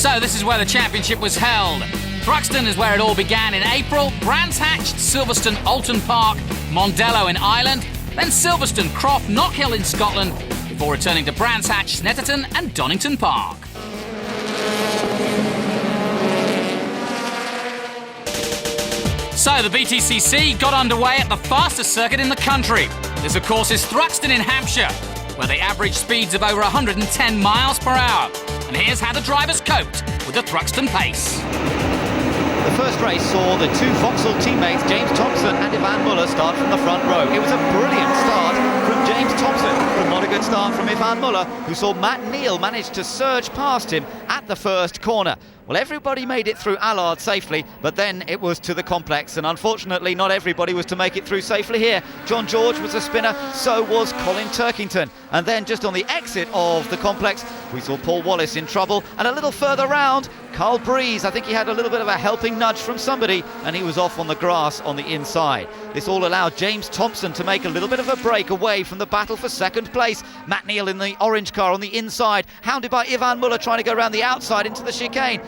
So this is where the championship was held. Thruxton is where it all began in April, Brands Hatch, Silverstone, Alton Park, Mondello in Ireland, then Silverstone, Croft, Knockhill in Scotland, before returning to Brands Hatch, Snetterton and Donington Park. So the BTCC got underway at the fastest circuit in the country. This of course is Thruxton in Hampshire, where they average speeds of over 110 miles per hour. And here's how the drivers coped with the Thruxton pace. The first race saw the two Vauxhall teammates, James Thompson and Ivan Muller, start from the front row. It was a brilliant start from James Thompson, but not a good start from Ivan Muller, who saw Matt Neal manage to surge past him at the first corner. Well, everybody made it through Allard safely, but then it was to the complex, and unfortunately not everybody was to make it through safely here. John George was a spinner, so was Colin Turkington. And then just on the exit of the complex, we saw Paul Wallace in trouble, and a little further round, Carl Breeze, I think he had a little bit of a helping nudge from somebody, and he was off on the grass on the inside. This all allowed James Thompson to make a little bit of a break away from the battle for second place. Matt Neal in the orange car on the inside, hounded by Ivan Muller trying to go around the outside into the chicane.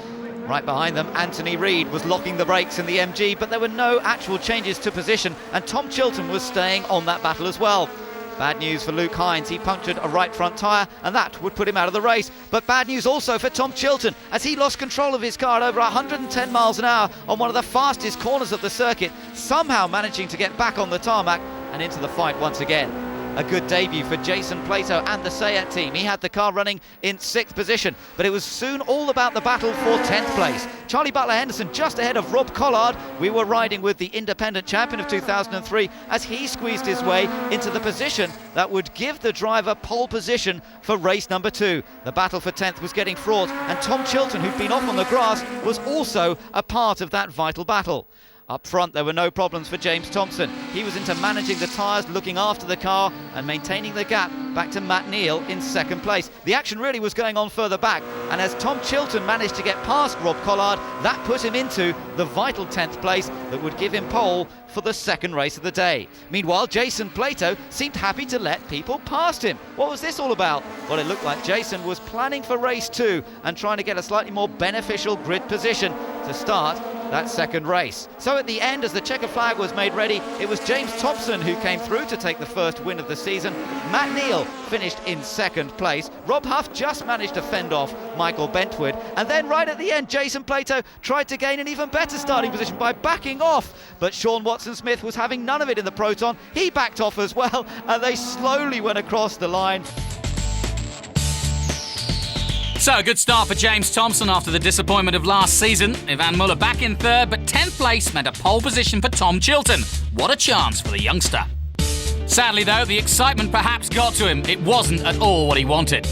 Right behind them, Anthony Reid was locking the brakes in the MG, but there were no actual changes to position, and Tom Chilton was staying on that battle as well. Bad news for Luke Hines, he punctured a right front tyre, and that would put him out of the race. But bad news also for Tom Chilton, as he lost control of his car at over 110 miles an hour on one of the fastest corners of the circuit, somehow managing to get back on the tarmac and into the fight once again. A good debut for Jason Plato and the Sayat team. He had the car running in 6th position, but it was soon all about the battle for 10th place. Charlie Butler-Henderson just ahead of Rob Collard. We were riding with the independent champion of 2003 as he squeezed his way into the position that would give the driver pole position for race number 2. The battle for 10th was getting fraught, and Tom Chilton, who'd been off on the grass, was also a part of that vital battle. Up front, there were no problems for James Thompson. He was into managing the tyres, looking after the car and maintaining the gap back to Matt Neal in 2nd place. The action really was going on further back, and as Tom Chilton managed to get past Rob Collard, that put him into the vital 10th place that would give him pole for the 2nd race of the day. Meanwhile, Jason Plato seemed happy to let people past him. What was this all about? Well, it looked like Jason was planning for race 2 and trying to get a slightly more beneficial grid position to start that 2nd race. So at the end, as the checker flag was made ready, it was James Thompson who came through to take the first win of the season. Matt Neal finished in 2nd place. Rob Huff just managed to fend off Michael Bentwood, and then right at the end, Jason Plato tried to gain an even better starting position by backing off, but Sean Watson-Smith was having none of it in the Proton. He backed off as well, and they slowly went across the line. So, a good start for James Thompson after the disappointment of last season. Ivan Muller back in 3rd, but 10th place meant a pole position for Tom Chilton. What a chance for the youngster. Sadly though, the excitement perhaps got to him. It wasn't at all what he wanted.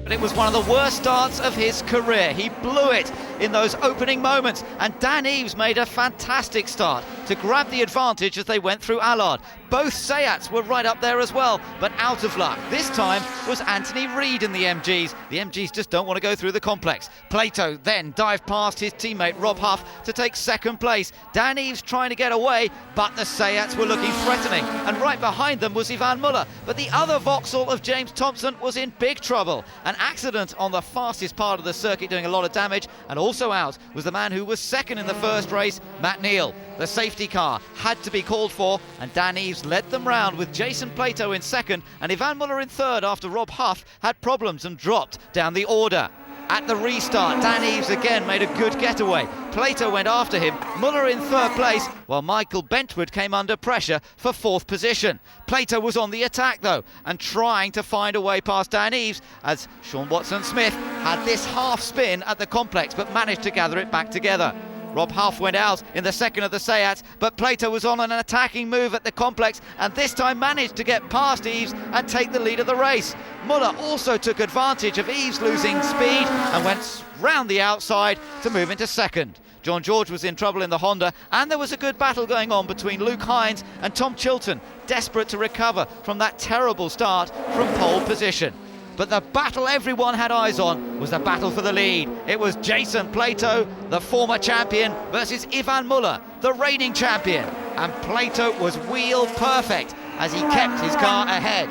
But it was one of the worst starts of his career. He blew it in those opening moments, and Dan Eaves made a fantastic start to grab the advantage as they went through Allard. Both Sayats were right up there as well, but out of luck. This time was Anthony Reid in the MGs. The MGs just don't want to go through the complex. Plato then dived past his teammate Rob Huff to take 2nd place. Dan Eaves trying to get away, but the Sayats were looking threatening, and right behind them was Ivan Muller. But the other Vauxhall of James Thompson was in big trouble. An accident on the fastest part of the circuit doing a lot of damage, and also out was the man who was 2nd in the first race, Matt Neal. The safety car had to be called for, and Dan Eaves led them round with Jason Plato in 2nd and Ivan Muller in 3rd after Rob Huff had problems and dropped down the order. At the restart, Dan Eaves again made a good getaway. Plato went after him, Muller in 3rd place, while Michael Bentwood came under pressure for 4th position. Plato was on the attack though, and trying to find a way past Dan Eaves, as Sean Watson-Smith had this half spin at the complex but managed to gather it back together. Rob Huff went out in the 2nd of the Sayats, but Plato was on an attacking move at the complex and this time managed to get past Eaves and take the lead of the race. Muller also took advantage of Eaves losing speed and went round the outside to move into 2nd. John George was in trouble in the Honda, and there was a good battle going on between Luke Hines and Tom Chilton, desperate to recover from that terrible start from pole position. But the battle everyone had eyes on was the battle for the lead. It was Jason Plato, the former champion, versus Ivan Muller, the reigning champion. And Plato was wheel perfect as he kept his car ahead.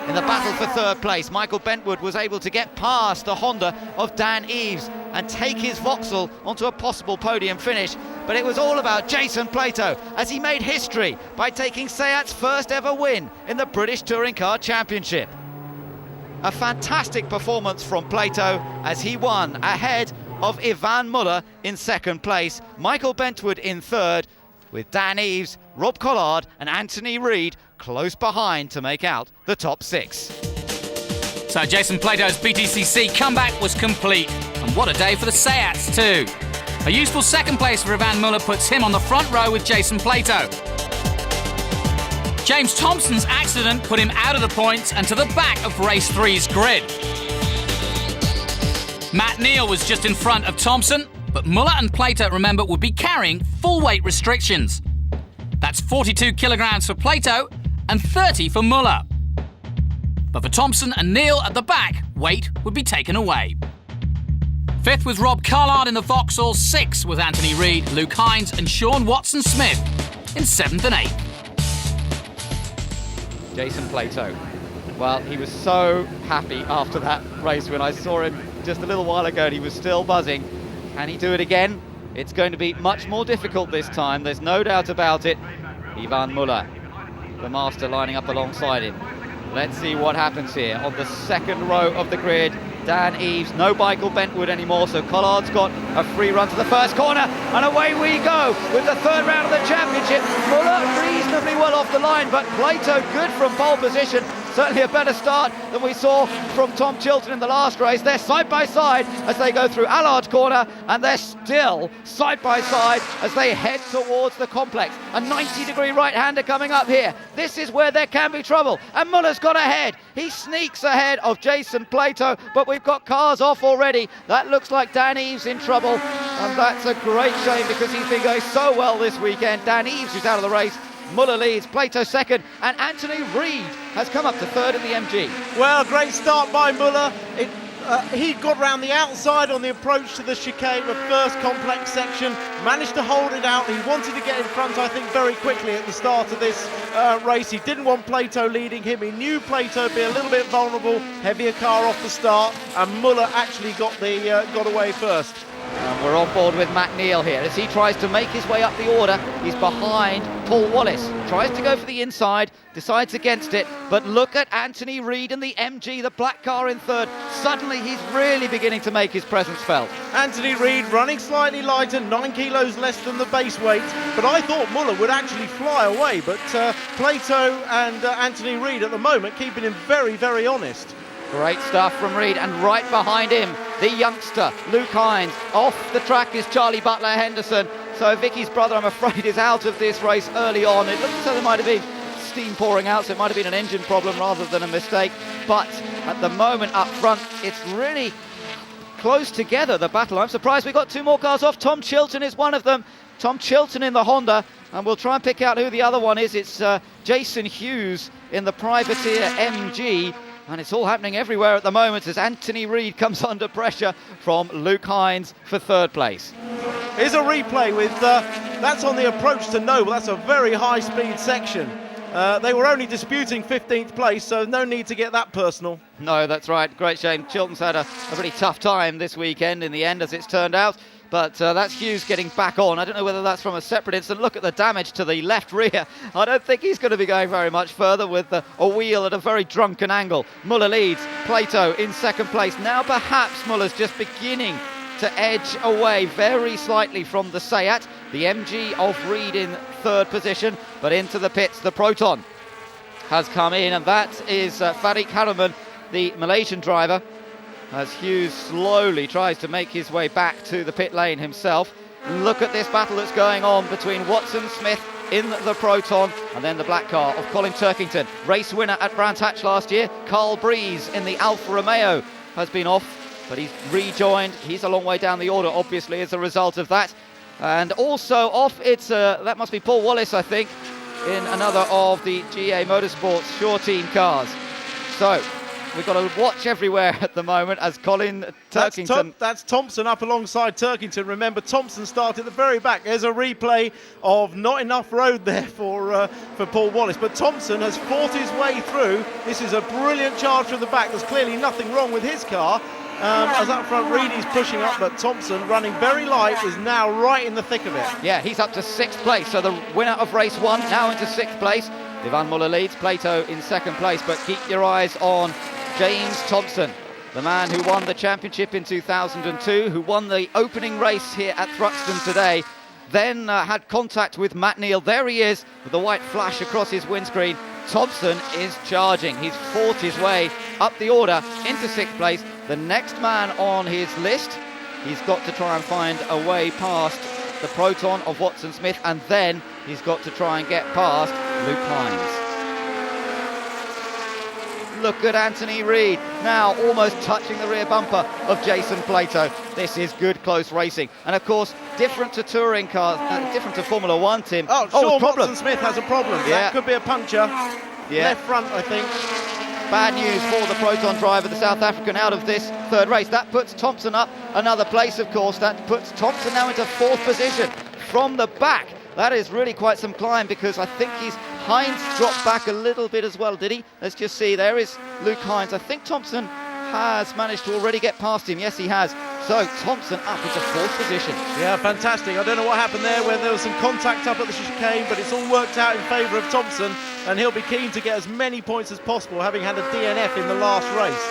in the battle for third place. Michael Bentwood was able to get past the Honda of Dan Eves and take his Vauxhall onto a possible podium finish. But it was all about Jason Plato as he made history by taking SEAT's first ever win in the British Touring Car Championship. A fantastic performance from Plato as he won ahead of Ivan Muller in second place, Michael Bentwood in third, with Dan Eves, Rob Collard and Anthony Reid close behind to make out the top six. So Jason Plato's BTCC comeback was complete, and what a day for the SEATs too. A useful second place for Ivan Muller puts him on the front row with Jason Plato. James Thompson's accident put him out of the points and to the back of race 3's grid. Matt Neal was just in front of Thompson, but Muller and Plato, remember, would be carrying full weight restrictions. That's 42 kilograms for Plato and 30 for Muller. But for Thompson and Neal at the back, weight would be taken away. Fifth was Rob Collard in the Vauxhall, sixth was Anthony Reid, Luke Hines and Sean Watson-Smith in seventh and eighth. Jason Plato. Well, he was so happy after that race when I saw him just a little while ago and he was still buzzing. Can he do it again? It's going to be much more difficult this time, there's no doubt about it. Ivan Muller, the master, lining up alongside him. Let's see what happens here on the second row of the grid. Dan Eves, no Michael Bentwood anymore, so Collard's got a free run to the first corner, and away we go with the third round of the championship. Muller reasonably well off the line, but Plato good from pole position. Certainly a better start than we saw from Tom Chilton in the last race. They're side by side as they go through Allard corner, and they're still side by side as they head towards the complex. A 90-degree right-hander coming up here. This is where there can be trouble, and Muller's got ahead. He sneaks ahead of Jason Plato, but we've got cars off already. That looks like Dan Eves in trouble, and that's a great shame because he's been going so well this weekend. Dan Eves, who's out of the race, Muller leads, Plato second, and Anthony Reid has come up to third in the MG. Well, great start by Muller. He got round the outside on the approach to the chicane, the first complex section, managed to hold it out. He wanted to get in front, I think, very quickly at the start of this race. He didn't want Plato leading him. He knew Plato would be a little bit vulnerable, heavier car off the start, and Muller actually got away first. And we're on board with Matt Neal here as he tries to make his way up the order. He's behind Paul Wallace, tries to go for the inside, decides against it, but look at Anthony Reid in the MG, the black car in third. Suddenly he's really beginning to make his presence felt. Anthony Reid running slightly lighter, 9 kilos less than the base weight, but I thought Muller would actually fly away, but Plato and Anthony Reid at the moment keeping him very, very honest. Great stuff from Reid, and right behind him, the youngster, Luke Hines. Off the track is Charlie Butler Henderson. So Vicky's brother, I'm afraid, is out of this race early on. It looks as though there might have been steam pouring out, so it might have been an engine problem rather than a mistake. But at the moment up front, it's really close together, the battle. I'm surprised we got two more cars off. Tom Chilton is one of them. Tom Chilton in the Honda, and we'll try and pick out who the other one is. It's Jason Hughes in the Privateer MG. And it's all happening everywhere at the moment as Anthony Reid comes under pressure from Luke Hines for third place. Here's a replay with, that's on the approach to Noble. That's a very high-speed section. They were only disputing 15th place, so no need to get that personal. No, that's right. Great shame. Chilton's had a really tough time this weekend in the end, as it's turned out. But that's Hughes getting back on. I don't know whether that's from a separate incident. Look at the damage to the left rear. I don't think he's going to be going very much further with a wheel at a very drunken angle. Muller leads, Plato in second place. Now perhaps Muller's just beginning to edge away very slightly from the SEAT. The MG of Reid in third position, but into the pits, the Proton has come in, and that is Farik Harriman, the Malaysian driver, as Hughes slowly tries to make his way back to the pit lane himself. Look at this battle that's going on between Watson-Smith in the Proton and then the black car of Colin Turkington, race winner at Brands Hatch last year. Carl Breeze in the Alfa Romeo has been off, but he's rejoined. He's a long way down the order, obviously, as a result of that. And also off, it's that must be Paul Wallace, I think, in another of the GA Motorsports Shore Team cars. So we've got a watch everywhere at the moment as Colin Turkington. That's Thompson up alongside Turkington. Remember, Thompson started at the very back. There's a replay of not enough road there for Paul Wallace, but Thompson has fought his way through. This is a brilliant charge from the back. There's clearly nothing wrong with his car. As up front, Reedy's pushing up, but Thompson, running very light, is now right in the thick of it. Yeah, he's up to 6th place, so the winner of race 1 now into 6th place. Ivan Muller leads, Plato in 2nd place, but keep your eyes on James Thompson, the man who won the championship in 2002, who won the opening race here at Thruxton today, then had contact with Matt Neal. There he is with the white flash across his windscreen. Thompson is charging. He's fought his way up the order into 6th place. The next man on his list, he's got to try and find a way past the Proton of Watson Smith, and then he's got to try and get past Luke Hines. Look at Anthony Reid, now almost touching the rear bumper of Jason Plato. This is good close racing. And of course, different to touring cars, different to Formula One, Tim. Sean Watson Smith has a problem. Yeah. That could be a puncture. Yeah. Left front, I think. Bad news for the Proton driver, the South African, out of this 3rd race. That puts Thompson up another place, of course. That puts Thompson now into 4th position from the back. That is really quite some climb, because I think Hines dropped back a little bit as well, did he? Let's just see. There is Luke Hines. I think Thompson has managed to already get past him. Yes, he has. So Thompson up into 4th position. Yeah, fantastic. I don't know what happened there, where there was some contact up at the chicane, but it's all worked out in favour of Thompson, and he'll be keen to get as many points as possible, having had a DNF in the last race.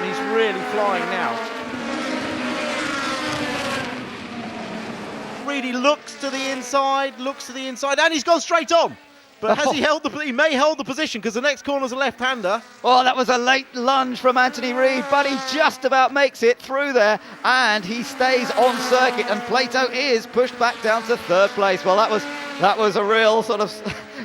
He's really flying now. Reedy looks to the inside, and he's gone straight on. But has he may hold the position, because the next corner's a left-hander. Oh, that was a late lunge from Anthony Reid, but he just about makes it through there, and he stays on circuit, and Plato is pushed back down to 3rd place. Well, that was a real sort of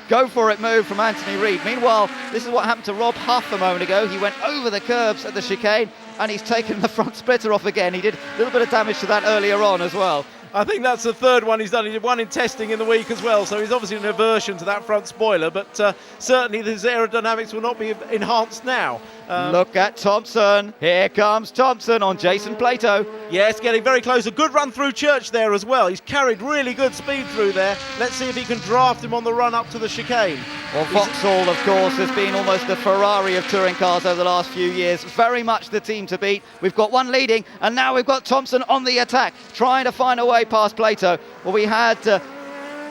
go for it move from Anthony Reid. Meanwhile, this is what happened to Rob Huff a moment ago. He went over the curbs at the chicane, and he's taken the front splitter off again. He did a little bit of damage to that earlier on as well. I think that's the 3rd one he's done. He did one in testing in the week as well, so he's obviously an aversion to that front spoiler, but certainly his aerodynamics will not be enhanced now. Look at Thompson. Here comes Thompson on Jason Plato. Yes, getting very close. A good run through Church there as well. He's carried really good speed through there. Let's see if he can draft him on the run up to the chicane. Well, Vauxhall, of course, has been almost the Ferrari of touring cars over the last few years. Very much the team to beat. We've got one leading, and now we've got Thompson on the attack, trying to find a way past Plato. Well, we had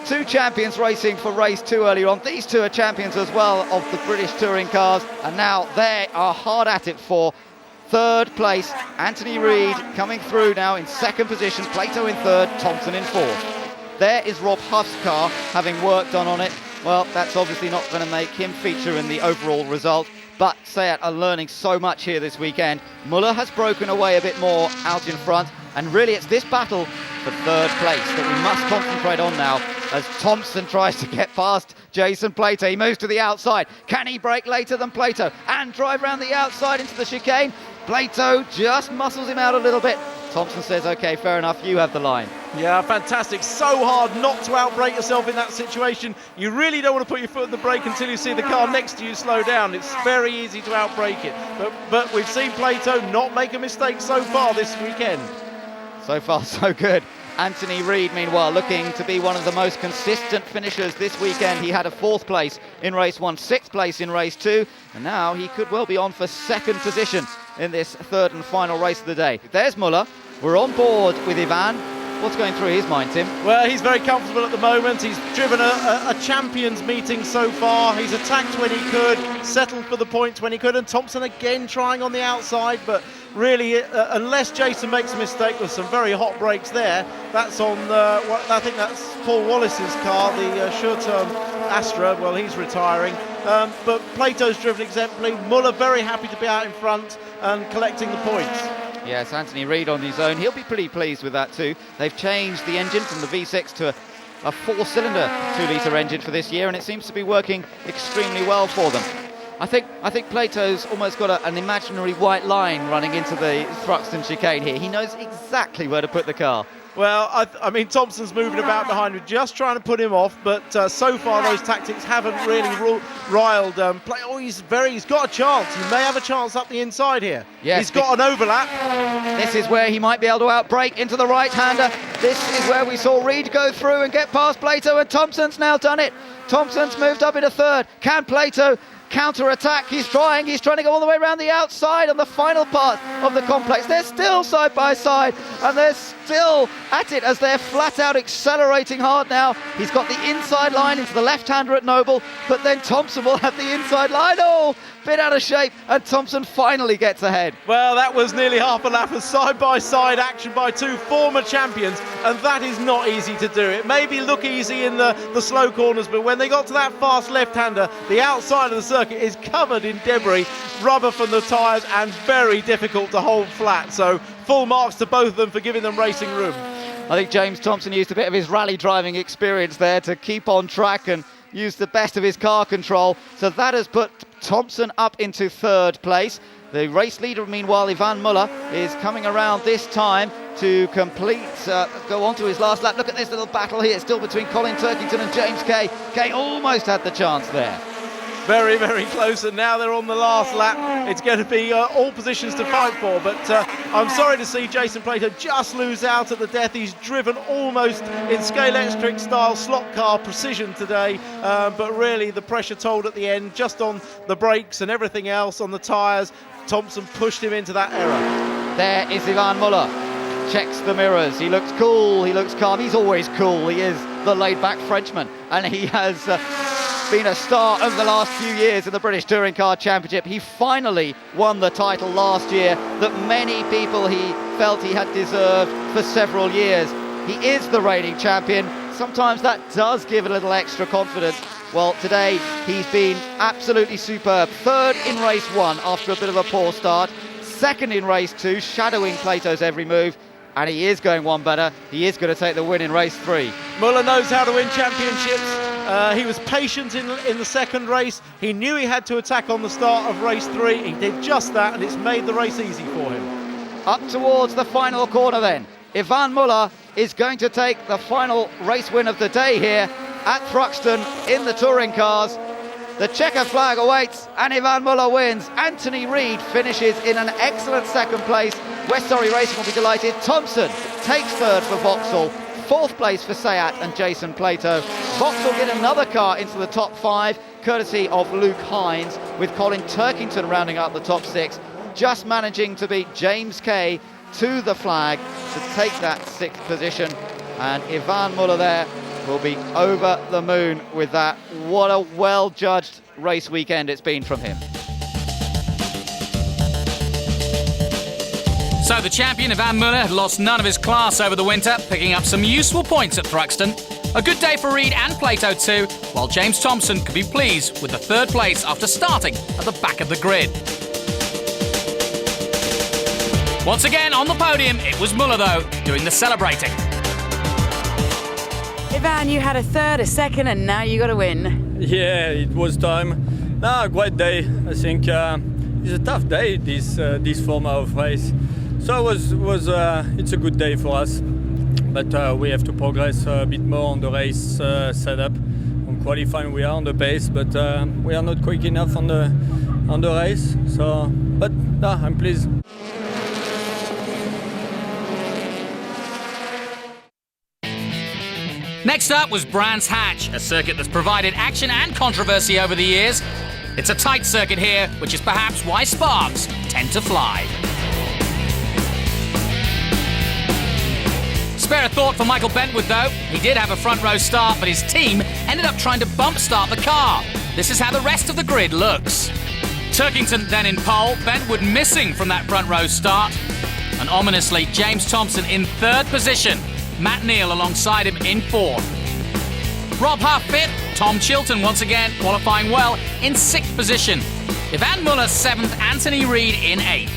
2 champions racing for race 2 earlier on. These 2 are champions as well of the British touring cars, and now they are hard at it for 3rd place. Anthony Reid coming through now in 2nd position, Plato in 3rd, Thompson in 4th. There is Rob Huff's car, having worked on it. Well, that's obviously not going to make him feature in the overall result, but Seat are learning so much here this weekend. Muller has broken away a bit more out in front, and really it's this battle for 3rd place that we must concentrate on now, as Thompson tries to get past Jason Plato. He moves to the outside. Can he brake later than Plato and drive around the outside into the chicane? Plato just muscles him out a little bit. Thompson says, OK, fair enough, you have the line. Yeah, fantastic. So hard not to outbrake yourself in that situation. You really don't want to put your foot on the brake until you see the car next to you slow down. It's very easy to outbrake it. But we've seen Plato not make a mistake so far this weekend. So far, so good. Anthony Reid, meanwhile, looking to be one of the most consistent finishers this weekend. He had a 4th place in race 1, 6th place in race 2, and now he could well be on for 2nd position in this 3rd and final race of the day. There's Muller. We're on board with Ivan. What's going through his mind, Tim? Well, he's very comfortable at the moment. He's driven a champions meeting so far. He's attacked when he could, settled for the points when he could, and Thompson again trying on the outside, but really, unless Jason makes a mistake with some very hot brakes there, that's on, I think that's Paul Wallace's car, the Shurturm Astra. Well, he's retiring. But Plato's driven exemplary. Muller very happy to be out in front and collecting the points. Yes, Anthony Reid on his own. He'll be pretty pleased with that too. They've changed the engine from the V6 to a 4-cylinder 2-litre engine for this year, and it seems to be working extremely well for them. I think Plato's almost got an imaginary white line running into the Thruxton chicane here. He knows exactly where to put the car. Well, I mean, Thompson's moving about behind him, just trying to put him off, but so far those tactics haven't really riled play. Oh, he's got a chance. He may have a chance up the inside here. Yes, he's got an overlap. This is where he might be able to outbreak into the right-hander. This is where we saw Reed go through and get past Plato, and Thompson's now done it. Thompson's moved up into third. Can Plato counter-attack? He's trying to go all the way around the outside on the final part of the complex. They're still side by side, and they're still at it as they're flat out accelerating hard now. He's got the inside line into the left-hander at Noble, but then Thompson will have the inside line. Oh, bit out of shape, and Thompson finally gets ahead. Well, that was nearly half a lap of side-by-side action by two former champions, and that is not easy to do. It maybe look easy in the slow corners, but when they got to that fast left-hander, the outside of the circuit is covered in debris, rubber from the tyres, and very difficult to hold flat. So full marks to both of them for giving them racing room. I think James Thompson used a bit of his rally driving experience there to keep on track and use the best of his car control. So that has put Thompson up into third place. The race leader, meanwhile, Ivan Muller, is coming around this time to go on to his last lap. Look at this little battle here, still between Colin Turkington and James Kay. Kay almost had the chance there. Very, very close, and now they're on the last lap. It's going to be all positions to fight for, but I'm sorry to see Jason Plato just lose out at the death. He's driven almost in Scalextric style slot car precision today, but really the pressure told at the end, just on the brakes and everything else, on the tyres. Thompson pushed him into that error. There is Ivan Muller. Checks the mirrors. He looks cool, he looks calm. He's always cool. He is the laid-back Frenchman, and he has been a star over the last few years in the British Touring Car Championship. He finally won the title last year that many people he felt he had deserved for several years. He is the reigning champion. Sometimes that does give a little extra confidence. Well, today he's been absolutely superb. Third in race one after a bit of a poor start. Second in race two, shadowing Plato's every move. And he is going one better. He is going to take the win in race three. Muller knows how to win championships. He was patient in the second race. He knew he had to attack on the start of race three. He did just that, and it's made the race easy for him. Up towards the final corner then. Ivan Muller is going to take the final race win of the day here at Thruxton in the touring cars. The checker flag awaits, and Ivan Muller wins. Anthony Reid finishes in an excellent second place. West Surrey Racing will be delighted. Thompson takes third for Vauxhall. Fourth place for Sayat and Jason Plato. Vauxhall get another car into the top five, courtesy of Luke Hines, with Colin Turkington rounding up the top six, just managing to beat James Kay to the flag to take that sixth position. And Ivan Muller there will be over the moon with that. What a well-judged race weekend it's been from him. So the champion, Ivan Muller, had lost none of his class over the winter, picking up some useful points at Thruxton. A good day for Reid and Plato too, while James Thompson could be pleased with the third place after starting at the back of the grid. Once again on the podium, it was Muller though, doing the celebrating. Ivan, you had a third, a second, and now you got to win. Yeah, it was time. No, great day. I think it's a tough day, this format of race. So it's a good day for us, but we have to progress a bit more on the race setup. On qualifying, we are on the pace, but we are not quick enough on the race. So, but no, I'm pleased. Next up was Brands Hatch, a circuit that's provided action and controversy over the years. It's a tight circuit here, which is perhaps why sparks tend to fly. Spare a thought for Michael Bentwood though. He did have a front row start, but his team ended up trying to bump start the car. This is how the rest of the grid looks. Turkington then in pole, Bentwood missing from that front row start. And ominously, James Thompson in third position. Matt Neal alongside him in fourth. Rob Huff fifth, Tom Chilton once again qualifying well in sixth position. Ivan Muller seventh, Anthony Reid in eighth.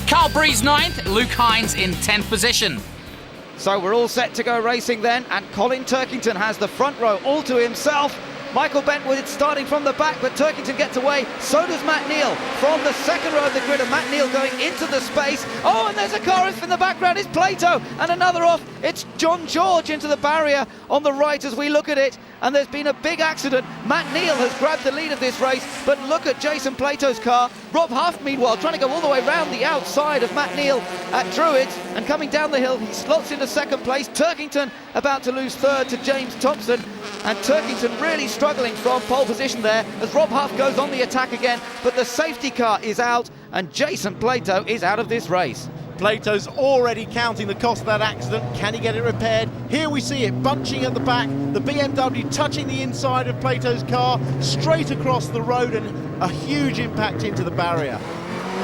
Carl Breeze ninth, Luke Hines in 10th position. So we're all set to go racing then, and Colin Turkington has the front row all to himself. Michael Bentwood starting from the back, but Turkington gets away. So does Matt Neal from the second row of the grid, and Matt Neal going into the space. Oh, and there's a car in the background. It's Plato, and another off. It's John George into the barrier on the right as we look at it, and there's been a big accident. Matt Neal has grabbed the lead of this race, but look at Jason Plato's car. Rob Huff, meanwhile, trying to go all the way round the outside of Matt Neal at Druids, and coming down the hill, he slots into second place. Turkington about to lose third to James Thompson, and Turkington really struggling from pole position there as Rob Huff goes on the attack again, but the safety car is out, and Jason Plato is out of this race. Plato's already counting the cost of that accident. Can he get it repaired? Here we see it bunching at the back, the BMW touching the inside of Plato's car straight across the road, and a huge impact into the barrier.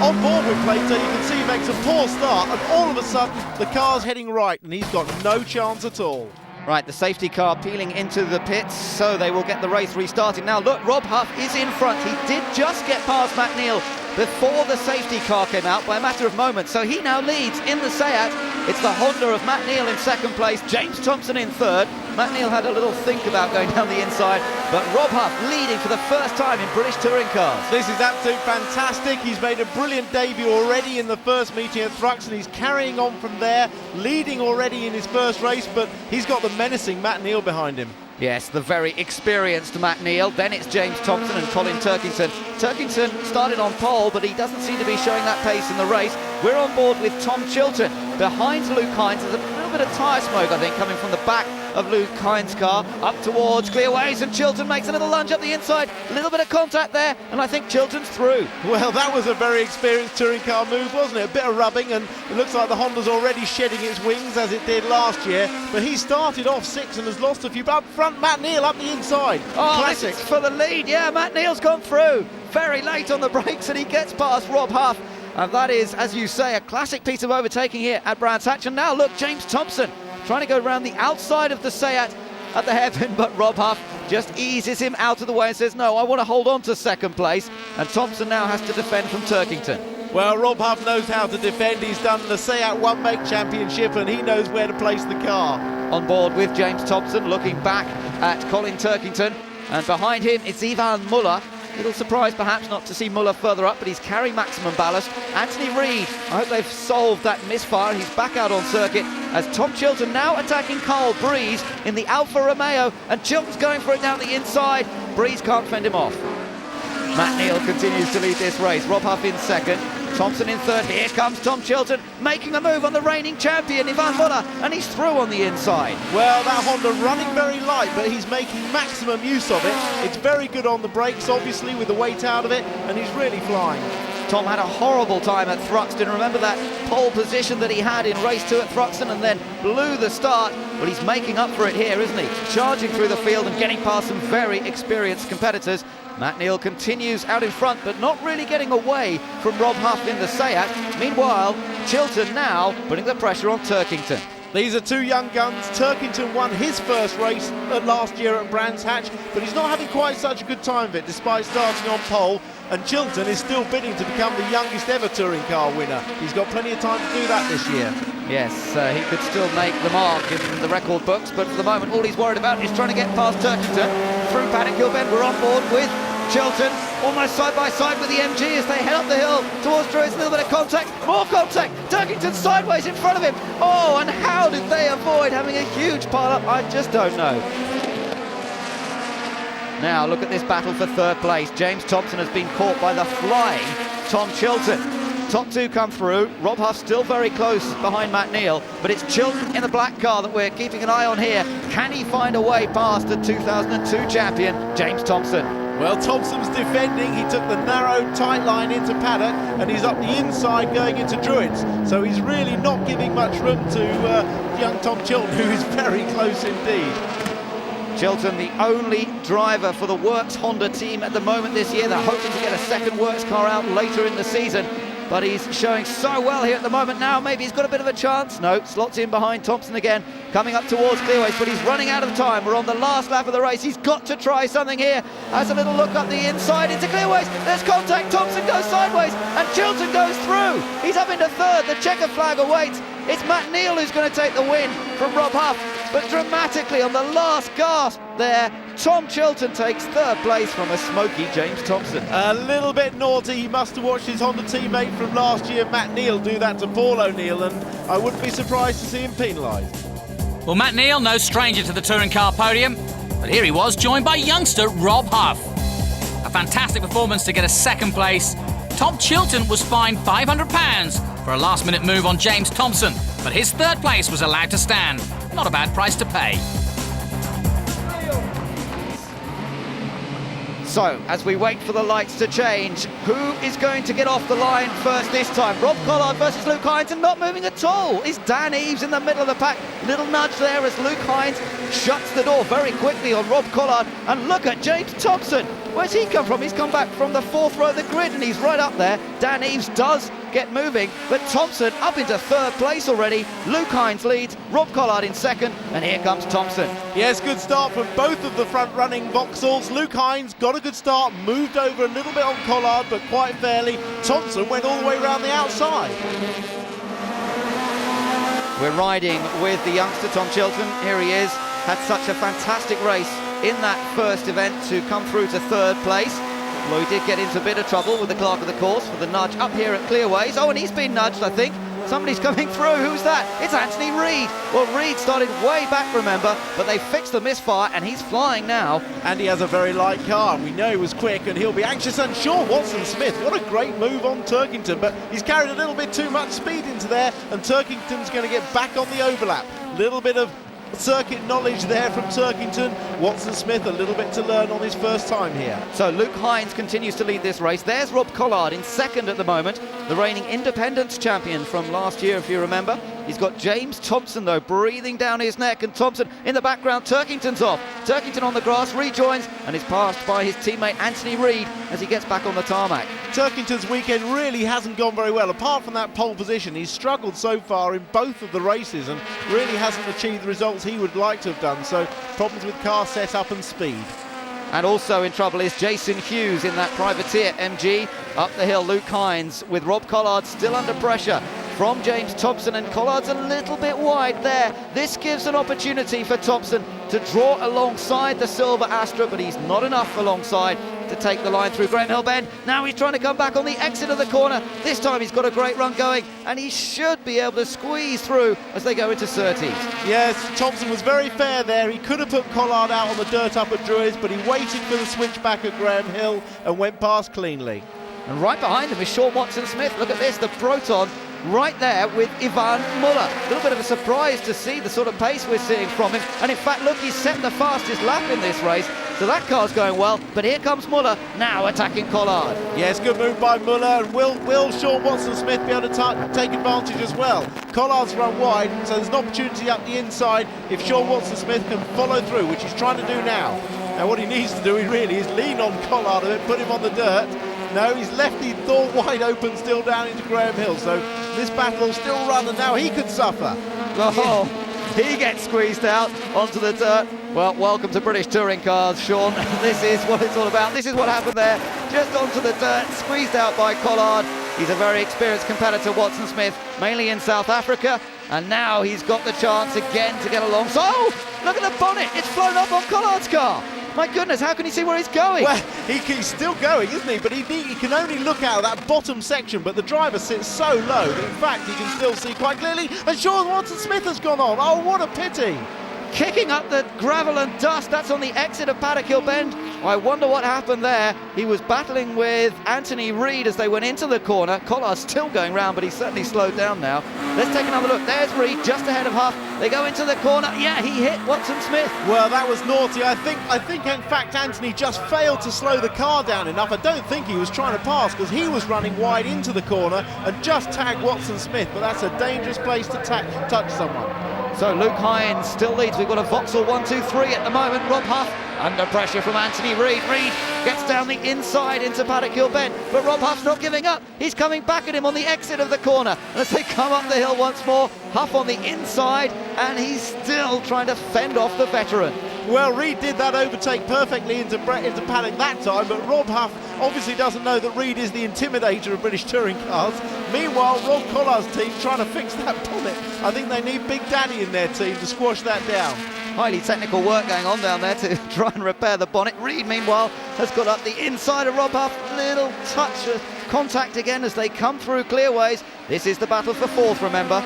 On board with Plato, you can see he makes a poor start, and all of a sudden the car's heading right and he's got no chance at all. Right, the safety car peeling into the pits, so they will get the race restarted. Now look, Rob Huff is in front. He did just get past Matt Neal before the safety car came out by a matter of moments, so he now leads in the Seat. It's the Honda of Matt Neal in second place, James Thompson in third. Matt Neal had a little think about going down the inside, but Rob Huff leading for the first time in British touring cars. This is absolutely fantastic. He's made a brilliant debut already in the first meeting at Thruxton. He's carrying on from there, leading already in his first race, but he's got the menacing Matt Neal behind him. Yes, the very experienced Matt Neal. Then it's James Thompson and Colin Turkington. Turkington started on pole, but he doesn't seem to be showing that pace in the race. We're on board with Tom Chilton. Behind Luke Hines, there's a little bit of tyre smoke, I think, coming from the back of Luke Hines' car. Up towards Clearways, and Chilton makes a little lunge up the inside. A little bit of contact there, and I think Chilton's through. Well, that was a very experienced touring car move, wasn't it? A bit of rubbing, and it looks like the Honda's already shedding its wings as it did last year. But he started off sixth and has lost a few. Up front, Matt Neal up the inside. Oh, classic. this is for the lead. Yeah, Matt Neal's gone through. Very late on the brakes, and he gets past Rob Huff. And that is, as you say, a classic piece of overtaking here at Brands Hatch. And now look, James Thompson trying to go around the outside of the Seat at the hairpin, but Rob Huff just eases him out of the way and says, no, I want to hold on to second place. And Thompson now has to defend from Turkington. Well, Rob Huff knows how to defend. He's done the Seat One Make Championship, and he knows where to place the car. On board with James Thompson, looking back at Colin Turkington. And behind him, it's Ivan Muller. Little surprise perhaps not to see Muller further up, but he's carrying maximum ballast. Anthony Reid, I hope they've solved that misfire. He's back out on circuit as Tom Chilton now attacking Carl Breeze in the Alfa Romeo, and Chilton's going for it down the inside. Breeze can't fend him off. Matt Neal continues to lead this race. Rob Huff in second, Thompson in third. Here comes Tom Chilton making a move on the reigning champion Ivan Muller, and he's through on the inside. Well, that Honda running very light, but he's making maximum use of it. It's very good on the brakes, obviously, with the weight out of it, and he's really flying. Tom had a horrible time at Thruxton. Remember that pole position that he had in race 2 at Thruxton and then blew the start? Well, he's making up for it here, isn't he? Charging through the field and getting past some very experienced competitors. Matt Neal continues out in front, but not really getting away from Rob Huff in the Seat. Meanwhile, Chilton now putting the pressure on Turkington. These are two young guns. Turkington won his first race last year at Brands Hatch, but he's not having quite such a good time of it despite starting on pole. And Chilton is still bidding to become the youngest ever touring car winner. He's got plenty of time to do that this year. Yes, he could still make the mark in the record books, but for the moment all he's worried about is trying to get past Turkington. Through Paddock Hill Bend, we're on board with Chilton, almost side by side with the MG as they head up the hill towards Druids. A little bit of contact, more contact. Turkington sideways in front of him. Oh, and how did they avoid having a huge pile-up? I just don't know. Now look at this battle for third place. James Thompson has been caught by the flying Tom Chilton. Top two come through. Rob Huff still very close behind Matt Neal, but it's Chilton in the black car that we're keeping an eye on here. Can he find a way past the 2002 champion, James Thompson? Well, Thompson's defending. He took the narrow, tight line into Paddock, and he's up the inside going into Druids. So he's really not giving much room to young Tom Chilton, who is very close indeed. Chilton, the only driver for the Works Honda team at the moment this year. They're hoping to get a second Works car out later in the season, but he's showing so well here at the moment. Now maybe he's got a bit of a chance. No, slots in behind Thompson again, coming up towards Clearways, but he's running out of time. We're on the last lap of the race. He's got to try something here. Has a little look up the inside into Clearways. There's contact. Thompson goes sideways, and Chilton goes through. He's up into third. The checker flag awaits. It's Matt Neal who's going to take the win from Rob Huff, but dramatically on the last gasp there, Tom Chilton takes third place from a smoky James Thompson. A little bit naughty. He must have watched his Honda teammate from last year, Matt Neal, do that to Paul O'Neill, and I wouldn't be surprised to see him penalised. Well, Matt Neal, no stranger to the touring car podium, but here he was, joined by youngster Rob Huff. A fantastic performance to get a second place. Tom Chilton was fined £500 for a last-minute move on James Thompson, but his third place was allowed to stand. Not a bad price to pay. So, as we wait for the lights to change, who is going to get off the line first this time? Rob Collard versus Luke Hines, and not moving at all is Dan Eaves in the middle of the pack. Little nudge there as Luke Hines shuts the door very quickly on Rob Collard. And look at James Thompson. Where's he come from? He's come back from the fourth row of the grid and he's right up there. Dan Eaves does get moving, but Thompson up into third place already. Luke Hines leads, Rob Collard in second, and here comes Thompson. Yes, good start from both of the front-running Vauxhalls. Luke Hines got a good start, moved over a little bit on Collard, but quite fairly. Thompson went all the way around the outside. We're riding with the youngster Tom Chilton. Here he is, had such a fantastic race in that first event to come through to third place. Well, he did get into a bit of trouble with the clerk of the course for the nudge up here at Clearways. Oh, and he's been nudged, I think. Somebody's coming through. Who's that? It's Anthony Reid. Well, Reid started way back, remember, but they fixed the misfire and he's flying now. And he has a very light car. We know he was quick and he'll be anxious. And sure, Watson-Smith, what a great move on Turkington, but he's carried a little bit too much speed into there and Turkington's going to get back on the overlap. Little bit of circuit knowledge there from Turkington. Watson-Smith a little bit to learn on his first time here. So Luke Hines continues to lead this race. There's Rob Collard in second at the moment, the reigning Independence champion from last year, if you remember. He's got James Thompson, though, breathing down his neck, and Thompson in the background. Turkington's off. Turkington on the grass, rejoins, and is passed by his teammate Anthony Reid as he gets back on the tarmac. Turkington's weekend really hasn't gone very well. Apart from that pole position, he's struggled so far in both of the races and really hasn't achieved the results he would like to have done. So problems with car setup and speed. And also in trouble is Jason Hughes in that privateer MG. Up the hill, Luke Hines with Rob Collard still under pressure from James Thompson, and Collard's a little bit wide there. This gives an opportunity for Thompson to draw alongside the Silver Astra, but he's not enough alongside to take the line through Graham Hill Bend. Now he's trying to come back on the exit of the corner. This time he's got a great run going, and he should be able to squeeze through as they go into Surtees. Yes, Thompson was very fair there. He could have put Collard out on the dirt up at Druids, but he waited for the switch back at Graham Hill and went past cleanly. And right behind him is Sean Watson-Smith. Look at this, the Proton right there with Ivan Muller. A little bit of a surprise to see the sort of pace we're seeing from him. And in fact, look, he's set the fastest lap in this race. So that car's going well. But here comes Muller, now attacking Collard. Yes, good move by Muller. And will Sean Watson-Smith be able to take advantage as well? Collard's run wide, so there's an opportunity up the inside if Sean Watson-Smith can follow through, which he's trying to do now. Now what he needs to do really is lean on Collard a bit, put him on the dirt. No, he's left the door wide open still down into Graham Hill, so this battle will still run and now he could suffer. Oh, he gets squeezed out onto the dirt. Well, welcome to British touring cars, Sean. This is what it's all about. This is what happened there. Just onto the dirt, squeezed out by Collard. He's a very experienced competitor, Watson-Smith, mainly in South Africa, and now he's got the chance again to get along. So, oh, look at the bonnet. It's flown up on Collard's car. My goodness, how can he see where he's going? Well, he's still going, isn't he? But he can only look out of that bottom section, but the driver sits so low that, in fact, he can still see quite clearly. And Sean Watson-Smith has gone on. Oh, what a pity. Kicking up the gravel and dust. That's on the exit of Paddock Hill Bend. I wonder what happened there. He was battling with Anthony Reid as they went into the corner. Collard's still going round, but he's certainly slowed down now. Let's take another look. There's Reid just ahead of Huff. They go into the corner. Yeah, he hit Watson-Smith. Well, that was naughty. I think in fact Anthony just failed to slow the car down enough. I don't think he was trying to pass because he was running wide into the corner and just tagged Watson-Smith, but that's a dangerous place to touch someone. So Luke Hines still leads. We've got a Vauxhall 1-2-3 at the moment. Rob Huff under pressure from Anthony Reid. Reid gets down the inside into Paddock Hill Bend, but Rob Huff's not giving up. He's coming back at him on the exit of the corner. And as they come up the hill once more, Huff on the inside, and he's still trying to fend off the veteran. Well, Reid did that overtake perfectly into Paddock that time, but Rob Huff obviously doesn't know that Reid is the intimidator of British touring cars. Meanwhile, Rob Collard's team trying to fix that bonnet. I think they need Big Daddy in their team to squash that down. highly technical work going on down there to try and repair the bonnet. Reed, meanwhile, has got up the inside of Rob Huff. Little touch of contact again as they come through clearways. This is the battle for fourth, remember.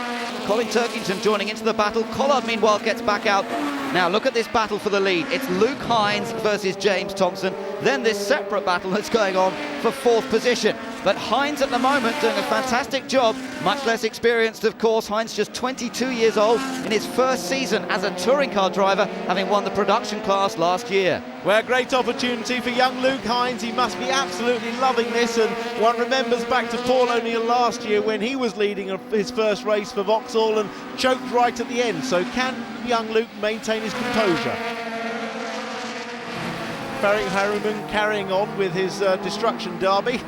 Colin Turkington joining into the battle. Collard, meanwhile, gets back out. Now, look at this battle for the lead. It's Luke Hines versus James Thompson. Then this separate battle that's going on for fourth position. But Hines at the moment doing a fantastic job. Much less experienced, of course. Hines just 22 years old in his first season as a touring car driver, having won the production class last year. Well, great opportunity for young Luke Hines. He must be absolutely loving this, and one remembers back to Paul O'Neill last year when he was leading his first race for Vauxhall and choked right at the end. So can young Luke maintain his composure? Barry Harriman carrying on with his destruction derby.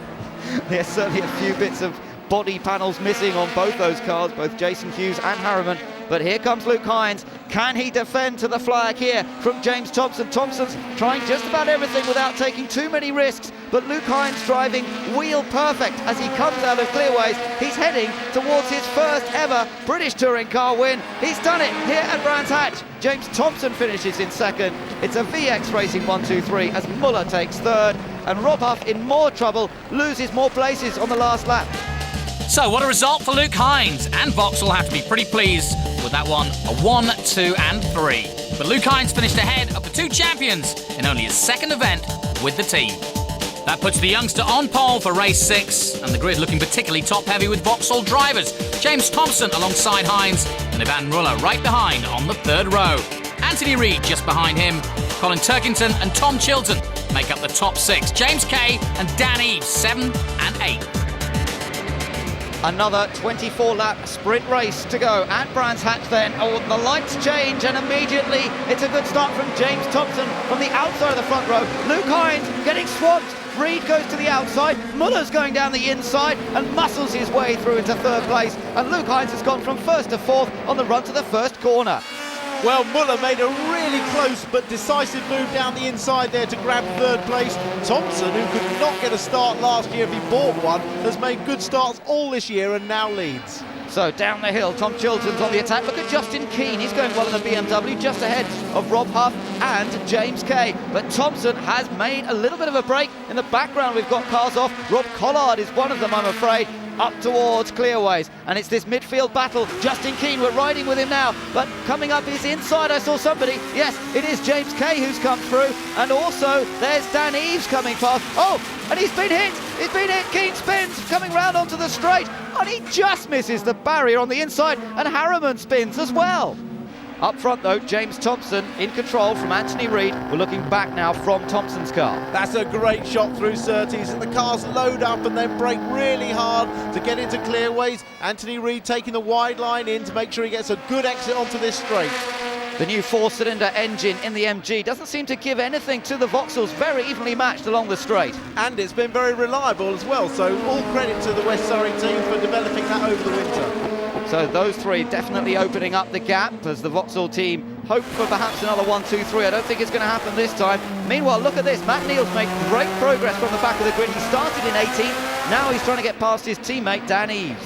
There's certainly a few bits of body panels missing on both those cars, both Jason Hughes and Harriman. But here comes Luke Hines. Can he defend to the flag here from James Thompson? Thompson's trying just about everything without taking too many risks, but Luke Hines driving wheel perfect as he comes out of clearways. He's heading towards his first ever British touring car win. He's done it here at Brands Hatch. James Thompson finishes in second. It's a VX Racing 1-2-3 as Muller takes third, and Rob Huff in more trouble, loses more places on the last lap. So what a result for Luke Hines, and Vauxhall have to be pretty pleased with that one, a 1, 2 and 3. But Luke Hines finished ahead of the two champions in only his second event with the team. That puts the youngster on pole for race 6, and the grid looking particularly top-heavy with Vauxhall drivers. James Thompson alongside Hines, and Ivan Muller right behind on the third row. Anthony Reid just behind him. Colin Turkington and Tom Chilton make up the top 6. James Kay and Dan Eves, 7 and 8. Another 24-lap sprint race to go at Brands Hatch then. Oh, the lights change and immediately it's a good start from James Thompson from the outside of the front row. Luke Hines getting swamped. Reid goes to the outside. Muller's going down the inside and muscles his way through into third place. And Luke Hines has gone from first to fourth on the run to the first corner. Well, Muller made a really close but decisive move down the inside there to grab third place. Thompson, who could not get a start last year if he bought one, has made good starts all this year and now leads. So down the hill, Tom Chilton's on the attack. Look at Justin Keane, he's going well in the BMW, just ahead of Rob Huff and James Kay. But Thompson has made a little bit of a break. In the background, we've got cars off. Rob Collard is one of them, I'm afraid, up towards clearways. And it's this midfield battle. Justin Keane, we're riding with him now. But coming up is inside, I saw somebody. Yes, it is James Kay who's come through. And also, there's Dan Eves coming past. Oh, and he's been hit. He's been hit. Keane spins, coming round onto the straight. And he just misses the barrier on the inside. And Harriman spins as well. Up front, though, James Thompson in control from Anthony Reid. We're looking back now from Thompson's car. That's a great shot through Surtees, and the cars load up and then brake really hard to get into clearways. Anthony Reid taking the wide line in to make sure he gets a good exit onto this straight. The new four-cylinder engine in the MG doesn't seem to give anything to the Vauxhalls, very evenly matched along the straight. And it's been very reliable as well, so all credit to the West Surrey team for developing that over the winter. So those three definitely opening up the gap as the Vauxhall team hope for perhaps another 1-2-3. I don't think it's going to happen this time. Meanwhile, look at this. Matt Neal's made great progress from the back of the grid. He started in 18th. Now he's trying to get past his teammate, Dan Eves.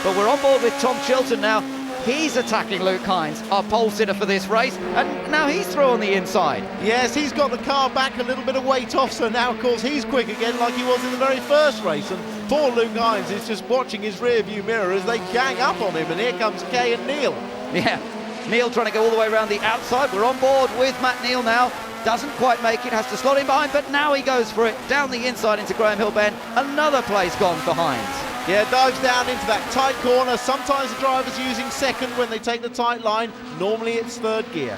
But we're on board with Tom Chilton now. He's attacking Luke Hines, our pole sitter for this race, and now he's through on the inside. Yes, he's got the car back, a little bit of weight off, so now, of course, he's quick again like he was in the very first race. And poor Luke Hines is just watching his rear-view mirror as they gang up on him, and here comes Kay and Neil. Yeah, Neil trying to go all the way around the outside. We're on board with Matt Neal now. Doesn't quite make it, has to slot in behind, but now he goes for it. Down the inside into Graham Hill Bend. Another place gone for Hines. Yeah, dives down into that tight corner. Sometimes the driver's using second when they take the tight line. Normally it's third gear.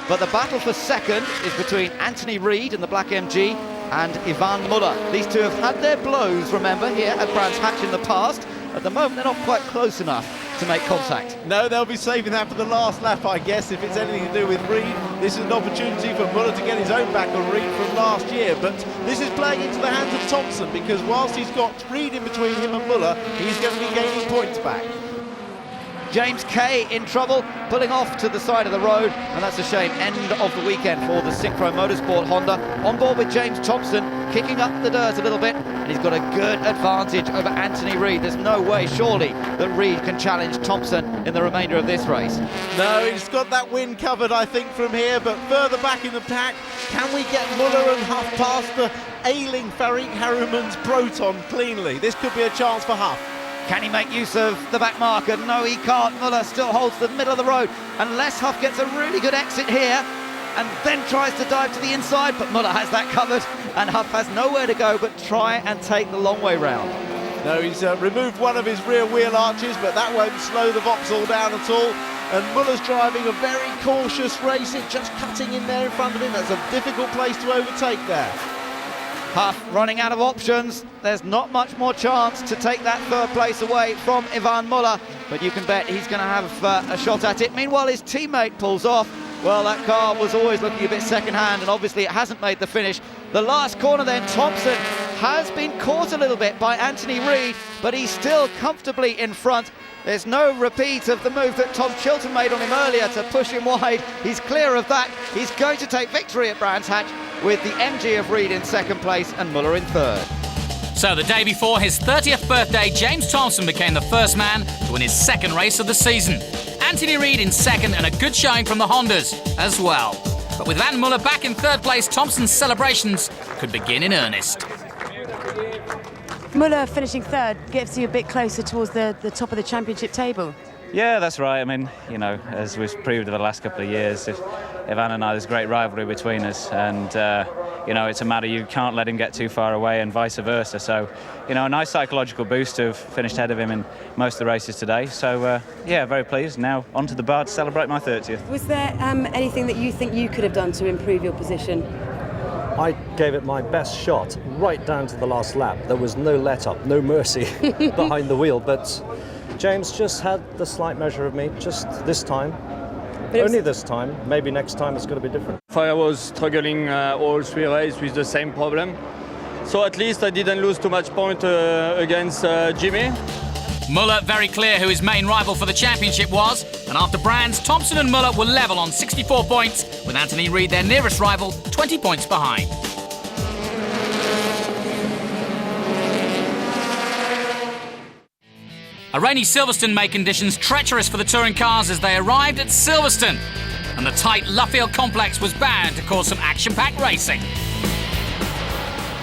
But the battle for second is between Anthony Reid in the black MG and Ivan Muller. These two have had their blows, remember, here at Brands Hatch in the past. At the moment, they're not quite close enough to make contact. No, they'll be saving that for the last lap, I guess, if it's anything to do with Reid. This is an opportunity for Muller to get his own back on Reid from last year, but this is playing into the hands of Thompson, because whilst he's got Reid in between him and Muller, he's going to be gaining points back. James Kay in trouble, pulling off to the side of the road, and that's a shame. End of the weekend for the Synchro Motorsport Honda. On board with James Thompson, kicking up the dirt a little bit, and he's got a good advantage over Anthony Reid. There's no way, surely, that Reid can challenge Thompson in the remainder of this race. No, he's got that win covered, I think, from here, but further back in the pack, can we get Muller and Huff past the ailing Farik Harriman's Proton cleanly? This could be a chance for Huff. Can he make use of the back marker? No, he can't. Muller still holds the middle of the road, unless Huff gets a really good exit here and then tries to dive to the inside, but Muller has that covered, and Huff has nowhere to go but try and take the long way round. No, he's removed one of his rear wheel arches, but that won't slow the Vauxhall down at all. And Muller's driving a very cautious race, just cutting in there in front of him. That's a difficult place to overtake there. Huff running out of options. There's not much more chance to take that third place away from Ivan Muller, but you can bet he's going to have a shot at it. Meanwhile, his teammate pulls off. Well, that car was always looking a bit second-hand, and obviously it hasn't made the finish. The last corner then, Thompson has been caught a little bit by Anthony Reid, but he's still comfortably in front. There's no repeat of the move that Tom Chilton made on him earlier to push him wide. He's clear of that. He's going to take victory at Brands Hatch with the MG of Reid in second place and Muller in third. So the day before his 30th birthday, James Thompson became the first man to win his second race of the season. Anthony Reid in second, and a good showing from the Hondas as well. But with Van Muller back in third place, Thompson's celebrations could begin in earnest. Muller finishing third gets you a bit closer towards the top of the championship table. Yeah, that's right. I mean, you know, as we've proved over the last couple of years, Ivan and I, there's great rivalry between us, and you know, it's a matter you can't let him get too far away, and vice versa. So, you know, a nice psychological boost to have finished ahead of him in most of the races today. So, yeah, very pleased. Now onto the bar to celebrate my 30th. Was there anything that you think you could have done to improve your position? I gave it my best shot right down to the last lap. There was no let-up, no mercy behind the wheel, but James just had the slight measure of me just this time. Only this time. Maybe next time it's going to be different. I was struggling all three races with the same problem. So at least I didn't lose too much point against Jimmy. Muller very clear who his main rival for the championship was, and after Brands, Thompson and Muller were level on 64 points, with Anthony Reid, their nearest rival, 20 points behind. A rainy Silverstone made conditions treacherous for the touring cars as they arrived at Silverstone, and the tight Luffield complex was bound to cause some action-packed racing.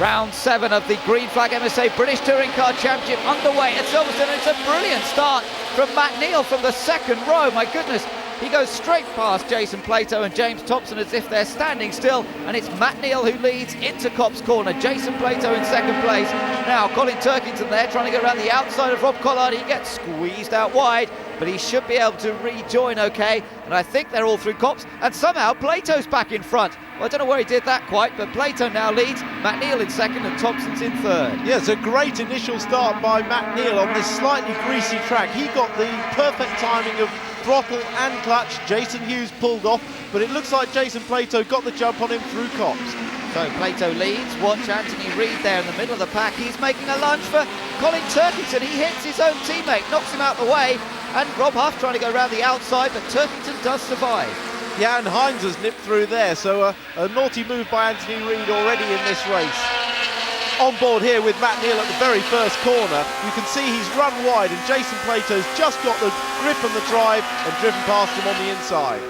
Round 7 of the Green Flag MSA British Touring Car Championship underway at Silverstone. It's a brilliant start from Matt Neal from the second row. My goodness, he goes straight past Jason Plato and James Thompson as if they're standing still, and it's Matt Neal who leads into Copse Corner. Jason Plato in second place. Now Colin Turkington there trying to get around the outside of Rob Collard. He gets squeezed out wide, but he should be able to rejoin okay, and I think they're all through Copse, and somehow Plato's back in front. Well, I don't know where he did that quite, but Plato now leads, Matt Neal in second and Thompson's in third. Yeah, it's a great initial start by Matt Neal on this slightly greasy track. He got the perfect timing of throttle and clutch. Jason Hughes pulled off, but it looks like Jason Plato got the jump on him through Copse. So Plato leads. Watch Anthony Reid there in the middle of the pack. He's making a lunge for Colin Turkington. He hits his own teammate, knocks him out the way, and Rob Huff trying to go around the outside, but Turkington does survive. Yeah, and Hines has nipped through there, so a naughty move by Anthony Reid already in this race. On board here with Matt Neal at the very first corner, you can see he's run wide, and Jason Plato's just got the grip and the drive and driven past him on the inside.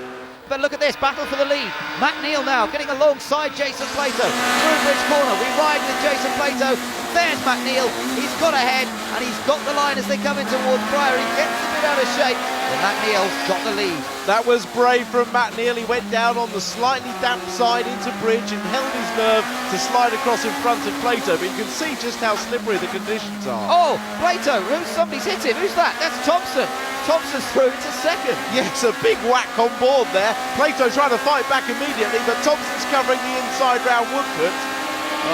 But look at this, battle for the lead. Matt Neal now getting alongside Jason Plato. Through Bridge Corner, we ride with Jason Plato. There's Matt Neal, he's got ahead, and he's got the line as they come in towards Pryor. He gets a bit out of shape, but Matt Neal's got the lead. That was brave from Matt Neal. He went down on the slightly damp side into Bridge and held his nerve to slide across in front of Plato, but you can see just how slippery the conditions are. Oh, Plato, somebody's hit him. Who's that? That's Thompson. Thompson's through into second. Yes, a big whack on board there. Plato trying to fight back immediately, but Thompson's covering the inside round Woodcote.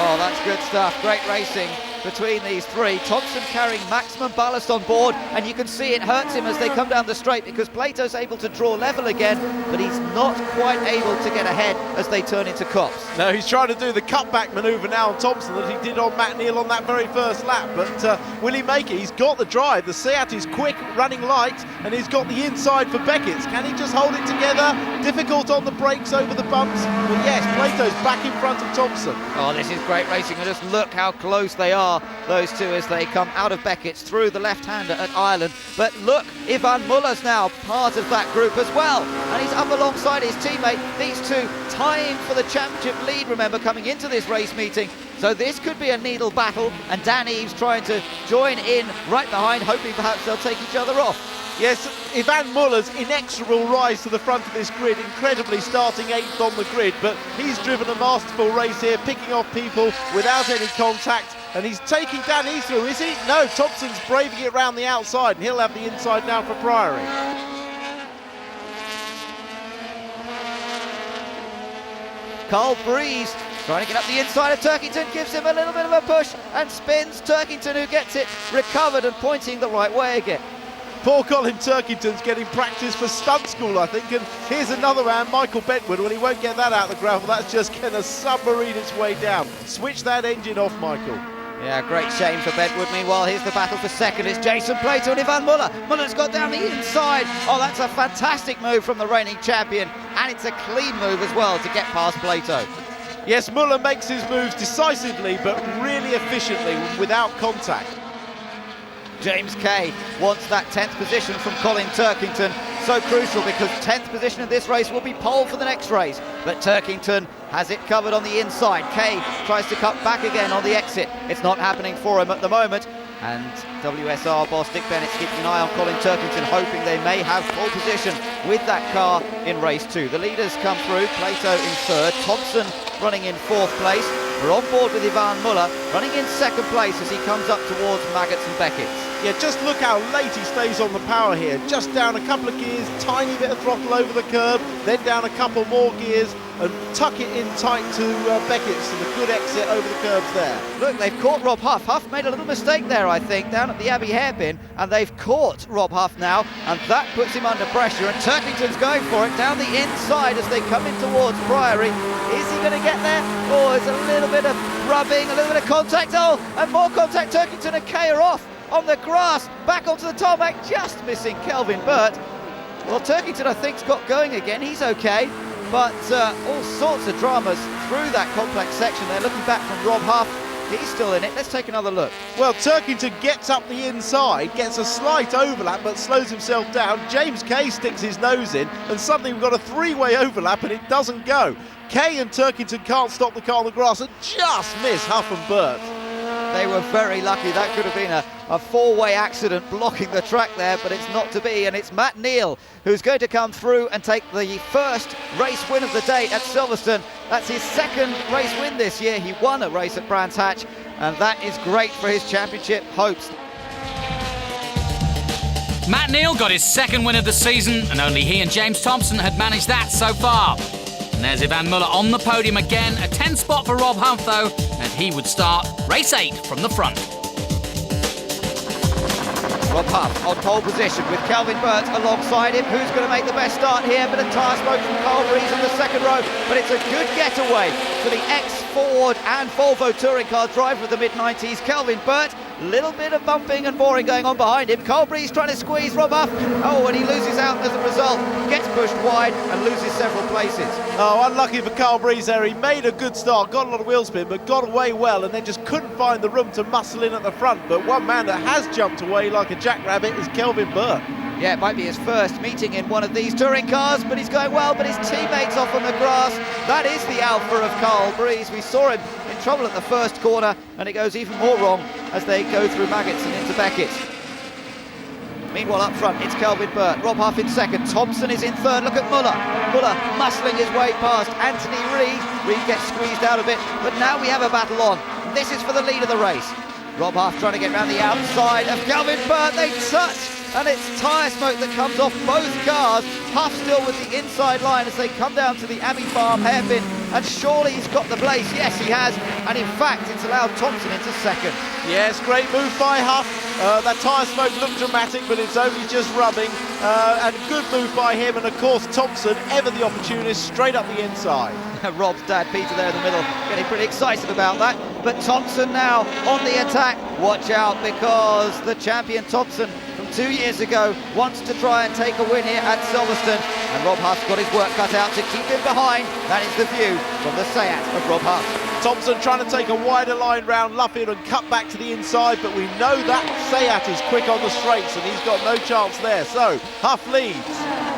Oh, that's good stuff. Great racing between these three. Thompson carrying maximum ballast on board, and you can see it hurts him as they come down the straight because Plato's able to draw level again, but he's not quite able to get ahead as they turn into copse. No, he's trying to do the cutback manoeuvre now on Thompson that he did on Matt Neal on that very first lap, but will he make it? He's got the drive. The Seat is quick, running light, and he's got the inside for Beckett's. Can he just hold it together? Difficult on the brakes over the bumps, but yes, Plato's back in front of Thompson. Oh, this is great racing, and just look how close they are, those two, as they come out of Beckett's through the left-hander at Ireland. But look, Ivan Muller's now part of that group as well, and he's up alongside his teammate. These two tying for the championship lead, remember, coming into this race meeting. So this could be a needle battle, and Dan Eves trying to join in right behind, hoping perhaps they'll take each other off. Yes, Ivan Muller's inexorable rise to the front of this grid, incredibly starting 8th on the grid, but he's driven a masterful race here, picking off people without any contact, and he's taking Dan Eves through, is he? No, Thompson's braving it round the outside, and he'll have the inside now for Priory. Carl Breeze trying to get up the inside of Turkington, gives him a little bit of a push and spins. Turkington, who gets it recovered and pointing the right way again. Poor Colin Turkington's getting practice for stunt school, I think, and here's another man, Michael Bedward. Well, he won't get that out of the gravel, that's just going to submarine its way down. Switch that engine off, Michael. Yeah, great shame for Bedward. Meanwhile, here's the battle for second. It's Jason Plato and Ivan Muller. Muller's got down the inside. Oh, that's a fantastic move from the reigning champion, and it's a clean move as well to get past Plato. Yes, Muller makes his moves decisively, but really efficiently, without contact. James Kay wants that 10th position from Colin Turkington. So crucial, because 10th position in this race will be pole for the next race. But Turkington has it covered on the inside. Kay tries to cut back again on the exit. It's not happening for him at the moment. And WSR boss Dick Bennett's keeping an eye on Colin Turkington, hoping they may have pole position with that car in race 2. The leaders come through, Plato in 3rd, Thompson running in 4th place. We're on board with Ivan Muller, running in 2nd place as he comes up towards Maggots and Beckett's. Yeah, just look how late he stays on the power here. Just down a couple of gears, tiny bit of throttle over the curb, then down a couple more gears and tuck it in tight to Beckett's, and a good exit over the curbs there. Look, they've caught Rob Huff. Huff made a little mistake there, I think, down at the Abbey hairpin, and they've caught Rob Huff now, and that puts him under pressure, and Turkington's going for it down the inside as they come in towards Priory. Is he going to get there? Oh, there's a little bit of rubbing, a little bit of contact. Oh, and more contact. Turkington and Kay are off on the grass, back onto the tarmac, just missing Kelvin Burt. Well, Turkington, I think, has got going again. He's okay, but all sorts of dramas through that complex section. They're looking back from Rob Huff. He's still in it. Let's take another look. Well, Turkington gets up the inside, gets a slight overlap, but slows himself down. James Kay sticks his nose in, and suddenly we've got a three-way overlap, and it doesn't go. Kay and Turkington can't stop the car on the grass and just miss Huff and Burt. They were very lucky. That could have been a four-way accident blocking the track there, but it's not to be, and it's Matt Neal who's going to come through and take the first race win of the day at Silverstone. That's his second race win this year. He won a race at Brands Hatch, and that is great for his championship hopes. Matt Neal got his second win of the season, and only he and James Thompson had managed that so far. And there's Ivan Muller on the podium again, a 10th spot for Rob Huff though, and he would start race 8 from the front. Rob Huff on pole position with Kelvin Burt alongside him. Who's going to make the best start here? Bit of tyre smoke from Carl Breeze in the second row, but it's a good getaway for the ex-Ford and Volvo touring car driver of the mid-90s, Kelvin Burt. Little bit of bumping and boring going on behind him. Carl Breeze trying to squeeze Rob Huff. Oh, and he loses out as a result. Gets pushed wide and loses several places. Oh, unlucky for Carl Breeze there. He made a good start, got a lot of wheel spin, but got away well, and then just couldn't find the room to muscle in at the front. But one man that has jumped away like a jackrabbit is Kelvin Burt. Yeah, it might be his first meeting in one of these touring cars, but he's going well, but his teammate's off on the grass. That is the alpha of Carl Breeze. We saw him in trouble at the first corner, and it goes even more wrong as they go through Maggots and into Beckett's. Meanwhile, up front, it's Kelvin Burt. Rob Huff in second. Thompson is in third. Look at Muller. Muller muscling his way past Anthony Reid. Reid gets squeezed out a bit, but now we have a battle on. This is for the lead of the race. Rob Huff trying to get around the outside of Kelvin Burt. They touch, and it's tyre smoke that comes off both cars. Huff still with the inside line as they come down to the Abbey Farm hairpin. and surely he's got the place. Yes, he has, and in fact, it's allowed Thompson into second. Yes, great move by Huff. That tyre smoke looked dramatic, but it's only just rubbing. And good move by him, and of course Thompson, ever the opportunist, straight up the inside. Rob's dad, Peter, there in the middle, getting pretty excited about that. But Thompson now on the attack. Watch out, because the champion Thompson from 2 years ago wants to try and take a win here at Silverstone. And Rob Huff's got his work cut out to keep him behind. That is the view from the Seat of Rob Huff. Thompson trying to take a wider line round Luffield and cut back to the inside, but we know that Seat is quick on the straights and he's got no chance there. So Huff leads.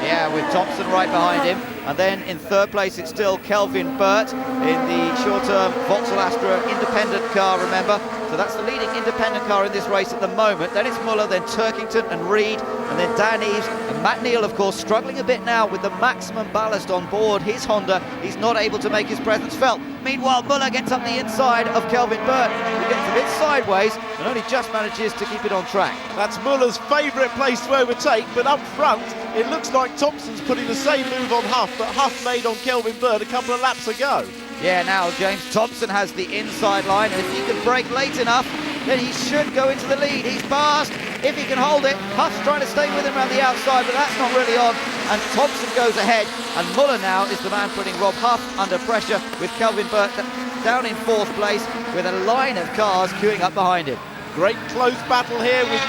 Yeah, with Thompson right behind him. And then in third place, it's still Kelvin Burt in the short-term Vauxhall Astra independent car, remember? So that's the leading independent car in this race at the moment. Then it's Muller, then Turkington and Reed, and then Dan Eves. And Matt Neal, of course, struggling a bit now with the maximum ballast on board his Honda. He's not able to make his presence felt. Meanwhile, Muller gets up the inside of Kelvin Burt, who gets a bit sideways and only just manages to keep it on track. That's Muller's favourite place to overtake, but up front, it looks like Thompson's putting the same move on Huff that Huff made on Kelvin Burt a couple of laps ago. Yeah, now James Thompson has the inside line, and if he can brake late enough, then he should go into the lead. He's fast. If he can hold it, Huff's trying to stay with him around the outside, but that's not really on, and Thompson goes ahead, and Muller now is the man putting Rob Huff under pressure, with Kelvin Burt down in fourth place with a line of cars queuing up behind him. Great close battle here with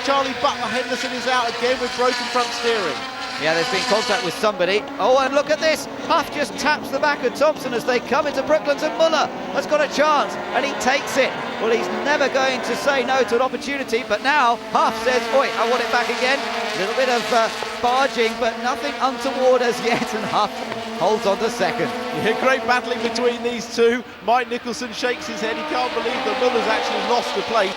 Charlie Butler Henderson is out again with broken front steering. Yeah, there's been contact with somebody. Oh, and look at this. Huff just taps the back of Thompson as they come into Brooklands, and Muller has got a chance, and he takes it. Well, he's never going to say no to an opportunity, but now Huff says, oi, I want it back again. A little bit of barging, but nothing untoward as yet, and Huff holds on to second. Yeah, great battling between these two. Mike Nicholson shakes his head. He can't believe that Muller's actually lost the place.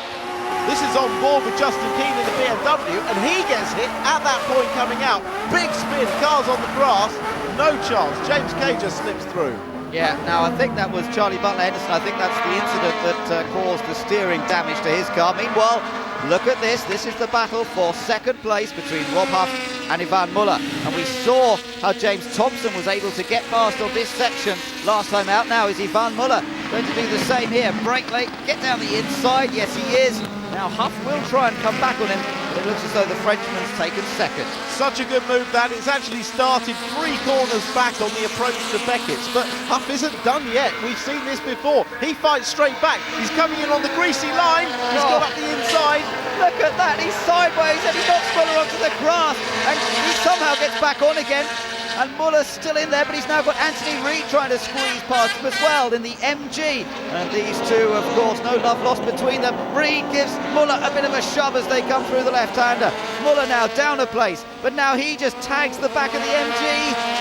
This is on board with Justin Keane in the BMW, and he gets hit at that point coming out. Big spin, cars on the grass, no chance. James Kay just slips through. Yeah, now I think that was Charlie Butler Henderson. I think that's the incident that caused the steering damage to his car. Meanwhile, look at this. This is the battle for second place between Rob Huff and Ivan Muller. And we saw how James Thompson was able to get past on this section last time out. Now is Ivan Muller going to do the same here? Brake late, get down the inside. Yes, he is. Now Huff will try and come back on him, but it looks as though the Frenchman's taken second. Such a good move that. It's actually started 3 corners back on the approach to Beckett's, but Huff isn't done yet. We've seen this before. He fights straight back. He's coming in on the greasy line. He's got up the inside. Look at that, he's sideways and he knocks Muller onto the grass, and he somehow gets back on again. And Muller's still in there, but he's now got Anthony Reid trying to squeeze past him as well in the MG. And these two, of course, no love lost between them. Reid gives Muller a bit of a shove as they come through the left-hander. Muller now down a place, but now he just tags the back of the MG,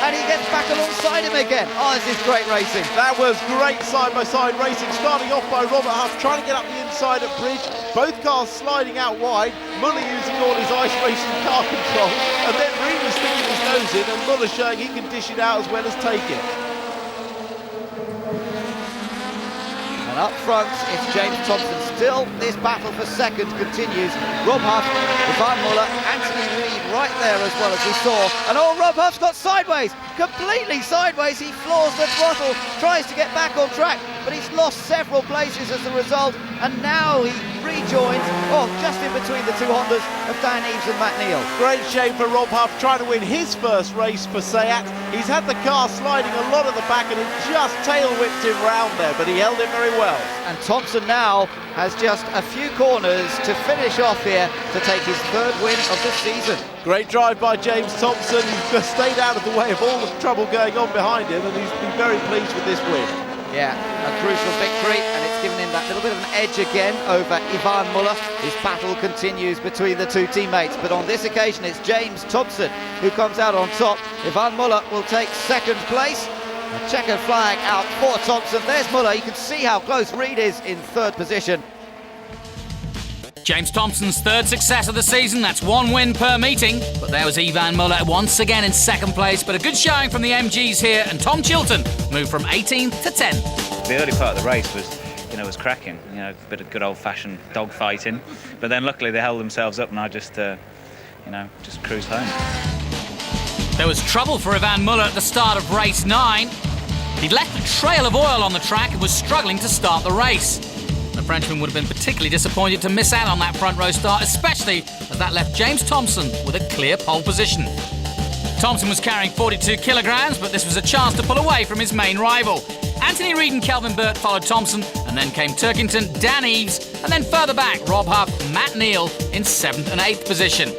and he gets back alongside him again. Oh, this is great racing. That was great side-by-side racing, starting off by Robert Huff, trying to get up the inside at Bridge. Both cars sliding out wide, Muller using all his ice racing car control, and then Reid was sticking his nose in, and Muller showing he can dish it out as well as take it. And up front, it's James Thompson. Still, this battle for second continues. Rob Huff, Ivan Muller, Anthony Reid right there as well, as we saw. And oh, Rob Huff's got sideways, completely sideways. He floors the throttle, tries to get back on track, but he's lost several places as a result. And now he rejoins, just in between the two Hondas of Dan Eves and Matt Neal. Great shape for Rob Huff, trying to win his first race for Seat. He's had the car sliding a lot at the back, and it just tail-whipped him round there, but he held it very well. And Thompson now has just a few corners to finish off here to take his third win of the season. Great drive by James Thompson. He's just stayed out of the way of all the trouble going on behind him, and he's been very pleased with this win. Yeah, a crucial victory, and it's given him that little bit of an edge again over Ivan Muller. His battle continues between the two teammates, but on this occasion it's James Thompson who comes out on top. Ivan Muller will take second place. A checkered flag out for Thompson. There's Muller. You can see how close Reid is in third position. James Thompson's third success of the season. That's 1 win per meeting. But there was Ivan Muller once again in second place. But a good showing from the MGs here. And Tom Chilton moved from 18th to 10th. The early part of the race was cracking. A bit of good old-fashioned dog fighting. But then luckily they held themselves up, and I just cruised home. There was trouble for Ivan Muller at the start of race 9. He'd left a trail of oil on the track and was struggling to start the race. The Frenchman would have been particularly disappointed to miss out on that front row start, especially as that left James Thompson with a clear pole position. Thompson was carrying 42 kilograms, but this was a chance to pull away from his main rival. Anthony Reid and Kelvin Burt followed Thompson, and then came Turkington, Dan Eaves, and then further back, Rob Huff, Matt Neal in 7th and 8th position.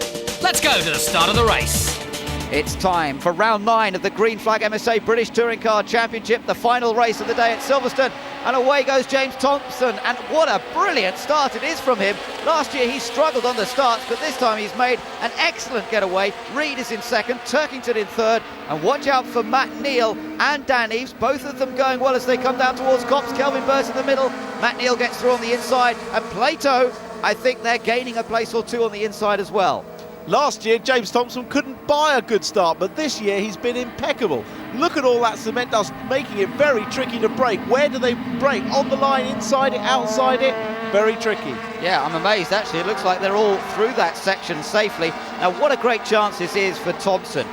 Let's go to the start of the race. It's time for round 9 of the Green Flag MSA British Touring Car Championship, the final race of the day at Silverstone. And away goes James Thompson, and what a brilliant start it is from him. Last year he struggled on the starts, but this time he's made an excellent getaway. Reid is in 2nd, Turkington in 3rd, and watch out for Matt Neal and Dan Eaves, both of them going well as they come down towards Copse. Kelvin Burt in the middle, Matt Neal gets through on the inside, and Plato, I think they're gaining a place or two on the inside as well. Last year, James Thompson couldn't buy a good start, but this year he's been impeccable. Look at all that cement dust, making it very tricky to brake. Where do they brake? On the line, inside it, outside it? Very tricky. Yeah, I'm amazed, actually. It looks like they're all through that section safely. Now, what a great chance this is for Thompson.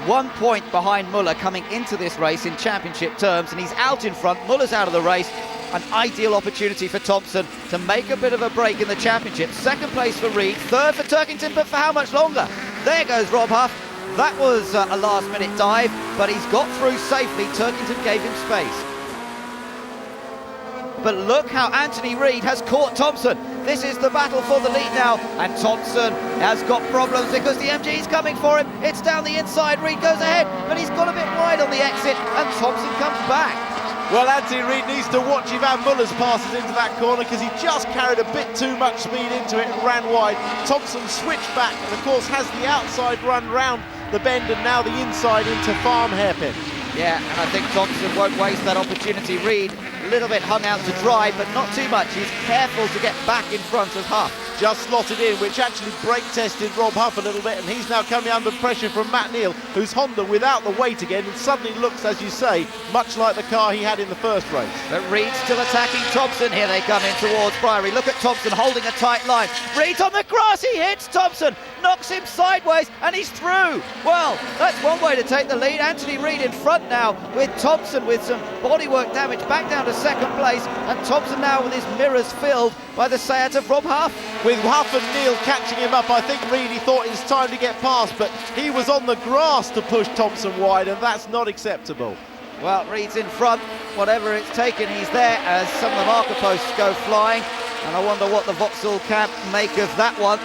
1 point behind Muller coming into this race in championship terms, and he's out in front. Muller's out of the race. An ideal opportunity for Thompson to make a bit of a break in the championship. 2nd place for Reid, 3rd for Turkington, but for how much longer? There goes Rob Huff. That was a last-minute dive, but he's got through safely. Turkington gave him space. But look how Anthony Reid has caught Thompson. This is the battle for the lead now, and Thompson has got problems because the MG is coming for him. It's down the inside, Reid goes ahead, but he's got a bit wide on the exit, and Thompson comes back. Well, Anthony Reid needs to watch Ivan Muller's passes into that corner because he just carried a bit too much speed into it and ran wide. Thompson switched back and, of course, has the outside run round the bend and now the inside into farm hairpin. Yeah, and I think Thompson won't waste that opportunity. Reid, a little bit hung out to dry, but not too much. He's careful to get back in front of Huff. Just slotted in, which actually brake tested Rob Huff a little bit, and he's now coming under pressure from Matt Neal, who's Honda without the weight again, and suddenly looks, as you say, much like the car he had in the first race. But Reid still attacking Thompson. Here they come in towards Priory. Look at Thompson holding a tight line. Reid on the grass, he hits Thompson, knocks him sideways, and he's through. Well, that's one way to take the lead. Anthony Reid in front now, with Thompson with some bodywork damage back down to 2nd place, and Thompson now with his mirrors filled by the Seat of Rob Huff. With Huff and Neal catching him up, I think really thought it was time to get past, but he was on the grass to push Thompson wide, and that's not acceptable. Well, Reid's in front, whatever it's taken, he's there as some of the marker posts go flying, and I wonder what the Vauxhall camp make of that one.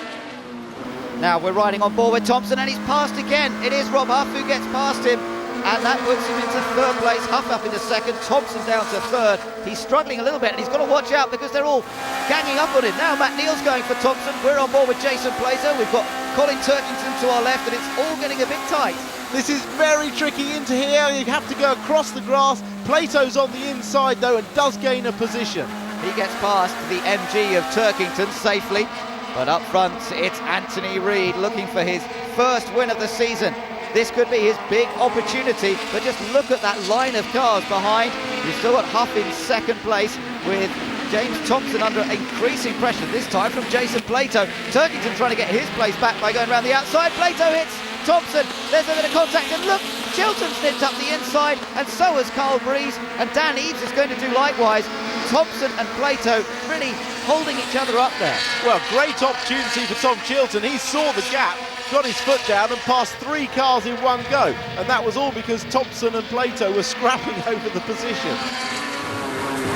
Now we're riding on board with Thompson, and he's passed again. It is Rob Huff who gets past him, and that puts him into 3rd place. Huff up into 2nd, Thompson down to 3rd. He's struggling a little bit, and he's got to watch out because they're all ganging up on him. Now Matt Neal's going for Thompson. We're on board with Jason Plato. We've got Colin Turkington to our left, and it's all getting a bit tight. This is very tricky into here. You have to go across the grass. Plato's on the inside, though, and does gain a position. He gets past the MG of Turkington safely, but up front it's Anthony Reid looking for his first win of the season. This could be his big opportunity, but just look at that line of cars behind. You've still got Huff in 2nd place with James Thompson under increasing pressure, this time from Jason Plato. Turkington trying to get his place back by going around the outside. Plato hits Thompson, there's a bit of contact, and look, Chilton's nipped up the inside, and so has Carl Breeze, and Dan Eaves is going to do likewise. Thompson and Plato really holding each other up there. Well, great opportunity for Tom Chilton. He saw the gap, got his foot down and passed 3 cars in one go, and that was all because Thompson and Plato were scrapping over the position.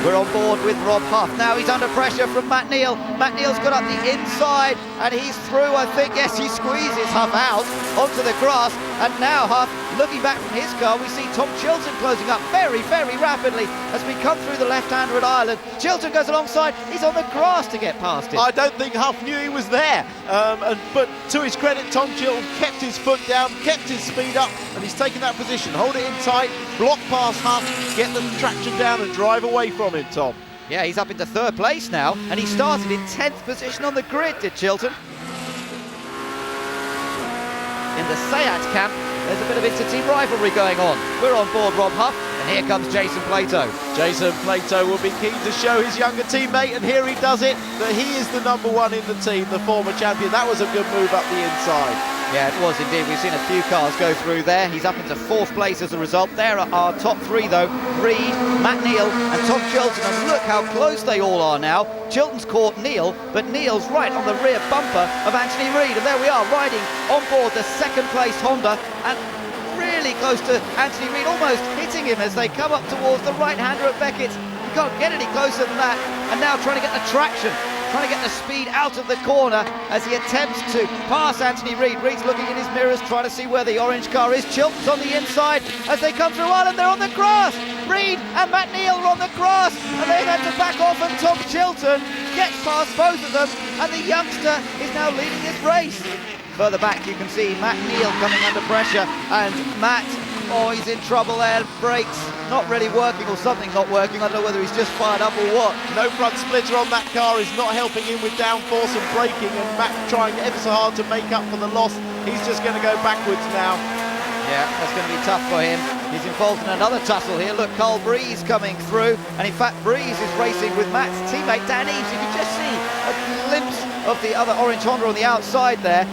We're on board with Rob Huff. Now he's under pressure from Matt Neal. Matt Neal's got up the inside and he's through, I think. Yes, he squeezes Huff out onto the grass. And now Huff, looking back from his car, we see Tom Chilton closing up very, very rapidly as we come through the left-hander at Ireland. Chilton goes alongside. He's on the grass to get past him. I don't think Huff knew he was there. But to his credit, Tom Chilton kept his foot down, kept his speed up, and he's taken that position. Hold it in tight, block past Huff, get the traction down and drive away from him, Tom. Yeah, he's up into 3rd place now, and he started in 10th position on the grid, did Chilton. In the Seat camp, there's a bit of inter-team rivalry going on. We're on board Rob Huff, and here comes Jason Plato. Jason Plato will be keen to show his younger teammate, and here he does it, that he is the #1 in the team, the former champion. That was a good move up the inside. Yeah, it was indeed. We've seen a few cars go through there. He's up into 4th place as a result. There are our top 3 though. Reid, Matt Neal and Tom Chilton. And look how close they all are now. Chilton's caught Neal, but Neal's right on the rear bumper of Anthony Reid. And there we are, riding on board the 2nd place Honda. And really close to Anthony Reid, almost hitting him as they come up towards the right-hander at Beckett's. You can't get any closer than that. And now trying to get the traction, trying to get the speed out of the corner as he attempts to pass Anthony Reid. Reid's looking in his mirrors, trying to see where the orange car is. Chilton's on the inside as they come through Ireland. They're on the grass. Reid and Matt Neal are on the grass, and they've had to back off, and Tom Chilton gets past both of them, and the youngster is now leading this race. Further back you can see Matt Neal coming under pressure, and Matt, oh, he's in trouble there. Brakes not really working, or something not working. I don't know whether he's just fired up or what. No front splitter on that car is not helping him with downforce and braking, and Matt trying ever so hard to make up for the loss. He's just going to go backwards now. Yeah, that's going to be tough for him. He's involved in another tussle here. Look, Carl Breeze coming through, and in fact Breeze is racing with Matt's teammate Dan Eaves. You can just see a glimpse of the other orange Honda on the outside there.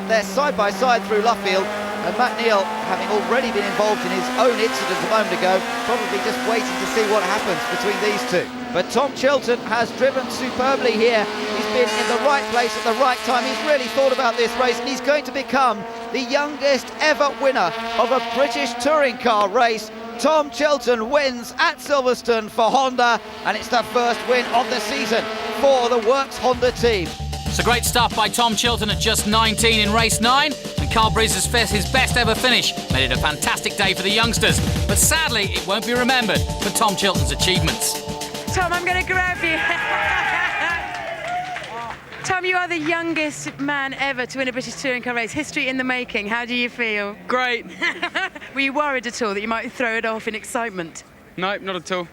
They're side by side through Luffield, and Matt Neal, having already been involved in his own incident a moment ago, probably just waiting to see what happens between these two. But Tom Chilton has driven superbly here. He's been in the right place at the right time. He's really thought about this race, and he's going to become the youngest ever winner of a British touring car race. Tom Chilton wins at Silverstone for Honda, and it's the first win of the season for the Works Honda team. So great stuff by Tom Chilton at just 19 in race 9, and Carl Breeze's his best ever finish made it a fantastic day for the youngsters. But sadly, it won't be remembered for Tom Chilton's achievements. Tom, I'm going to grab you. Tom, you are the youngest man ever to win a British touring car race. History in the making. How do you feel? Great. Were you worried at all that you might throw it off in excitement? Nope, not at all.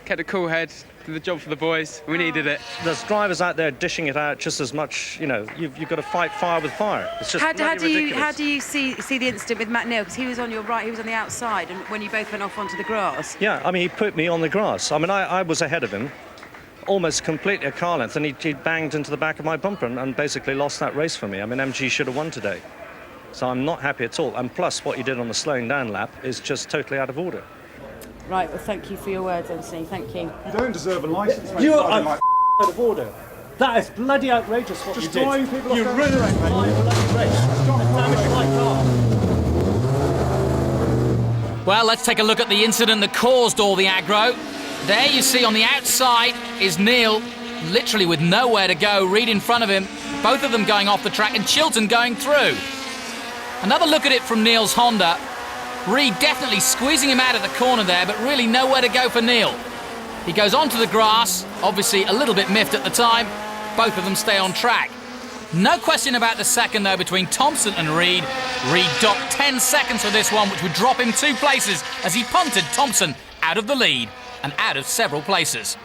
Kept a cool head, did the job for the boys. We needed it. There's drivers out there dishing it out just as much, you know, you've got to fight fire with fire. It's just ridiculous. How do you see the incident with Matt Neal? Because he was on your right, he was on the outside, and when you both went off onto the grass. Yeah, I mean, he put me on the grass. I mean, I was ahead of him, almost completely a car length, and he banged into the back of my bumper and basically lost that race for me. I mean, MG should have won today. So I'm not happy at all. And plus, what he did on the slowing down lap is just totally out of order. Right, well, thank you for your words, Anthony. Thank you. You don't deserve a licence, mate. You are out of order. That is bloody outrageous what Just you did. drawing people off You their ruined race, mate. my bloody race. Damage my car. Well, let's take a look at the incident that caused all the aggro. There you see on the outside is Neal, literally with nowhere to go, Reid in front of him, both of them going off the track, and Chilton going through. Another look at it from Neal's Honda. Reid definitely squeezing him out of the corner there, but really nowhere to go for Neal. He goes onto the grass, obviously a little bit miffed at the time. Both of them stay on track. No question about the second, though, between Thompson and Reid. Reid docked 10 seconds for this one, which would drop him 2 places as he punted Thompson out of the lead and out of several places.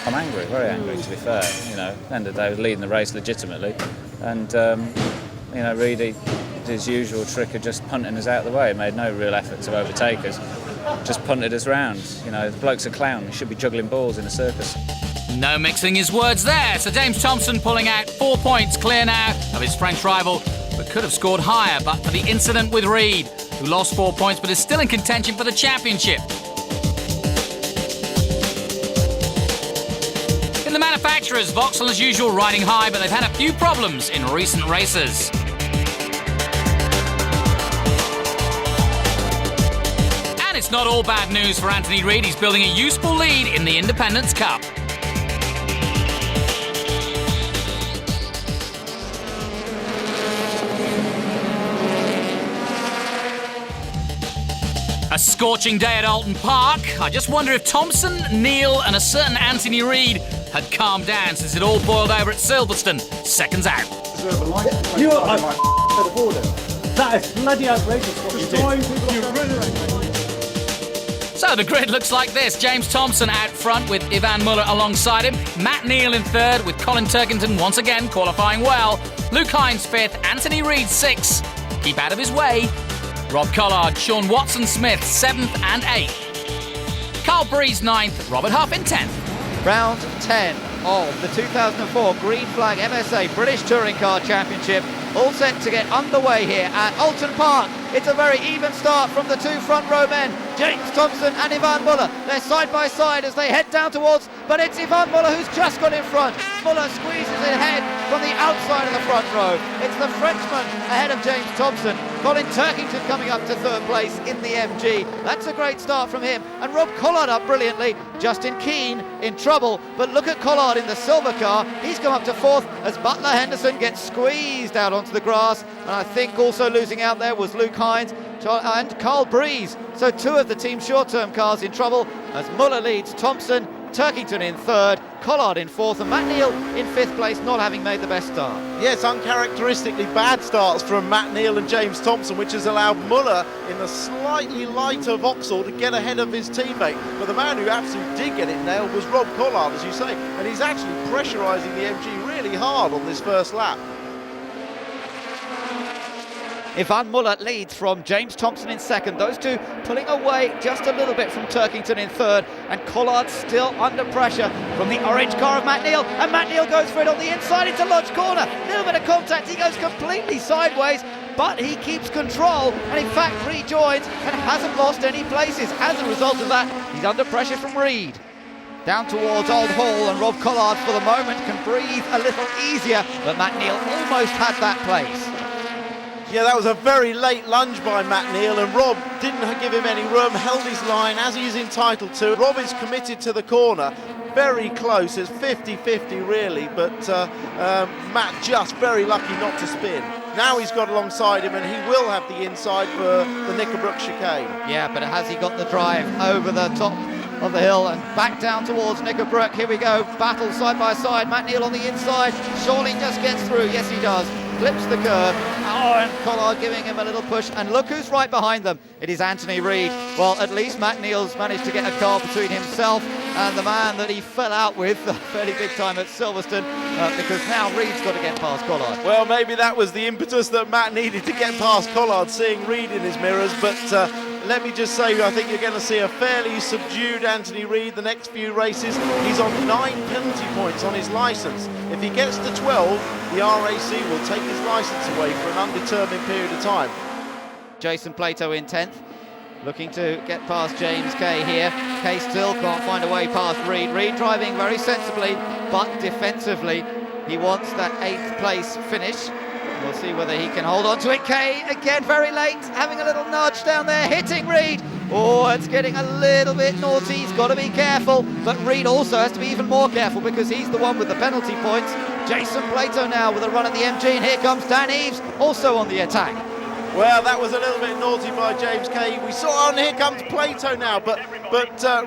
I'm angry, very angry, to be fair. You know, at the end of the day, I was leading the race legitimately, and you know, Reid did his usual trick of just punting us out of the way. He made no real effort to overtake us, just punted us round. You know, the bloke's a clown. He should be juggling balls in a circus. No mixing his words there. So James Thompson pulling out 4 points clear now of his French rival, but could have scored higher but for the incident with Reid, who lost 4 points but is still in contention for the championship. In the manufacturers, Vauxhall as usual riding high, but they've had a few problems in recent races. And it's not all bad news for Anthony Reid. He's building a useful lead in the Independence Cup. A scorching day at Alton Park. I just wonder if Thompson, Neal and a certain Anthony Reid had calmed down since it all boiled over at Silverstone, seconds out. Deserve a licence, mate. You are out of order. That is bloody outrageous what Just you drawing did. people off their race, mate. So the grid looks like this. James Thompson out front with Ivan Muller alongside him. Matt Neal in third with Colin Turkington once again qualifying well. Luke Hines fifth, Anthony Reid sixth. Keep out of his way. Rob Collard, Sean Watson-Smith 7th and 8th. Carl Breeze 9th, Robert Huff in 10th. Round 10 of the 2004 Green Flag MSA British Touring Car Championship. all set to get underway here at Alton Park. It's a very even start from the two front row men, James Thompson and Ivan Muller. They're side by side as they head down towards, but it's Ivan Muller who's just got in front. Muller squeezes it ahead from the outside of the front row. It's the Frenchman ahead of James Thompson. Colin Turkington coming up to third place in the MG. That's a great start from him. And Rob Collard up brilliantly. Justin Keane in trouble, but look at Collard in the silver car. He's come up to fourth as Butler Henderson gets squeezed out onto the grass. And I think also losing out there was Luke Hines and Carl Breeze. So two of the team's short-term cars in trouble as Muller leads Thompson, Turkington in third, Collard in fourth, and Matt Neal in fifth place, not having made the best start. Yes, uncharacteristically bad starts from Matt Neal and James Thompson, which has allowed Muller in the slightly lighter Vauxhall to get ahead of his teammate. But the man who absolutely did get it nailed was Rob Collard, as you say, and he's actually pressurising the MG really hard on this first lap. Ivan Muller leads from James Thompson in second. Those two pulling away just a little bit from Turkington in third. And Collard still under pressure from the orange car of Matt Neal. And Matt Neal goes for it on the inside into Lodge corner. A little bit of contact. He goes completely sideways, but he keeps control and in fact rejoins and hasn't lost any places. As a result of that, he's under pressure from Reed. Down towards Old Hall, and Rob Collard for the moment can breathe a little easier, but Matt Neal almost had that place. Yeah, that was a very late lunge by Matt Neal, and Rob didn't give him any room, held his line as he is entitled to. Rob is committed to the corner, very close, it's 50-50 really, but Matt just very lucky not to spin. Now he's got alongside him and he will have the inside for the Knickerbrook chicane. Yeah, but has he got the drive over the top of the hill and back down towards Knickerbrook? Here we go, battle side by side, Matt Neal on the inside, surely just gets through, yes he does. Flips the curve, and Collard giving him a little push, and look who's right behind them. It is Anthony Reid. Well, at least Matt Neal's managed to get a car between himself and the man that he fell out with fairly big time at Silverstone, because now Reid's got to get past Collard. Well, maybe that was the impetus that Matt needed to get past Collard, seeing Reid in his mirrors, but let me just say, I think you're going to see a fairly subdued Anthony Reid the next few races. He's on 9 penalty points on his licence. If he gets to 12, the RAC will take his licence away for an undetermined period of time. Jason Plato in 10th, looking to get past James Kay here. Kay still can't find a way past Reid. Reid driving very sensibly, but defensively. He wants that 8th place finish. We'll see whether he can hold on to it. Kay, again, very late, having a little nudge down there, hitting Reid. Oh, it's getting a little bit naughty. He's got to be careful, but Reid also has to be even more careful because he's the one with the penalty points. Jason Plato now with a run at the MG, and here comes Dan Eaves, also on the attack. Well, that was a little bit naughty by James Kay. We saw, and here comes Plato now, but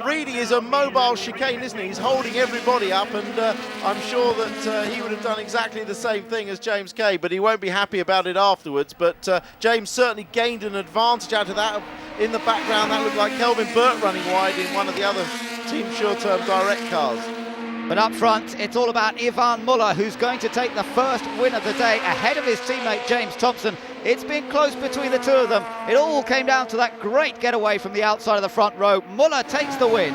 Reedy is a mobile chicane, isn't he? He's holding everybody up, and I'm sure that he would have done exactly the same thing as James Kay, but he won't be happy about it afterwards. But James certainly gained an advantage out of that. In the background, that looked like Kelvin Burt running wide in one of the other Team Short-Term Direct cars. But up front, it's all about Ivan Muller, who's going to take the first win of the day ahead of his teammate James Thompson. It's been close between the two of them. It all came down to that great getaway from the outside of the front row. Muller takes the win.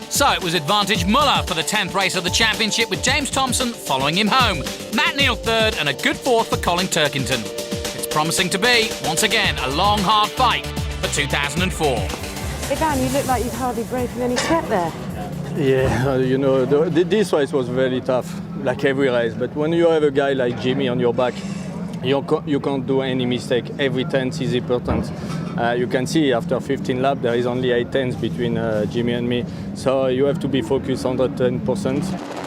So it was advantage Muller for the 10th race of the championship, with James Thompson following him home. Matt Neal third, and a good fourth for Colin Turkington. It's promising to be, once again, a long, hard fight for 2004. Ivan, you look like you've hardly broken any sweat there. Yeah, you know, this race was very tough, like every race. But when you have a guy like Jimmy on your back, you can't do any mistake. Every tenth is important. You can see after 15 laps, there is only 8 tenths between Jimmy and me. So you have to be focused 110%.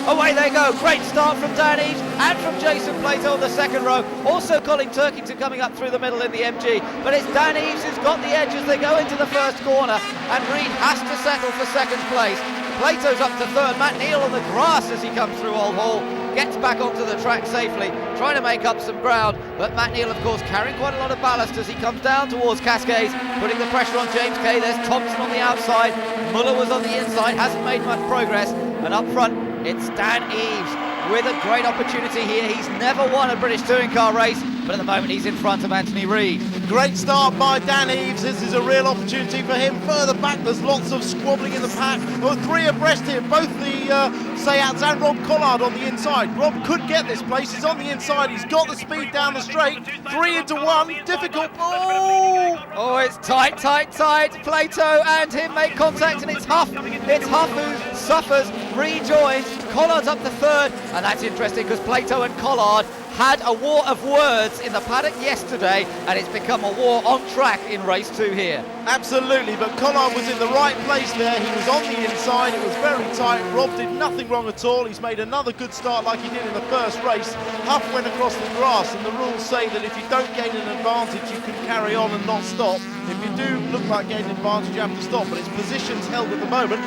Away they go, great start from Dan Eaves and from Jason Plato on the second row. Also Colin Turkington coming up through the middle in the MG. But it's Dan Eaves who's got the edge as they go into the first corner, and Reid has to settle for second place. Plato's up to third, Matt Neal on the grass as he comes through Old Hall, gets back onto the track safely, trying to make up some ground, but Matt Neal of course carrying quite a lot of ballast as he comes down towards Cascades, putting the pressure on James Kay. There's Thompson on the outside, Muller was on the inside, hasn't made much progress, and up front it's Dan Eaves with a great opportunity here. He's never won a British touring car race, but at the moment he's in front of Anthony Reid. Great start by Dan Eaves. This is a real opportunity for him. Further back, there's lots of squabbling in the pack. There were 3 abreast here, both the Sayats and Rob Collard on the inside. Rob could get this place. He's on the inside. He's got the speed down the straight. 3 into 1. Difficult. Oh, it's tight. Plato and him make contact, and it's Huff. It's Huff who suffers, rejoins. Collard's up to 3rd, and that's interesting because Plato and Collard had a war of words in the paddock yesterday, and it's become a war on track in race 2 here. Absolutely, but Collard was in the right place there. He was on the inside. It was very tight. Rob did nothing wrong at all. He's made another good start like he did in the first race. Huff went across the grass, and the rules say that if you don't gain an advantage, you can carry on and not stop. If you do look like gaining an advantage, you have to stop, but his position's held at the moment.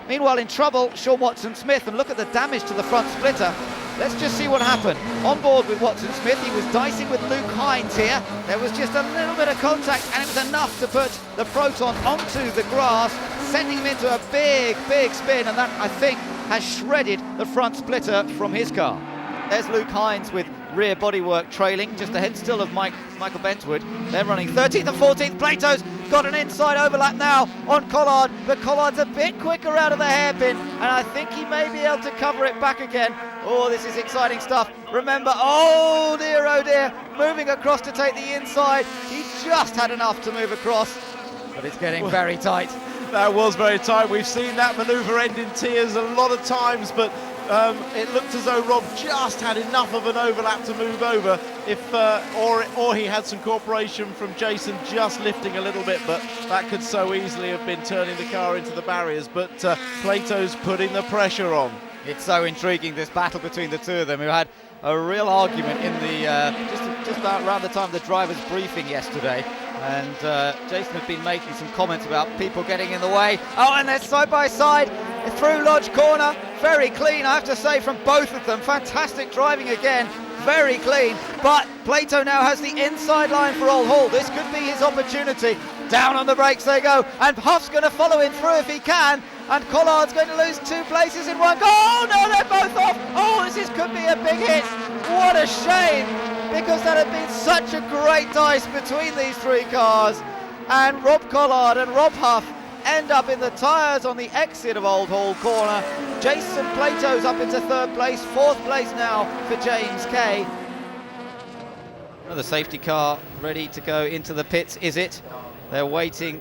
Meanwhile, in trouble, Sean Watson-Smith, and look at the damage to the front splitter. Let's just see what happened. On board with Watson-Smith, he was dicing with Luke Hines here. There was just a little bit of contact, and it was enough to put the Proton onto the grass, sending him into a big spin, and that, I think, has shredded the front splitter from his car. There's Luke Hines with rear bodywork trailing, just ahead still of Michael Bentwood. They're running 13th and 14th. Plato's got an inside overlap now on Collard, but Collard's a bit quicker out of the hairpin, and I think he may be able to cover it back again. Oh, this is exciting stuff. Remember, oh dear, moving across to take the inside. He just had enough to move across, but it's getting very tight. That was very tight. We've seen that manoeuvre end in tears a lot of times, but it looked as though Rob just had enough of an overlap to move over, or he had some cooperation from Jason just lifting a little bit, but that could so easily have been turning the car into the barriers. But Plato's putting the pressure on. It's so intriguing, this battle between the two of them, who had a real argument in the just about around the time of the driver's briefing yesterday. And Jason had been making some comments about people getting in the way. Oh, and they're side by side through Lodge Corner. Very clean, I have to say, from both of them. Fantastic driving again. Very clean. But Plato now has the inside line for Old Hall. This could be his opportunity. Down on the brakes they go. And Huff's going to follow him through if he can. And Collard's going to lose 2 places in one go. Oh, no, they're both off. Oh, this could be a big hit. What a shame, because that had been such a great dice between these 3 cars. And Rob Collard and Rob Huff end up in the tyres on the exit of Old Hall Corner. Jason Plato's up into 3rd place, 4th place now for James Kay. Another safety car ready to go into the pits, is it? They're waiting.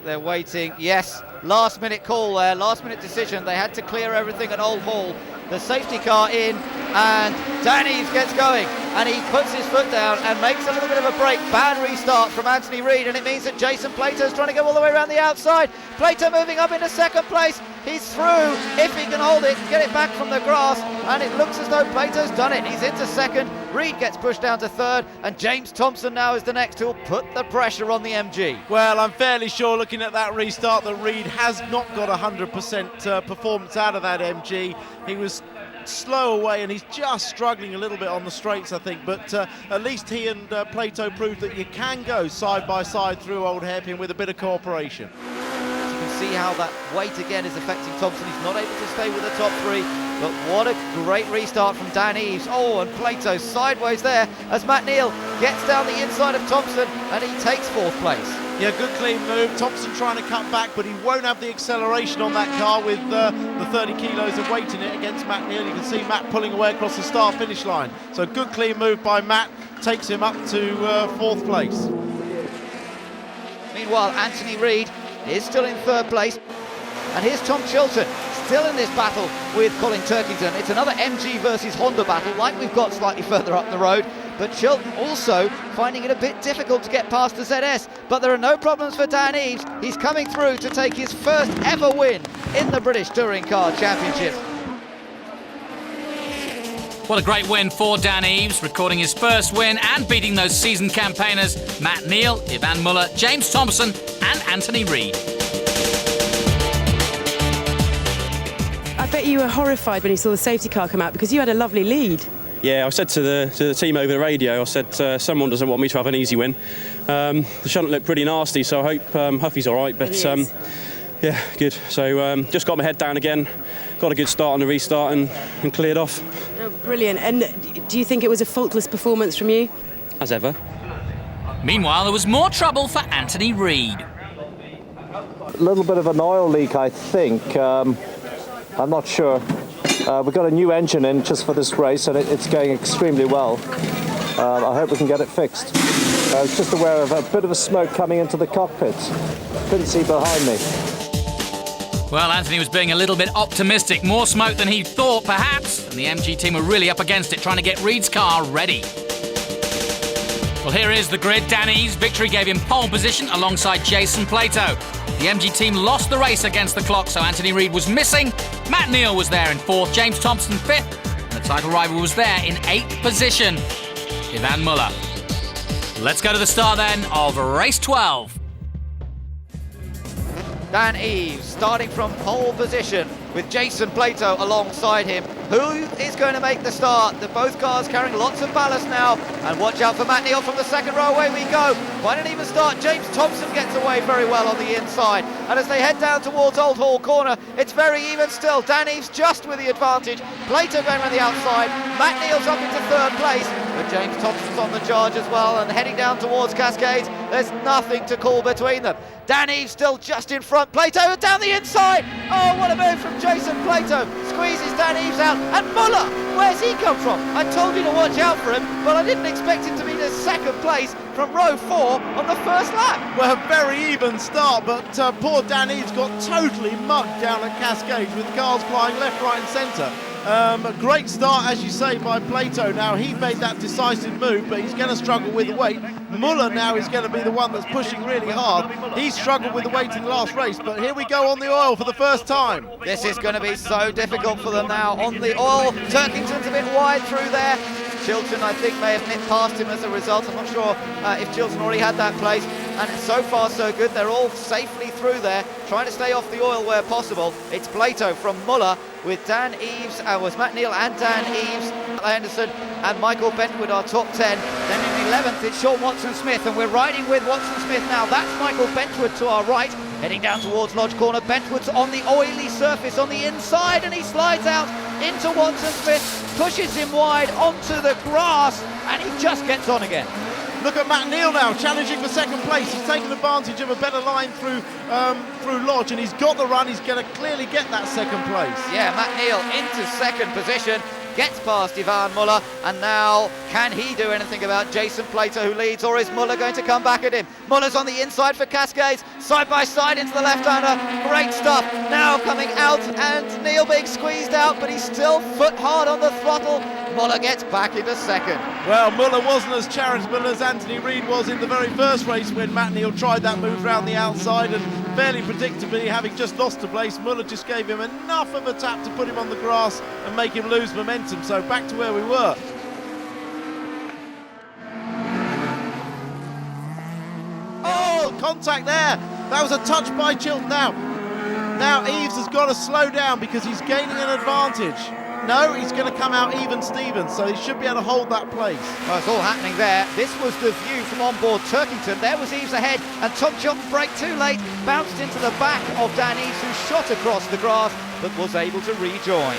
Yes, last minute call there, last minute decision. They had to clear everything at Old Hall. The safety car in, and Dan Eaves gets going, and he puts his foot down and makes a little bit of a break. Bad restart from Anthony Reid, and it means that Jason Plato's trying to go all the way around the outside. Plato moving up into 2nd place. He's through, if he can hold it, get it back from the grass, and it looks as though Plato's done it. He's into 2nd, Reid gets pushed down to 3rd, and James Thompson now is the next who'll put the pressure on the MG. Well, I'm fairly sure, looking at that restart, that Reid has not got 100% performance out of that MG. He was slow away, and he's just struggling a little bit on the straights, I think, but at least he and Plato proved that you can go side by side through Old Hairpin with a bit of cooperation. You can see how that weight again is affecting Thompson. He's not able to stay with the top 3, but what a great restart from Dan Eaves. Oh, and Plato sideways there as Matt Neal gets down the inside of Thompson, and he takes 4th place. Yeah, good clean move. Thompson trying to cut back, but he won't have the acceleration on that car with the 30 kilos of weight in it against Matt Neal. You can see Matt pulling away across the start-finish line. So good clean move by Matt, takes him up to 4th place. Meanwhile, Anthony Reid is still in 3rd place. And here's Tom Chilton, still in this battle with Colin Turkington. It's another MG versus Honda battle, like we've got slightly further up the road. But Chilton also finding it a bit difficult to get past the ZS. But there are no problems for Dan Eaves. He's coming through to take his first ever win in the British Touring Car Championship. What a great win for Dan Eaves, recording his first win and beating those seasoned campaigners Matt Neal, Ivan Muller, James Thompson and Anthony Reid. I bet you were horrified when you saw the safety car come out, because you had a lovely lead. Yeah, I said to the team over the radio, I said, someone doesn't want me to have an easy win. The shunt looked pretty nasty, so I hope Huffy's all right. But yeah, good. So just got my head down again, got a good start on the restart and cleared off. Brilliant. And do you think it was a faultless performance from you? As ever. Meanwhile, there was more trouble for Anthony Reid. A little bit of an oil leak, I think. I'm not sure. We've got a new engine in just for this race, and it's going extremely well. I hope we can get it fixed. I was just aware of a bit of a smoke coming into the cockpit. Couldn't see behind me. Well, Anthony was being a little bit optimistic. More smoke than he thought, perhaps. And the MG team were really up against it, trying to get Reid's car ready. Well, here is the grid. Dan Eves' victory gave him pole position alongside Jason Plato. The MG team lost the race against the clock, so Anthony Reid was missing. Matt Neal was there in 4th, James Thompson 5th, and the title rival was there in 8th position, Yvan Muller. Let's go to the start then of race 12. Dan Eves starting from pole position with Jason Plato alongside him. Who is going to make the start? Both cars carrying lots of ballast now. And watch out for Matt Neal from the second row. Away we go. Quite an even start. James Thompson gets away very well on the inside. And as they head down towards Old Hall Corner, it's very even still. Dan Eves just with the advantage. Plato going around the outside. Matt Neal's up into 3rd place. But James Thompson's on the charge as well and heading down towards Cascades. There's nothing to call between them. Dan Eves still just in front. Plato down the inside. Oh, what a move from Jason Plato. Squeezes Dan Eves out. And Muller, where's he come from? I told you to watch out for him, but I didn't expect him to be in 2nd place from row 4 on the first lap. Well, a very even start, but poor Dan Eves got totally mugged down at Cascades with cars flying left, right and centre. A great start, as you say, by Plato. Now, he made that decisive move, but he's going to struggle with the weight. Muller now is going to be the one that's pushing really hard. He struggled with the weight in the last race, but here we go on the oil for the first time. This is going to be so difficult for them now on the oil. Turkington's a bit wide through there. Chilton, I think, may have nipped past him as a result. I'm not sure if Chilton already had that place. And so far, so good. They're all safely through there, trying to stay off the oil where possible. It's Plato from Muller with Dan Eves, was Matt Neal and Dan Eves, Henderson and Michael Bentwood are top 10. Then in 11th, it's Sean Watson-Smith, and we're riding with Watson-Smith now. That's Michael Bentwood to our right, heading down towards Lodge Corner. Bentwood's on the oily surface on the inside, and he slides out into Watson-Smith, pushes him wide onto the grass, and he just gets on again. Look at Matt Neal now, challenging for 2nd place. He's taken advantage of a better line through Lodge, and he's got the run. He's going to clearly get that 2nd place. Yeah, Matt Neal into 2nd position, gets past Yvan Muller, and now can he do anything about Jason Plato, who leads, or is Muller going to come back at him? Muller's on the inside for Cascades, side by side into the left-hander. Great stuff. Now coming out, and Neal being squeezed out, but he's still foot hard on the throttle. Muller gets back into 2nd. Well, Muller wasn't as charitable as Anthony Reid was in the very first race when Matt Neal tried that move round the outside, and fairly predictably, having just lost a place, Muller just gave him enough of a tap to put him on the grass and make him lose momentum. So back to where we were. Oh, contact there. That was a touch by Chilton now. Now Eves has got to slow down because he's gaining an advantage. No, he's going to come out even Stevens, so he should be able to hold that place. Well, it's all happening there. This was the view from on board Turkington. There was Eves ahead, and Tom Chilton braked too late, bounced into the back of Dan Eves, who shot across the grass, but was able to rejoin.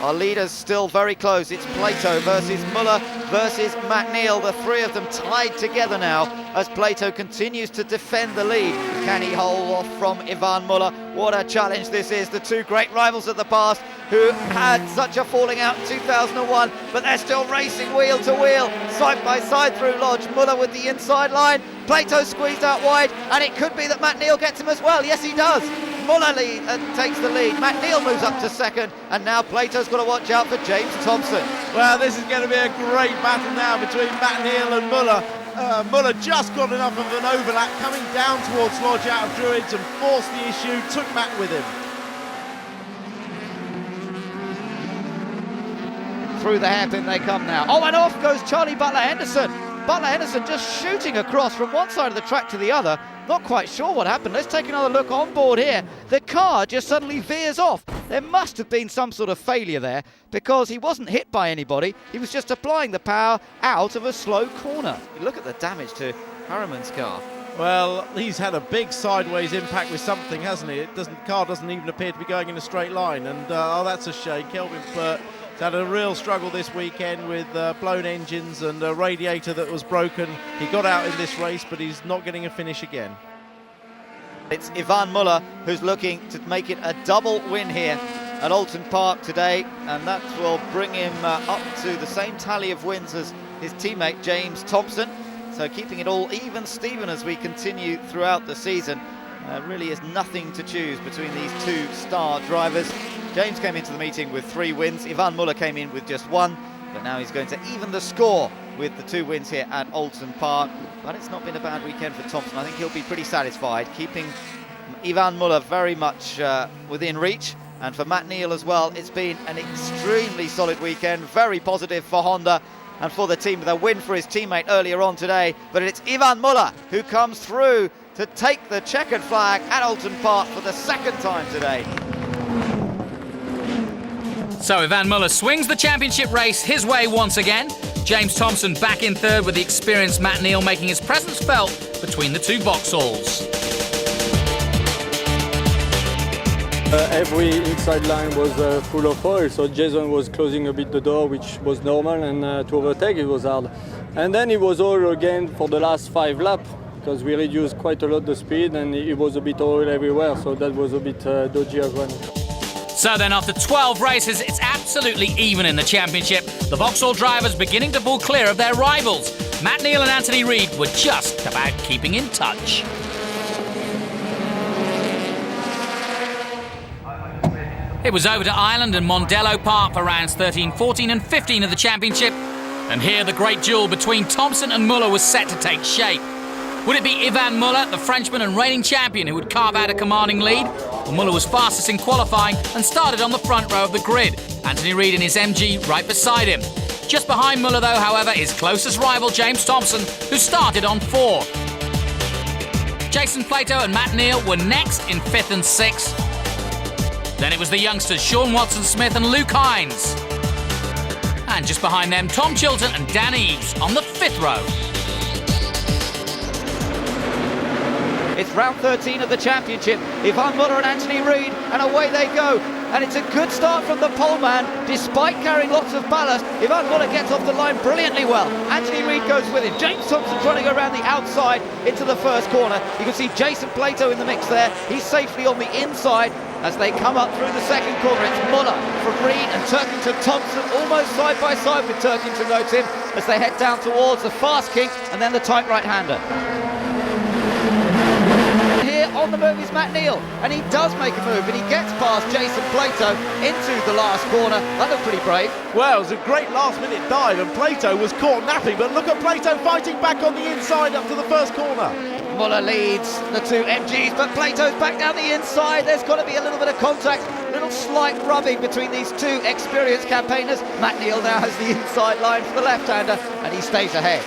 Our leaders still very close. It's Plato versus Muller versus Matt Neal. The three of them tied together now as Plato continues to defend the lead. Can he hold off from Yvan Muller? What a challenge this is. The two great rivals of the past who had such a falling out in 2001, but they're still racing wheel to wheel, side by side through Lodge. Muller with the inside line. Plato squeezed out wide, and it could be that Matt Neal gets him as well. Yes, he does. Muller takes the lead. Matt Neal moves up to 2nd, and now Plato's got to watch out for James Thompson. Well, this is going to be a great battle now between Matt Neal and Muller. Muller just got enough of an overlap coming down towards Lodge out of Druids and forced the issue, took Matt with him. Through the hairpin they come now. Oh, and off goes Charlie Butler-Henderson. Butler-Henderson just shooting across from one side of the track to the other. Not quite sure what happened. Let's take another look on board here. The car just suddenly veers off. There must have been some sort of failure there because he wasn't hit by anybody. He was just applying the power out of a slow corner. Look at the damage to Harriman's car. Well, he's had a big sideways impact with something, hasn't he? The car doesn't even appear to be going in a straight line, and oh, that's a shame. Kelvin Burt Had a real struggle this weekend with blown engines and a radiator that was broken. He got out in this race, but he's not getting a finish again. It's Ivan Muller who's looking to make it a double win here at Alton Park today, and that will bring him up to the same tally of wins as his teammate James Thompson. So keeping it all even Steven as we continue throughout the season. Really is nothing to choose between these two star drivers. James came into the meeting with 3 wins. Ivan Muller came in with just 1, but now he's going to even the score with the 2 wins here at Alton Park. But it's not been a bad weekend for Thompson. I think he'll be pretty satisfied, keeping Ivan Muller very much within reach. And for Matt Neal as well, it's been an extremely solid weekend, very positive for Honda and for the team with a win for his teammate earlier on today. But it's Ivan Muller who comes through to take the checkered flag at Alton Park for the 2nd time today. So Ivan Muller swings the championship race his way once again. James Thompson back in 3rd with the experienced Matt Neal making his presence felt between the 2 Vauxhalls. Every inside line was full of oil, so Jason was closing a bit the door, which was normal, and to overtake it was hard. And then it was oil again for the last 5 laps, because we reduced quite a lot the speed, and it was a bit oil everywhere, so that was a bit dodgy as well. So then after 12 races, it's absolutely even in the championship. The Vauxhall drivers beginning to pull clear of their rivals. Matt Neal and Anthony Reid were just about keeping in touch. It was over to Ireland and Mondello Park for rounds 13, 14 and 15 of the championship. And here the great duel between Thompson and Muller was set to take shape. Would it be Ivan Muller, the Frenchman and reigning champion, who would carve out a commanding lead? Well, Muller was fastest in qualifying and started on the front row of the grid. Anthony Reid in his MG right beside him. Just behind Muller, though, however, his closest rival, James Thompson, who started on 4. Jason Plato and Matt Neal were next in 5th and 6th. Then it was the youngsters Sean Watson-Smith and Luke Hines. And just behind them, Tom Chilton and Dan Eaves on the 5th row. It's round 13 of the championship. Ivan Muller and Anthony Reid, and away they go. And it's a good start from the poleman, despite carrying lots of ballast. Ivan Muller gets off the line brilliantly well. Anthony Reid goes with him. James Thompson trying to go around the outside into the first corner. You can see Jason Plato in the mix there. He's safely on the inside as they come up through the second corner. It's Muller from Reid and Turkington Thompson almost side by side with Turkington, notes him, as they head down towards the fast kick and then the tight right-hander. Here on the move is Matt Neal, and he does make a move, and he gets past Jason Plato into the last corner. That looked pretty brave. Well, it was a great last-minute dive, and Plato was caught napping, but look at Plato fighting back on the inside up to the first corner. Muller leads the 2 MGs, but Plato's back down the inside. There's got to be a little bit of contact, a little slight rubbing between these 2 experienced campaigners. Matt Neal now has the inside line for the left-hander, and he stays ahead.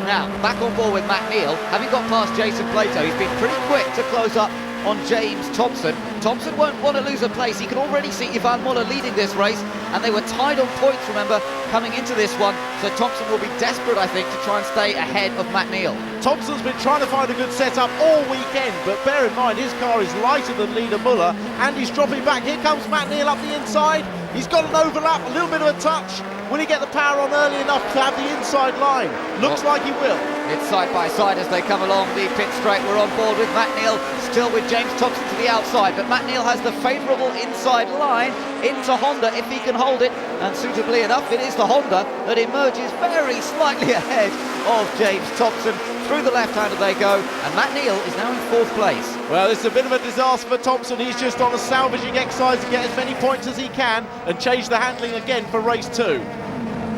Now, back on board with Matt Neal. Having got past Jason Plato, he's been pretty quick to close up on James Thompson. Thompson won't want to lose a place. He can already see Ivan Muller leading this race, and they were tied on points, remember, coming into this one. So Thompson will be desperate, I think, to try and stay ahead of Matt Neal. Thompson's been trying to find a good setup all weekend, but bear in mind his car is lighter than leader Muller, and he's dropping back. Here comes Matt Neal up the inside. He's got an overlap, a little bit of a touch. Will he get the power on early enough to have the inside line? Looks like he will. It's side by side as they come along the pit straight. We're on board with Matt Neal, still with James Thompson to the outside, but Matt Neal has the favourable inside line into Honda if he can hold it, and suitably enough it is the Honda that emerges very slightly ahead of James Thompson. Through the left-hander they go, and Matt Neal is now in 4th place. Well, it's a bit of a disaster for Thompson. He's just on a salvaging exercise to get as many points as he can and change the handling again for race 2.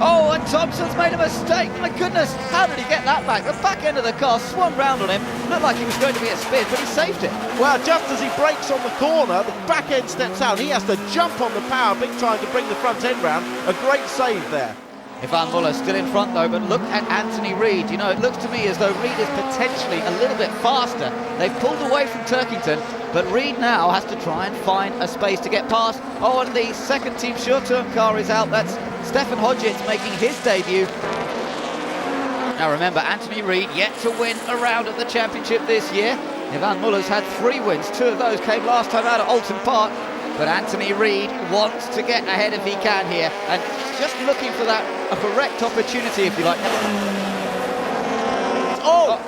Oh, and Thompson's made a mistake. My goodness, how did he get that back? The back end of the car swung round on him. Looked like he was going to be a spin, but he saved it. Well, just as he brakes on the corner, the back end steps out. He has to jump on the power big time to bring the front end round. A great save there. Ivan Muller still in front though, but look at Anthony Reid. You know, it looks to me as though Reid is potentially a little bit faster. They've pulled away from Turkington, but Reid now has to try and find a space to get past. Oh, and the second team sure-term car is out. That's Stefan Hodgetts making his debut. Now remember, Anthony Reid yet to win a round at the championship this year. Ivan Muller's had 3 wins. 2 of those came last time out at Alton Park. but Anthony Reid wants to get ahead if he can here, and just looking for that a correct opportunity, if you like. Oh!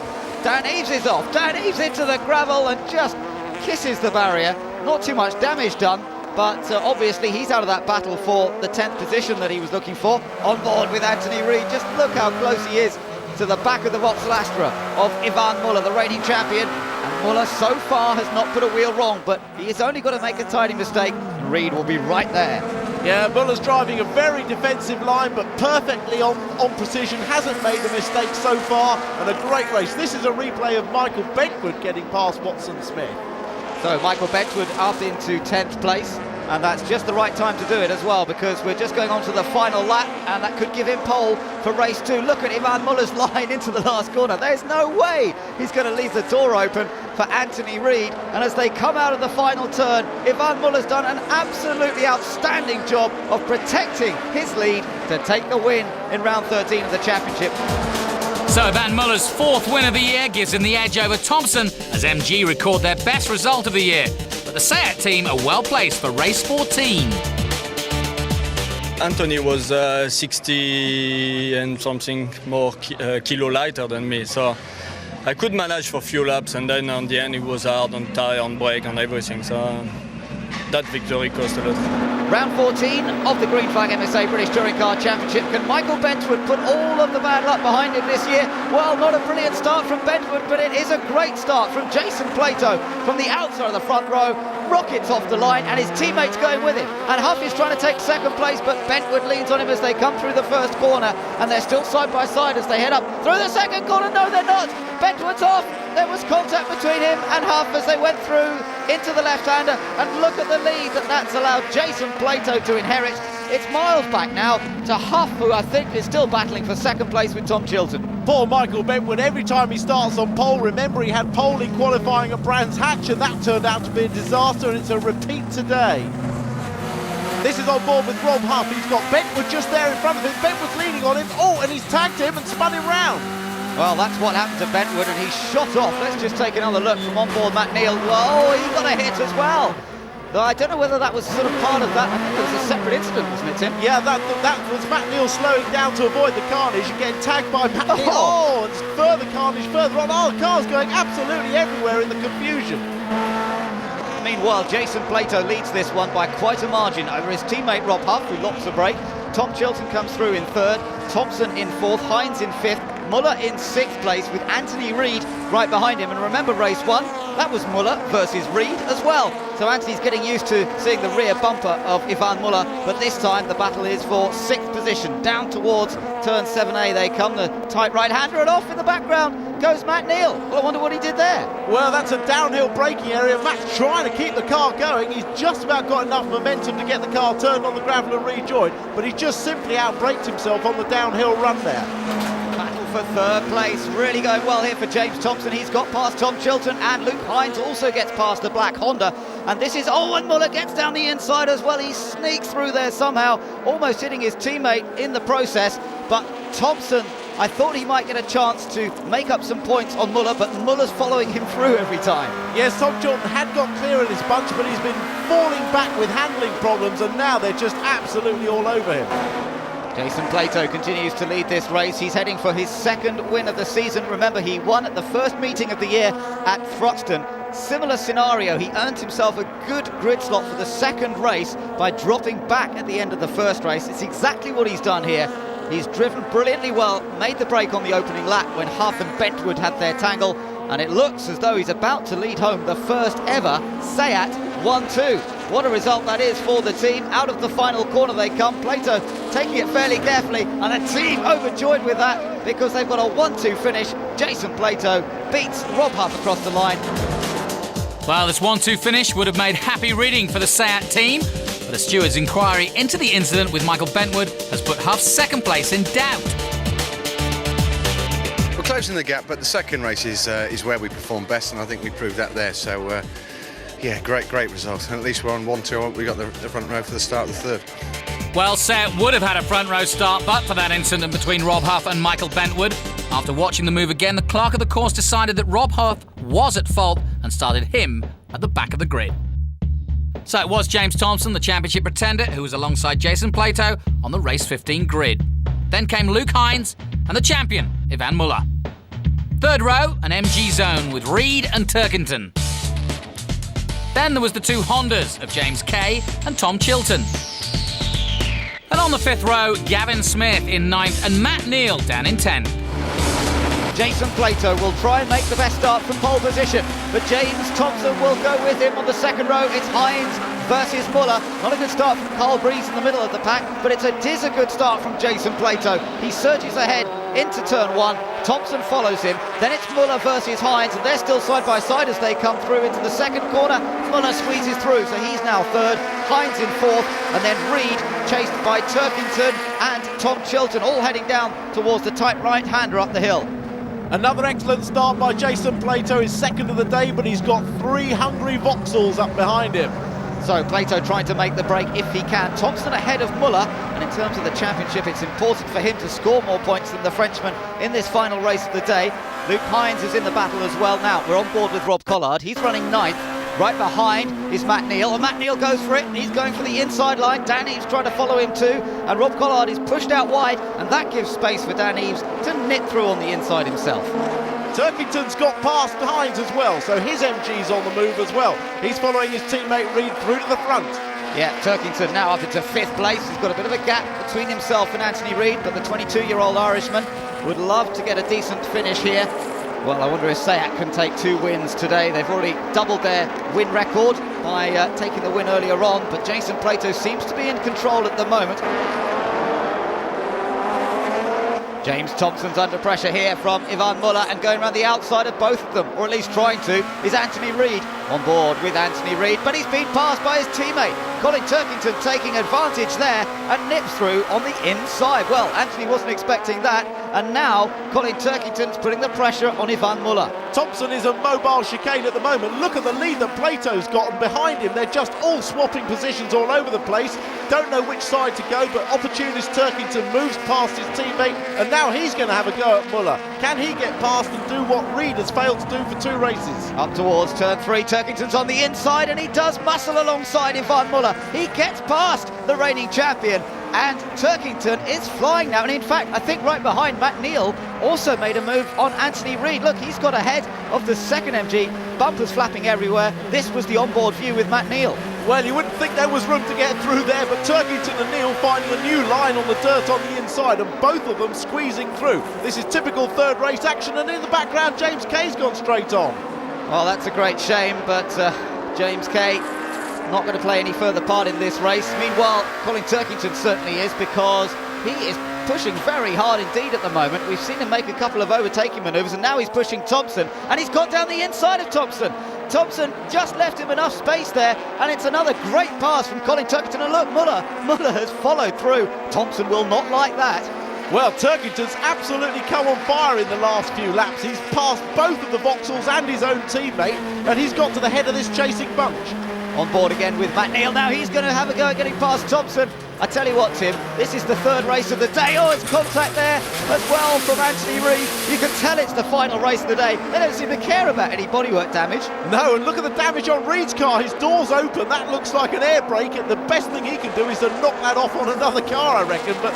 Dan Eaves is off. Dan Eaves into the gravel and just kisses the barrier. Not too much damage done, but obviously he's out of that battle for the 10th position that he was looking for. On board with Anthony Reid. Just look how close he is to the back of the Vauxhall Astra of Ivan Muller, the reigning champion. And Muller so far has not put a wheel wrong, but he has only got to make a tiny mistake, and Reid will be right there. Yeah, Muller's driving a very defensive line, but perfectly on precision, hasn't made a mistake so far, and a great race. This is a replay of Michael Bentwood getting past Watson Smith. So Michael Bentwood up into 10th place, and that's just the right time to do it as well, because we're just going on to the final lap, and that could give him pole for race 2. Look at Ivan Muller's line into the last corner. There's no way he's going to leave the door open for Anthony Reid, and as they come out of the final turn, Ivan Muller's done an absolutely outstanding job of protecting his lead to take the win in round 13 of the championship. So Van Muller's 4th win of the year gives him the edge over Thompson as MG record their best result of the year. But the SEAT team are well placed for race 14. Anthony was 60 and something more kilo lighter than me, so I could manage for a few laps, and then on the end it was hard on tyre, on brake, on everything. So that victory cost a lot. Round 14 of the Green Flag MSA British Touring Car Championship. Can Michael Bentwood put all of the bad luck behind him this year? Well, not a brilliant start from Bentwood, but it is a great start from Jason Plato from the outside of the front row. Rockets off the line, and his teammates going with him. And Huff is trying to take 2nd place, but Bentwood leans on him as they come through the first corner, and they're still side by side as they head up through the 2nd corner. No, they're not. Bentwood's off. There was contact between him and Huff as they went through into the left-hander, and look at the lead that's allowed Jason Plato to inherit. It's miles back now to Huff, who I think is still battling for 2nd place with Tom Chilton. Poor Michael Bentwood, every time he starts on pole, remember he had pole in qualifying at Brands Hatch, and that turned out to be a disaster, and it's a repeat today. This is on board with Rob Huff. He's got Bentwood just there in front of him. Bentwood's leaning on him. Oh, and he's tagged him and spun him round. Well, that's what happened to Bentwood, and he shot off. Let's just take another look from on board Matt Neal. Oh, he got a hit as well. Though I don't know whether that was sort of part of that. I think it was a separate incident, wasn't it, Tim? Yeah, that was Matt Neal slowing down to avoid the carnage and getting tagged by Matt Neal. Oh, and further carnage further on. Oh, the car's going absolutely everywhere in the confusion. Meanwhile, Jason Plato leads this one by quite a margin over his teammate Rob Huff, who locks the brake. Tom Chilton comes through in 3rd, Thompson in 4th, Hines in 5th, Muller in 6th place with Anthony Reid right behind him. And remember race 1, that was Muller versus Reid as well. So Anthony's getting used to seeing the rear bumper of Ivan Muller, but this time the battle is for 6th position. Down towards turn 7A they come, the tight right-hander, and off in the background goes Matt Neal. Well, I wonder what he did there. Well, that's a downhill braking area. Matt's trying to keep the car going. He's just about got enough momentum to get the car turned on the gravel and rejoined, but he just simply outbraked himself on the downhill run there. Battle for 3rd place, really going well here for James Thompson. He's got past Tom Chilton, and Luke Hines also gets past the black Honda. And this is, oh, and Muller gets down the inside as well. He sneaks through there somehow, almost hitting his teammate in the process. But Thompson, I thought he might get a chance to make up some points on Muller, but Muller's following him through every time. Yes, Tom Chilton had got clear in his bunch, but he's been falling back with handling problems, and now they're just absolutely all over him. Jason Plato continues to lead this race. He's heading for his 2nd win of the season. Remember, he won at the first meeting of the year at Thruxton. Similar scenario, he earned himself a good grid slot for the 2nd race by dropping back at the end of the 1st race. It's exactly what he's done here. He's driven brilliantly well, made the break on the opening lap when Huff and Bentwood had their tangle, and it looks as though he's about to lead home the first ever SEAT 1-2. What a result that is for the team. Out of the final corner they come. Plato taking it fairly carefully, and a team overjoyed with that because they've got a 1-2 finish. Jason Plato beats Rob Huff across the line. Well, this 1-2 finish would have made happy reading for the SEAT team, but a steward's inquiry into the incident with Michael Bentwood has put Huff's 2nd place in doubt. We're closing the gap, but the 2nd race is where we perform best, and I think we proved that there. So, yeah, great result. And at least we're on 1-2. We got the front row for the start of the 3rd. Well, SEAT would have had a front row start, but for that incident between Rob Huff and Michael Bentwood. After watching the move again, the clerk of the course decided that Rob Huff was at fault and started him at the back of the grid. So it was James Thompson, the championship pretender, who was alongside Jason Plato on the race 15 grid. Then came Luke Hines and the champion, Ivan Muller. Third row, an MG zone with Reed and Turkington. Then there was the two Hondas of James Kay and Tom Chilton. And on the fifth row, Gavin Smith in 9th and Matt Neal down in 10th. Jason Plato will try and make the best start from pole position, but James Thompson will go with him on the second row. It's Hines versus Muller. Not a good start from Carl Breeze in the middle of the pack, but it is a good start from Jason Plato. He surges ahead into turn 1. Thompson follows him. Then it's Muller versus Hines, and they're still side by side as they come through into the second corner. Muller squeezes through, so he's now third. Hines in fourth, and then Reed chased by Turkington and Tom Chilton, all heading down towards the tight right-hander up the hill. Another excellent start by Jason Plato, his second of the day, but he's got 3 hungry Vauxhalls up behind him. So Plato trying to make the break if he can. Thompson ahead of Muller, and in terms of the championship, it's important for him to score more points than the Frenchman in this final race of the day. Luke Hines is in the battle as well now. We're on board with Rob Collard. He's running 9th. Right behind is Matt Neal, and Matt Neal goes for it, and he's going for the inside line. Dan Eaves trying to follow him too, and Rob Collard is pushed out wide, and that gives space for Dan Eaves to knit through on the inside himself. Turkington's got past Hines as well, so his MG's on the move as well. He's following his teammate Reed through to the front. Yeah, Turkington now up into 5th place. He's got a bit of a gap between himself and Anthony Reed, but the 22-year-old Irishman would love to get a decent finish here. Well, I wonder if Sayak can take 2 wins today. They've already doubled their win record by taking the win earlier on, but Jason Plato seems to be in control at the moment. James Thompson's under pressure here from Ivan Muller, and going around the outside of both of them, or at least trying to, is Anthony Reed. On board with Anthony Reed, but he's been passed by his teammate. Colin Turkington taking advantage there and nips through on the inside. Well, Anthony wasn't expecting that, and now Colin Turkington's putting the pressure on Ivan Muller. Thompson is a mobile chicane at the moment. Look at the lead that Plato's got, and behind him they're just all swapping positions all over the place. Don't know which side to go, but opportunist Turkington moves past his teammate, and now he's going to have a go at Muller. Can he get past and do what Reed has failed to do for 2 races? Up towards turn 3, Turkington's on the inside, and he does muscle alongside Ivan Muller. He gets past the reigning champion, and Turkington is flying now. And in fact, I think right behind Matt Neal also made a move on Anthony Reed. Look, he's got ahead of the second MG. Bumpers flapping everywhere. This was the onboard view with Matt Neal. Well, you wouldn't think there was room to get through there, but Turkington and Neal finding a new line on the dirt on the inside, and both of them squeezing through. This is typical third race action, and in the background, James Kay's gone straight on. Well, that's a great shame, but James Kay not going to play any further part in this race. Meanwhile, Colin Turkington certainly is, because he is pushing very hard indeed at the moment. We've seen him make a couple of overtaking manoeuvres, and now he's pushing Thompson, and he's got down the inside of Thompson. Thompson just left him enough space there, and it's another great pass from Colin Turkington. And look, Muller has followed through. Thompson will not like that. Well, Turkington's absolutely come on fire in the last few laps. He's passed both of the Vauxhalls and his own teammate, and he's got to the head of this chasing bunch. On board again with Matt Neal. Now he's going to have a go at getting past Thompson. I tell you what, Tim, this is the third race of the day. Oh, it's contact there as well from Anthony Reed. You can tell it's the final race of the day. They don't seem to care about any bodywork damage. No, and look at the damage on Reed's car. His door's open. That looks like an air brake, and the best thing he can do is to knock that off on another car, I reckon, but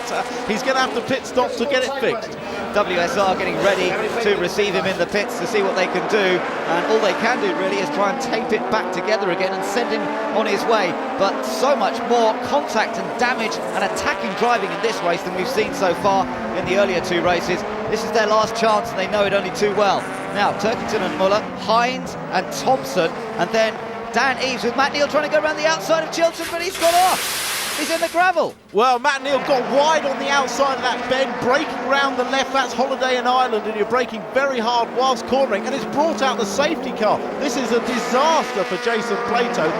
he's going to have to pit stop to get it fixed. WSR getting ready to receive him in the pits to see what they can do, and all they can do really is try and tape it back together again and send him on his way. But so much more contact and damage and attacking driving in this race than we've seen so far in the earlier 2 races. This is their last chance, and they know it only too well. Now Turkington and Muller, Hines and Thompson, and then Dan Eaves with Matt Neal trying to go around the outside of Chilton, but he's got off. He's in the gravel. Well, Matt Neal got wide on the outside of that bend, braking round the left. That's Holiday and Island, and you're braking very hard whilst cornering, and it's brought out the safety car. This is a disaster for Jason Plato.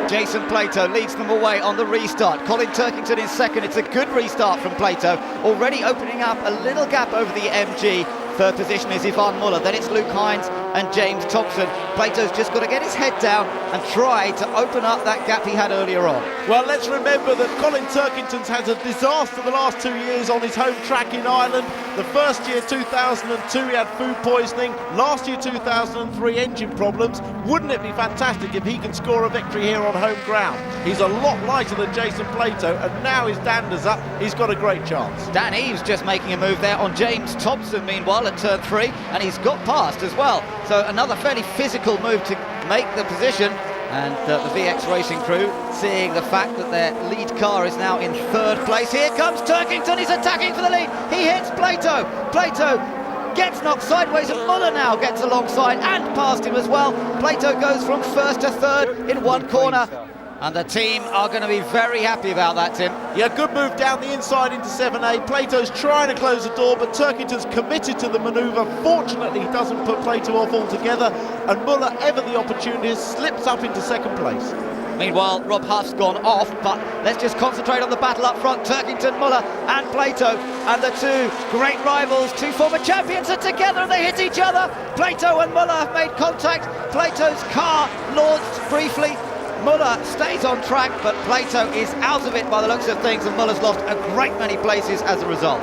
Jason Plato leads them away on the restart. Colin Turkington in second. It's a good restart from Plato, already opening up a little gap over the MG. Third position is Ivan Muller, then it's Luke Hines, and James Thompson. Plato's just got to get his head down and try to open up that gap he had earlier on. Well, let's remember that Colin Turkington's had a disaster the last 2 years on his home track in Ireland. The first year, 2002, he had food poisoning. Last year, 2003, engine problems. Wouldn't it be fantastic if he can score a victory here on home ground? He's a lot lighter than Jason Plato, and now his dander's up. He's got a great chance. Dan Eves just making a move there on James Thompson, meanwhile, at turn 3, and he's got past as well. So another fairly physical move to make the position. And the VX Racing crew, seeing the fact that their lead car is now in 3rd place. Here comes Turkington, he's attacking for the lead. He hits Plato. Plato gets knocked sideways, and Muller now gets alongside and past him as well. Plato goes from 1st to 3rd in one corner. And the team are going to be very happy about that, Tim. Yeah, good move down the inside into 7A. Plato's trying to close the door, but Turkington's committed to the manoeuvre. Fortunately, he doesn't put Plato off altogether, and Muller, ever the opportunist, slips up into 2nd place. Meanwhile, Rob Huff's gone off, but let's just concentrate on the battle up front. Turkington, Muller and Plato, and the two great rivals, two former champions, are together and they hit each other. Plato and Muller have made contact. Plato's car launched briefly. Muller stays on track, but Plato is out of it by the looks of things, and Muller's lost a great many places as a result.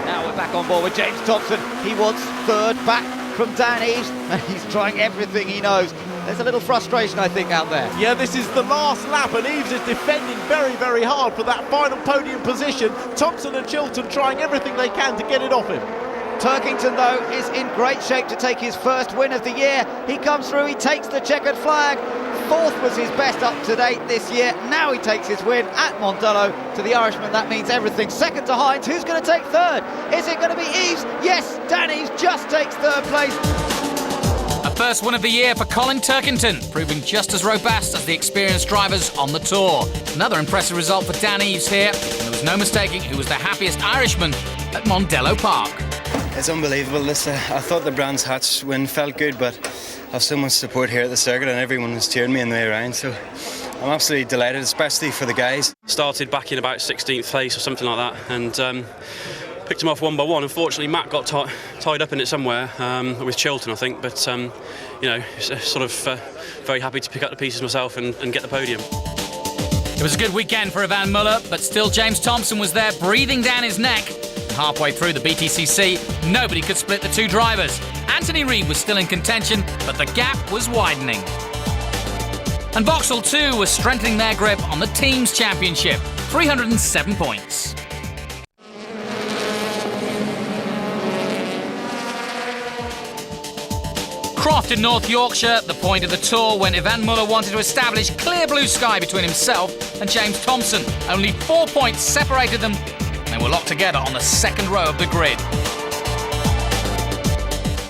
Now we're back on board with James Thompson. He wants 3rd back from Dan Eves, and he's trying everything he knows. There's a little frustration, I think, out there. Yeah, this is the last lap, and Eves is defending very, very hard for that final podium position. Thompson and Chilton trying everything they can to get it off him. Turkington, though, is in great shape to take his 1st win of the year. He comes through, he takes the checkered flag. 4th was his best up to date this year. Now he takes his win at Mondello. To the Irishman, that means everything. 2nd to Hines. Who's going to take 3rd? Is it going to be Eves? Yes, Dan Eves just takes 3rd place. A first win of the year for Colin Turkington, proving just as robust as the experienced drivers on the tour. Another impressive result for Dan Eves here, and there was no mistaking who was the happiest Irishman at Mondello Park. It's unbelievable. I thought the Brands Hatch win felt good, but I have so much support here at the circuit and everyone was cheering me on the way around, so I'm absolutely delighted, especially for the guys. Started back in about 16th place or something like that, and picked him off one by one. Unfortunately, Matt got tied up in it somewhere with Chilton, I think, but you know, sort of very happy to pick up the pieces myself and get the podium. It was a good weekend for Ivan Muller, but still James Thompson was there breathing down his neck. Halfway through the BTCC, nobody could split the two drivers. Anthony Reid was still in contention, but the gap was widening. And Vauxhall 2 was strengthening their grip on the Teams Championship, 307 points. Croft in North Yorkshire, the point of the tour when Ivan Muller wanted to establish clear blue sky between himself and James Thompson. Only 4 points separated them. They were locked together on the 2nd row of the grid.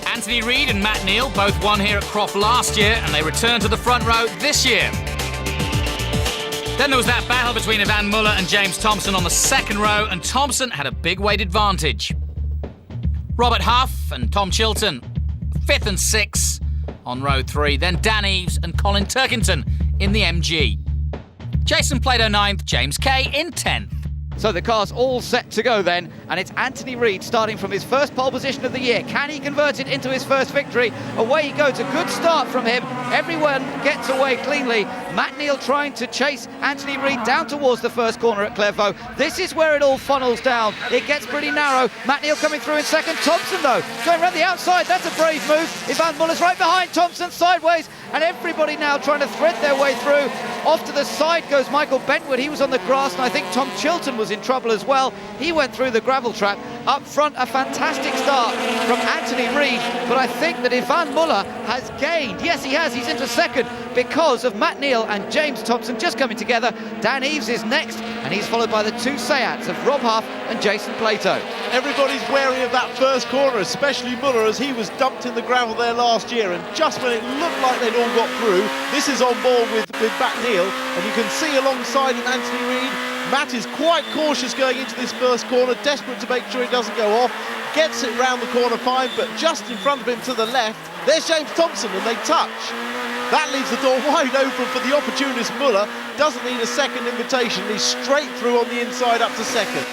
Anthony Reid and Matt Neal both won here at Croft last year, and they returned to the front row this year. Then there was that battle between Ivan Muller and James Thompson on the 2nd row, and Thompson had a big weight advantage. Robert Huff and Tom Chilton, 5th and 6th on row 3. Then Dan Eves and Colin Turkington in the MG. Jason Plato 9th, James Kay in 10th. So the car's all set to go then, and it's Anthony Reid starting from his 1st pole position of the year. Can he convert it into his 1st victory? Away he goes, a good start from him. Everyone gets away cleanly. Matt Neal trying to chase Anthony Reid down towards the 1st corner at Clairvaux. This is where it all funnels down. It gets pretty narrow. Matt Neal coming through in 2nd. Thompson, though, going around the outside. That's a brave move. Ivan Muller's right behind Thompson, sideways, and everybody now trying to thread their way through. Off to the side goes Michael Bentwood. He was on the grass, and I think Tom Chilton was in trouble as well. He went through the gravel trap. Up front, a fantastic start from Anthony Reid, but I think that Ivan Muller has gained. Yes, he has. He's into 2nd because of Matt Neal and James Thompson just coming together. Dan Eves is next, and he's followed by the 2 Seats of Rob Huff and Jason Plato. Everybody's wary of that 1st corner, especially Muller, as he was dumped in the gravel there last year, and just when it looked like they'd all got through, this is on board with Matt Neal, and you can see alongside him Anthony Reid. Matt is quite cautious going into this 1st corner, desperate to make sure he doesn't go off. Gets it round the corner fine, but just in front of him to the left, there's James Thompson, and they touch. That leaves the door wide open for the opportunist Muller. Doesn't need a 2nd invitation. He's straight through on the inside up to 2nd.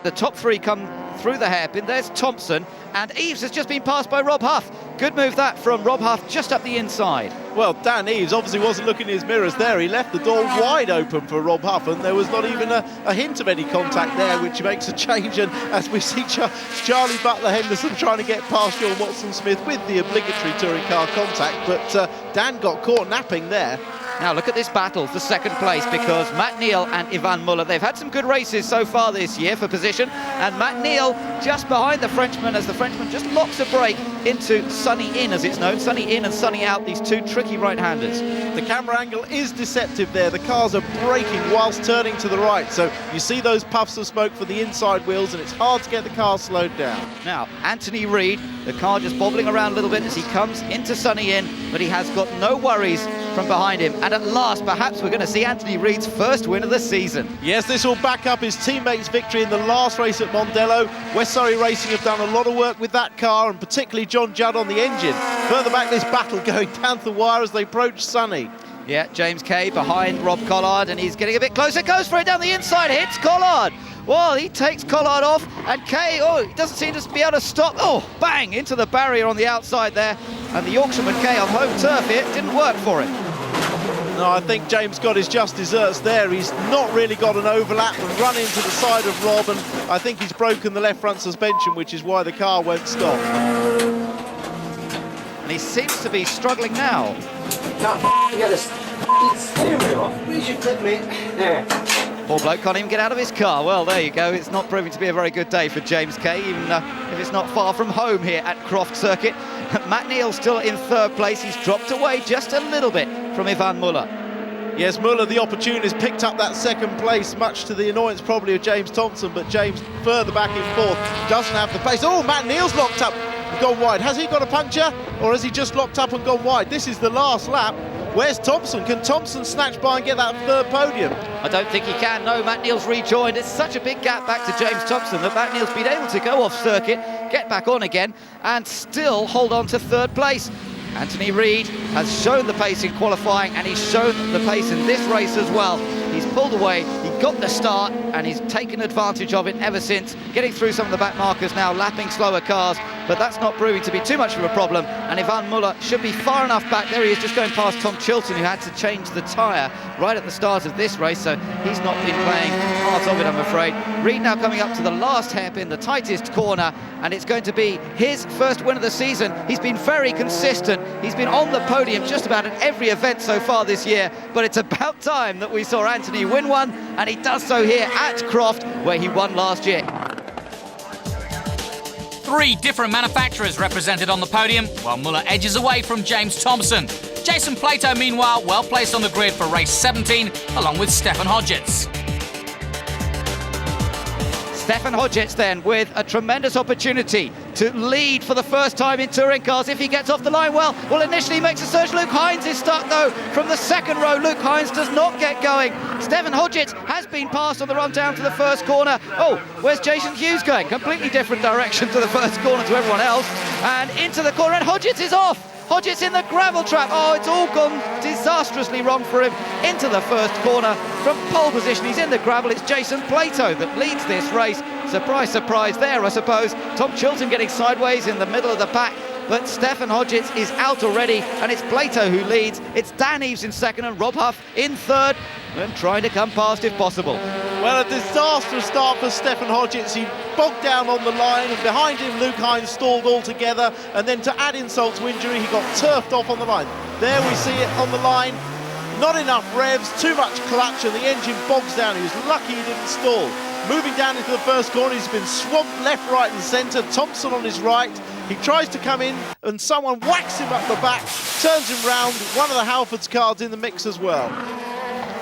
The top 3 come through the hairpin. There's Thompson, and Eves has just been passed by Rob Huff. good move that from Rob Huff just up the inside. Well, Dan Eaves obviously wasn't looking in his mirrors there. He left the door wide open for Rob Huff, and there was not even a hint of any contact there, which makes a change. And as we see Charlie Butler-Henderson trying to get past John Watson-Smith with the obligatory touring car contact, but Dan got caught napping there. Now look at this battle for second place, because Matt Neal and Ivan Muller, they've had some good races so far this year for position, and Matt Neal just behind the Frenchman as the Frenchman just locks a break into Sunny In, as it's known. Sunny In and Sunny Out, these two tricky right-handers. The camera angle is deceptive there. The cars are braking whilst turning to the right, so you see those puffs of smoke for the inside wheels, and it's hard to get the car slowed down. Now Anthony Reid, the car just bobbling around a little bit as he comes into Sunny In, but he has got no worries from behind him, and at last perhaps we're going to see Anthony Reid's first win of the season. Yes, this will back up his teammates' victory in the last race at Mondello. West Surrey Racing have done a lot of work with that car, and particularly John Judd on the engine. Further back, this battle going down to the wire as they approach Sunny. Yeah, James Kay behind Rob Collard, and he's getting a bit closer, goes for it down the inside, hits Collard. Well, he takes Collard off, and Kay, he doesn't seem to be able to stop. Oh, bang, into the barrier on the outside there. And the Yorkshireman Kay on home turf here, didn't work for him. No, I think James got his just desserts there. He's not really got an overlap and run into the side of Rob, and I think he's broken the left front suspension, which is why the car won't stop. And he seems to be struggling now. Can't get his steering wheel off. Where's your clip, mate? There. Poor bloke can't even get out of his car. Well, there you go. It's not proving to be a very good day for James Kay, even if it's not far from home here at Croft Circuit. Matt Neal still in third place. He's dropped away just a little bit from Ivan Muller. Yes, Muller, the opportunist, picked up that second place, much to the annoyance probably of James Thompson, but James further back in fourth, doesn't have the pace. Oh, Matt Neal's locked up and gone wide. Has he got a puncture, or has he just locked up and gone wide? This is the last lap. Where's Thompson? Can Thompson snatch by and get that third podium? I don't think he can. No, Matt Neal's rejoined. It's such a big gap back to James Thompson that Matt Neal's been able to go off circuit, get back on again, and still hold on to third place. Anthony Reid has shown the pace in qualifying, and he's shown the pace in this race as well. He's pulled away, he got the start, and he's taken advantage of it ever since, getting through some of the back markers now, lapping slower cars, but that's not proving to be too much of a problem, and Ivan Muller should be far enough back. There he is, just going past Tom Chilton, who had to change the tyre right at the start of this race, so he's not been playing part of it, I'm afraid. Reid now coming up to the last hairpin, the tightest corner, and it's going to be his first win of the season. He's been very consistent. He's been on the podium just about at every event so far this year, but it's about time that we saw Anthony win one, and he does so here at Croft, where he won last year. 3 different manufacturers represented on the podium, while Muller edges away from James Thompson. Jason Plato, meanwhile, well placed on the grid for race 17, along with Stefan Hodgetts. Stefan Hodgetts then with a tremendous opportunity to lead for the first time in touring cars if he gets off the line well. Well, initially he makes a surge. Luke Hines is stuck though from the second row. Luke Hines does not get going. Stefan Hodgetts has been passed on the run down to the first corner. Oh, where's Jason Hughes going? Completely different direction to the first corner to everyone else. And into the corner, and Hodgetts is off. Hodgetts in the gravel trap. Oh, it's all gone disastrously wrong for him. Into the first corner from pole position. He's in the gravel. It's Jason Plato that leads this race. Surprise, surprise there, I suppose. Tom Chilton getting sideways in the middle of the pack. But Stefan Hodgetts is out already, and it's Plato who leads. It's Dan Eaves in second and Rob Huff in third, and trying to come past if possible. Well, a disastrous start for Stefan Hodgetts. He bogged down on the line, and behind him Luke Hines stalled altogether, and then to add insult to injury, he got turfed off on the line. There we see it on the line. Not enough revs, too much clutch, and the engine bogs down. He was lucky he didn't stall. Moving down into the first corner, he's been swamped left, right and centre. Thompson on his right. He tries to come in, and someone whacks him up the back, turns him round. One of the Halfords cars in the mix as well.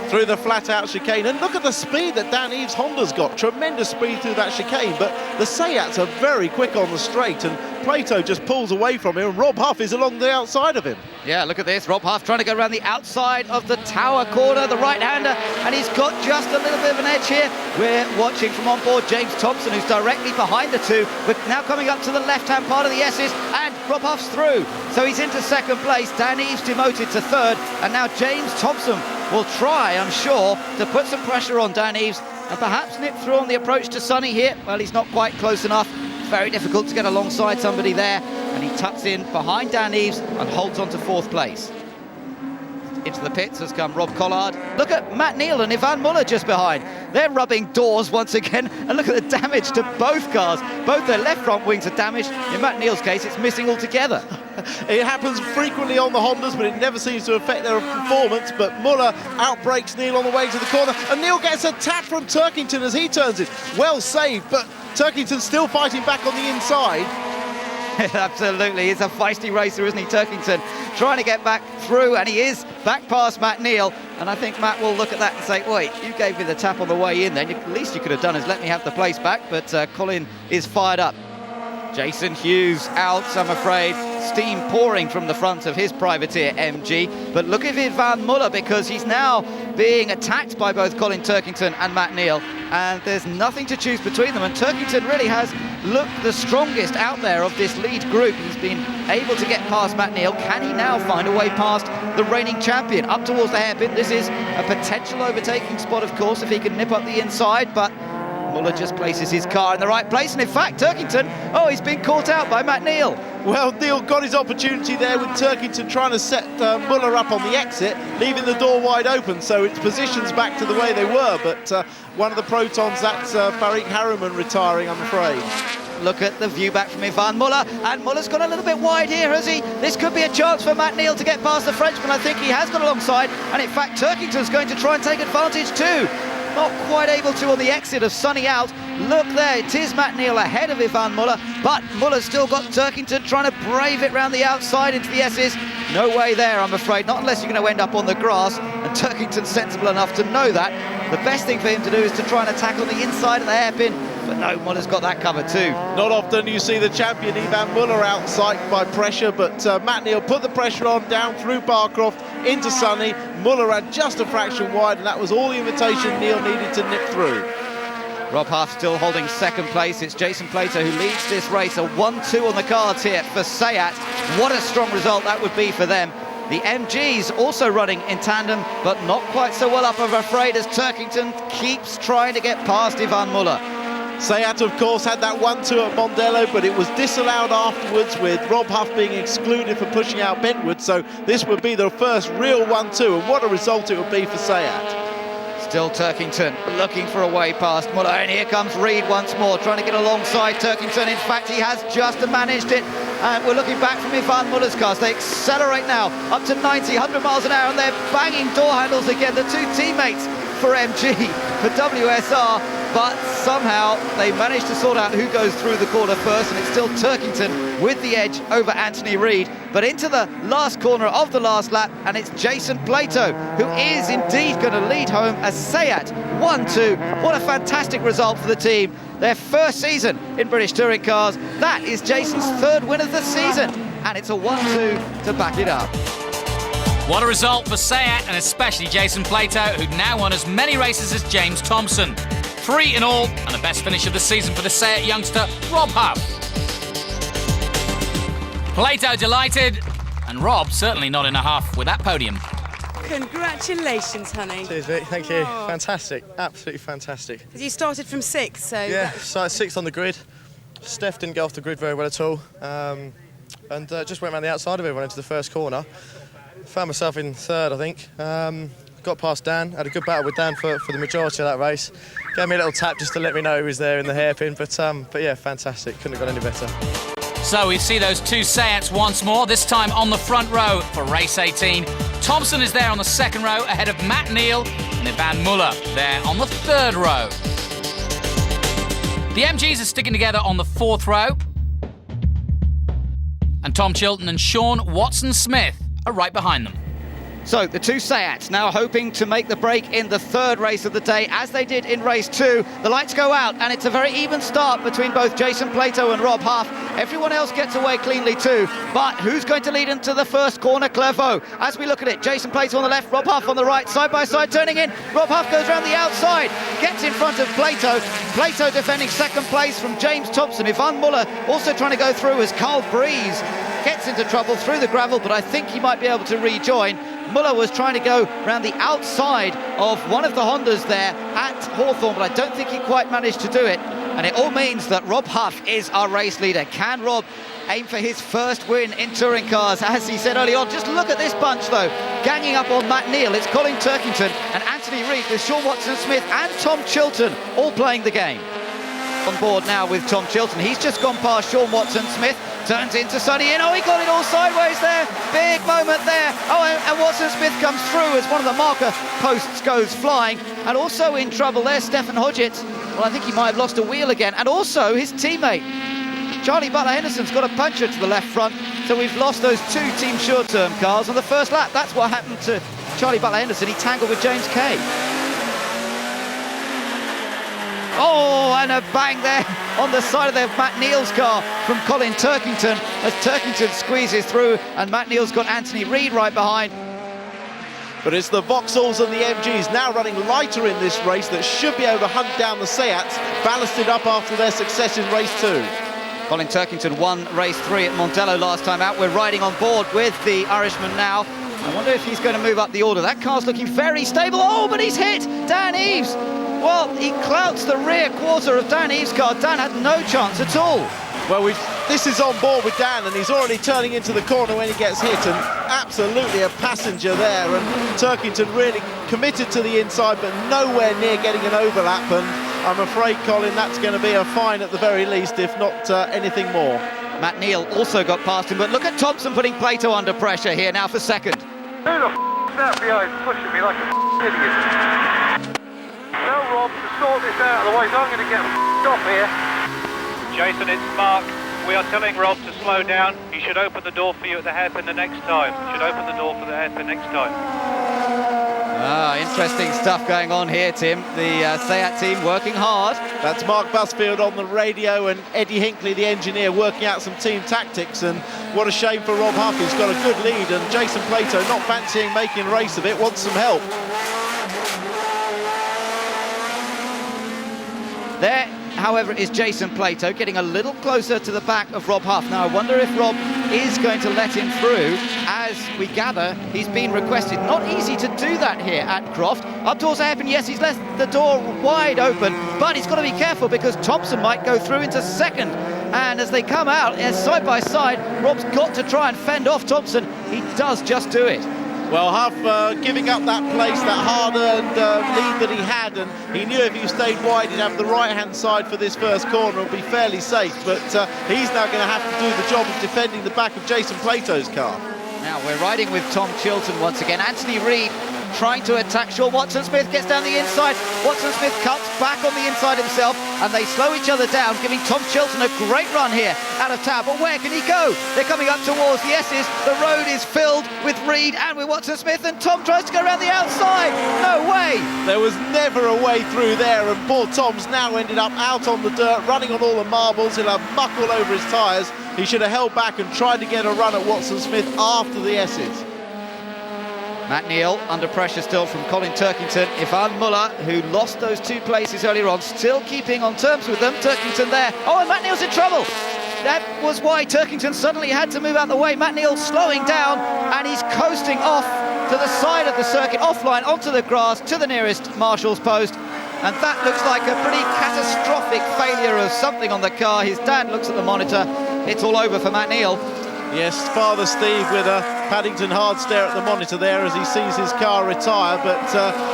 Through the flat-out chicane, and look at the speed that Dan Eaves' Honda's got. Tremendous speed through that chicane, but the Seats are very quick on the straight, and Plato just pulls away from him, and Rob Huff is along the outside of him. Yeah, look at this. Rob Huff trying to go around the outside of the tower corner, the right-hander, and he's got just a little bit of an edge here. We're watching from on board James Thompson, who's directly behind the two. We're now coming up to the left-hand part of the S's, and Rob Huff's through. So he's into second place. Dan Eaves demoted to third, and now James Thompson will try, I'm sure, to put some pressure on Dan Eaves and perhaps nip through on the approach to Sunny here. Well, he's not quite close enough. very difficult to get alongside somebody there, and he tucks in behind Dan Eves and holds on to 4th place. Into the pits has come Rob Collard. Look at Matt Neal and Ivan Muller just behind. They're rubbing doors once again, and look at the damage to both cars. Both their left front wings are damaged. In Matt Neal's case, it's missing altogether. It happens frequently on the Hondas, but it never seems to affect their performance. But Muller outbrakes Neal on the way to the corner, and Neal gets a tap from Turkington as he turns it. Well saved, but Turkington's still fighting back on the inside. Absolutely, he's a feisty racer, isn't he, Turkington? Trying to get back through, and he is back past Matt Neal. And I think Matt will look at that and say, wait, you gave me the tap on the way in then. The least you could have done is let me have the place back. But Colin is fired up. Jason Hughes out, I'm afraid. Steam pouring from the front of his privateer MG. But look at Ivan Muller, because he's now being attacked by both Colin Turkington and Matt Neal, and there's nothing to choose between them. And Turkington really has looked the strongest out there of this lead group. He's been able to get past Matt Neal. Can he now find a way past the reigning champion up towards the hairpin? This is a potential overtaking spot, of course, if he can nip up the inside, but Muller just places his car in the right place, and in fact Turkington, he's been caught out by Matt Neal. Well, Neal got his opportunity there with Turkington trying to set Muller up on the exit, leaving the door wide open, so its positions back to the way they were. But one of the Protons, that's Farik Harriman retiring, I'm afraid. Look at the view back from Ivan Muller, and Muller's gone a little bit wide here, has he? This could be a chance for Matt Neal to get past the Frenchman. I think he has got alongside, and in fact Turkington's going to try and take advantage too. Not quite able to on the exit of Sunny out. Look there, it is Matt Neal ahead of Ivan Muller, but Muller's still got Turkington trying to brave it round the outside into the S's. No way there, I'm afraid, not unless you're going to end up on the grass, and Turkington's sensible enough to know that. The best thing for him to do is to try and attack on the inside of the hairpin, but no, Muller's got that covered too. Not often you see the champion Ivan Muller outpsyched by pressure, but Matt Neal put the pressure on down through Barcroft into Sunny. Muller had just a fraction wide, and that was all the invitation Neal needed to nip through. Rob Huff still holding 2nd place. It's Jason Plato who leads this race. A 1-2 on the cards here for Sayat. What a strong result that would be for them. The MG's also running in tandem, but not quite so well up, I'm afraid, as Turkington keeps trying to get past Ivan Muller. Sayat, of course, had that 1-2 at Mondello, but it was disallowed afterwards, with Rob Huff being excluded for pushing out Bentwood, so this would be the first real 1-2, and what a result it would be for Sayat. Still Turkington looking for a way past Muller, and here comes Reed once more, trying to get alongside Turkington. In fact, he has just managed it, and we're looking back from Ivan Muller's cars. They accelerate now up to 90, 100 miles an hour, and they're banging door handles again. The two teammates for MG, for WSR, but somehow they managed to sort out who goes through the corner first, and it's still Turkington with the edge over Anthony Reed. But into the last corner of the last lap, and it's Jason Plato who is indeed going to lead home as Sayat 1-2. What a fantastic result for the team. Their first season in British touring cars. That is Jason's 3rd win of the season, and it's a 1-2 to back it up. What a result for Sayat, and especially Jason Plato, who now won as many races as James Thompson. 3 in all, and the best finish of the season for the Sayat youngster, Rob Huff. Plato delighted, and Rob certainly not in a huff with that podium. Congratulations, honey. Cheers, Vic. Thank you. Fantastic. Absolutely fantastic. You started from 6th, so... Yeah, started 6th on the grid. Steph didn't go off the grid very well at all. And just went around the outside of everyone into the first corner. Found myself in 3rd, I think. Got past Dan, had a good battle with Dan for the majority of that race. Gave me a little tap just to let me know he was there in the hairpin, but yeah, fantastic. Couldn't have gone any better. So we see those two Sayats once more, this time on the front row for race 18. Thompson is there on the 2nd row ahead of Matt Neal, and Ivan Muller there on the 3rd row. The MGs are sticking together on the 4th row, and Tom Chilton and Sean Watson-Smith are right behind them. So the two Sayats now hoping to make the break in the 3rd race of the day, as they did in race 2. The lights go out, and it's a very even start between both Jason Plato and Rob Huff. Everyone else gets away cleanly too, but who's going to lead into the first corner? Clairvaux. As we look at it, Jason Plato on the left, Rob Huff on the right, side by side turning in. Rob Huff goes around the outside, gets in front of Plato. Plato defending 2nd place from James Thompson. Ivan Muller also trying to go through as Carl Breeze gets into trouble through the gravel, but I think he might be able to rejoin. Muller was trying to go round the outside of one of the Hondas there at Hawthorne, but I don't think he quite managed to do it. And it all means that Rob Huff is our race leader. Can Rob aim for his first win in touring cars? As he said early on, just look at this bunch though. Ganging up on Matt Neal, it's Colin Turkington and Anthony Reid with Sean Watson-Smith and Tom Chilton all playing the game. On board now with Tom Chilton. He's just gone past Sean Watson-Smith. Turns into Sonny in. Oh, he got it all sideways there. Big moment there. Oh, and Watson-Smith comes through as one of the marker posts goes flying. And also in trouble there, Stefan Hodgetts. Well, I think he might have lost a wheel again. And also his teammate, Charlie Butler-Henderson's got a puncture to the left front. So we've lost those two Team Sure Term cars on the first lap. That's what happened to Charlie Butler-Henderson. He tangled with James Kay. Oh, and a bang there on the side of the Matt Neal's car from Colin Turkington as Turkington squeezes through, and Matt Neal's got Anthony Reid right behind. But it's the Vauxhalls and the MGs now running lighter in this race that should be able to hunt down the Seats, ballasted up after their success in race 2. Colin Turkington won race 3 at Mondello last time out. We're riding on board with the Irishman now. I wonder if he's going to move up the order. That car's looking very stable. Oh, but he's hit Dan Eaves. Well, he clouts the rear quarter of Dan Eaves' car. Dan had no chance at all. Well, this is on board with Dan, and he's already turning into the corner when he gets hit, and absolutely a passenger there. And Turkington really committed to the inside, but nowhere near getting an overlap. And I'm afraid, Colin, that's going to be a fine at the very least, if not anything more. Matt Neal also got past him, but look at Thompson putting Plato under pressure here now for second. Who the f*** is that behind pushing me like a idiot? Tell Rob to sort this out, otherwise I'm going to get off here. Jason, it's Mark. We are telling Rob to slow down. He should open the door for you at the hairpin the next time. Should open the door for the hairpin next time. Interesting stuff going on here, Tim. The Seat team working hard. That's Mark Busfield on the radio and Eddie Hinkley, the engineer, working out some team tactics. And what a shame for Rob Huff. He's got a good lead, and Jason Plato, not fancying making a race of it, wants some help. There, however, is Jason Plato getting a little closer to the back of Rob Huff. Now, I wonder if Rob is going to let him through. As we gather, he's been requested. Not easy to do that here at Croft. Up towards the hairpin, yes, he's left the door wide open, but he's got to be careful because Thompson might go through into second. And as they come out side by side, Rob's got to try and fend off Thompson. He does just do it. Well, Huff giving up that place, that hard-earned lead that he had, and he knew if he stayed wide, he'd have the right-hand side for this first corner. It'll be fairly safe, but he's now going to have to do the job of defending the back of Jason Plato's car. Now we're riding with Tom Chilton once again. Anthony Reid trying to attack Sean Watson-Smith, gets down the inside. Watson-Smith cuts back on the inside himself, and they slow each other down, giving Tom Chilton a great run here out of town. But where can he go? They're coming up towards the S's. The road is filled with Reid and with Watson-Smith, and Tom tries to go around the outside. No way! There was never a way through there, and poor Tom's now ended up out on the dirt, running on all the marbles. He'll have muck all over his tyres. He should have held back and tried to get a run at Watson-Smith after the S's. Matt Neal under pressure still from Colin Turkington. Ivan Muller, who lost those 2 places earlier on, still keeping on terms with them. Turkington there. Oh, and Matt Neal's in trouble. That was why Turkington suddenly had to move out the way. Matt Neal slowing down, and he's coasting off to the side of the circuit, offline, onto the grass, to the nearest marshal's post. And that looks like a pretty catastrophic failure of something on the car. His dad looks at the monitor. It's all over for Matt Neal. Yes, Father Steve with a Paddington hard stare at the monitor there as he sees his car retire, but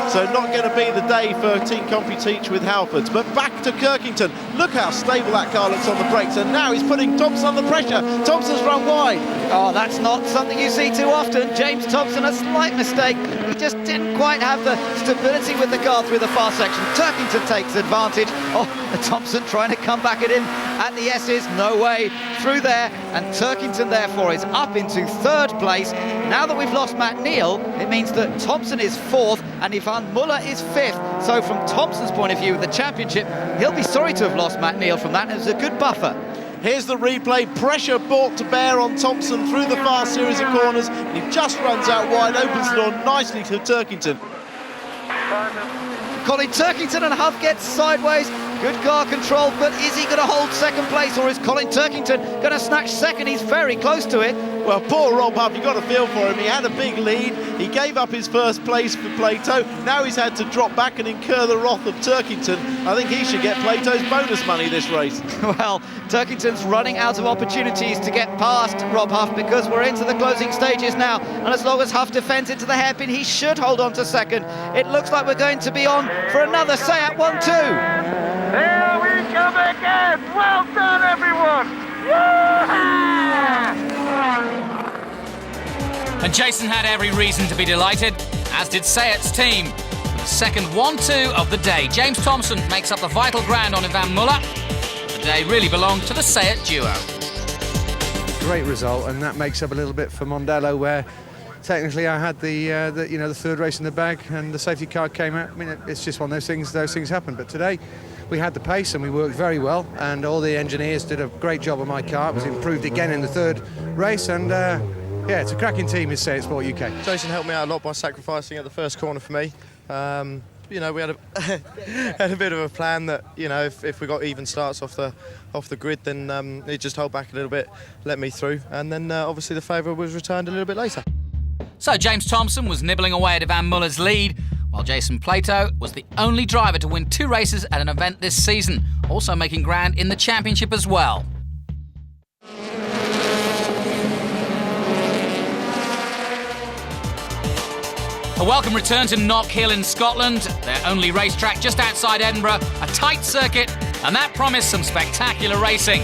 so not going to be the day for Team CompuTeach with Halfords. But back to Kirkington. Look how stable that car looks on the brakes, and now he's putting Thompson under pressure. Thompson's run wide. Oh, that's not something you see too often. James Thompson, a slight mistake. He just didn't quite have the stability with the car through the far section. Turkington takes advantage. Oh, Thompson trying to come back at him at the S's. No way through there, and Turkington therefore is up into 3rd place. Now that we've lost Matt Neal, it means that Thompson is 4th and Ivan Muller is 5th. So from Thompson's point of view, the championship, he'll be sorry to have lost Matt Neal from that. It was a good buffer. Here's the replay. Pressure brought to bear on Thompson through the far series of corners. And he just runs out wide, opens the door nicely to Turkington. Colin Turkington and Huff gets sideways. Good car control, but is he going to hold 2nd place, or is Colin Turkington going to snatch 2nd? He's very close to it. Well, poor Rob Huff, you got to feel for him. He had a big lead. He gave up his first place for Plato. Now he's had to drop back and incur the wrath of Turkington. I think he should get Plato's bonus money this race. Well, Turkington's running out of opportunities to get past Rob Huff because we're into the closing stages now. And as long as Huff defends it to the hairpin, he should hold on to second. It looks like we're going to be on for another Seat 1-2. Here we come again! Well done, everyone! And Jason had every reason to be delighted, as did Seat's team. For the second 1-2 of the day, James Thompson makes up the vital ground on Ivan Muller. The day really belonged to the Seat duo. Great result, and that makes up a little bit for Mondello, where technically I had the third race in the bag and the safety car came out. I mean, it's just one of those things happen. But today we had the pace and we worked very well, and all the engineers did a great job on my car. It was improved again in the third race, and yeah, it's a cracking team is Seat Sport UK. Jason helped me out a lot by sacrificing at the first corner for me. We had a bit of a plan that, if we got even starts off the grid, then he'd just hold back a little bit, let me through, and then obviously the favour was returned a little bit later. So James Thompson was nibbling away at Ivan Muller's lead, while Jason Plato was the only driver to win 2 races at an event this season, also making ground in the championship as well. A welcome return to Knock Hill in Scotland, their only racetrack just outside Edinburgh, a tight circuit, and that promised some spectacular racing.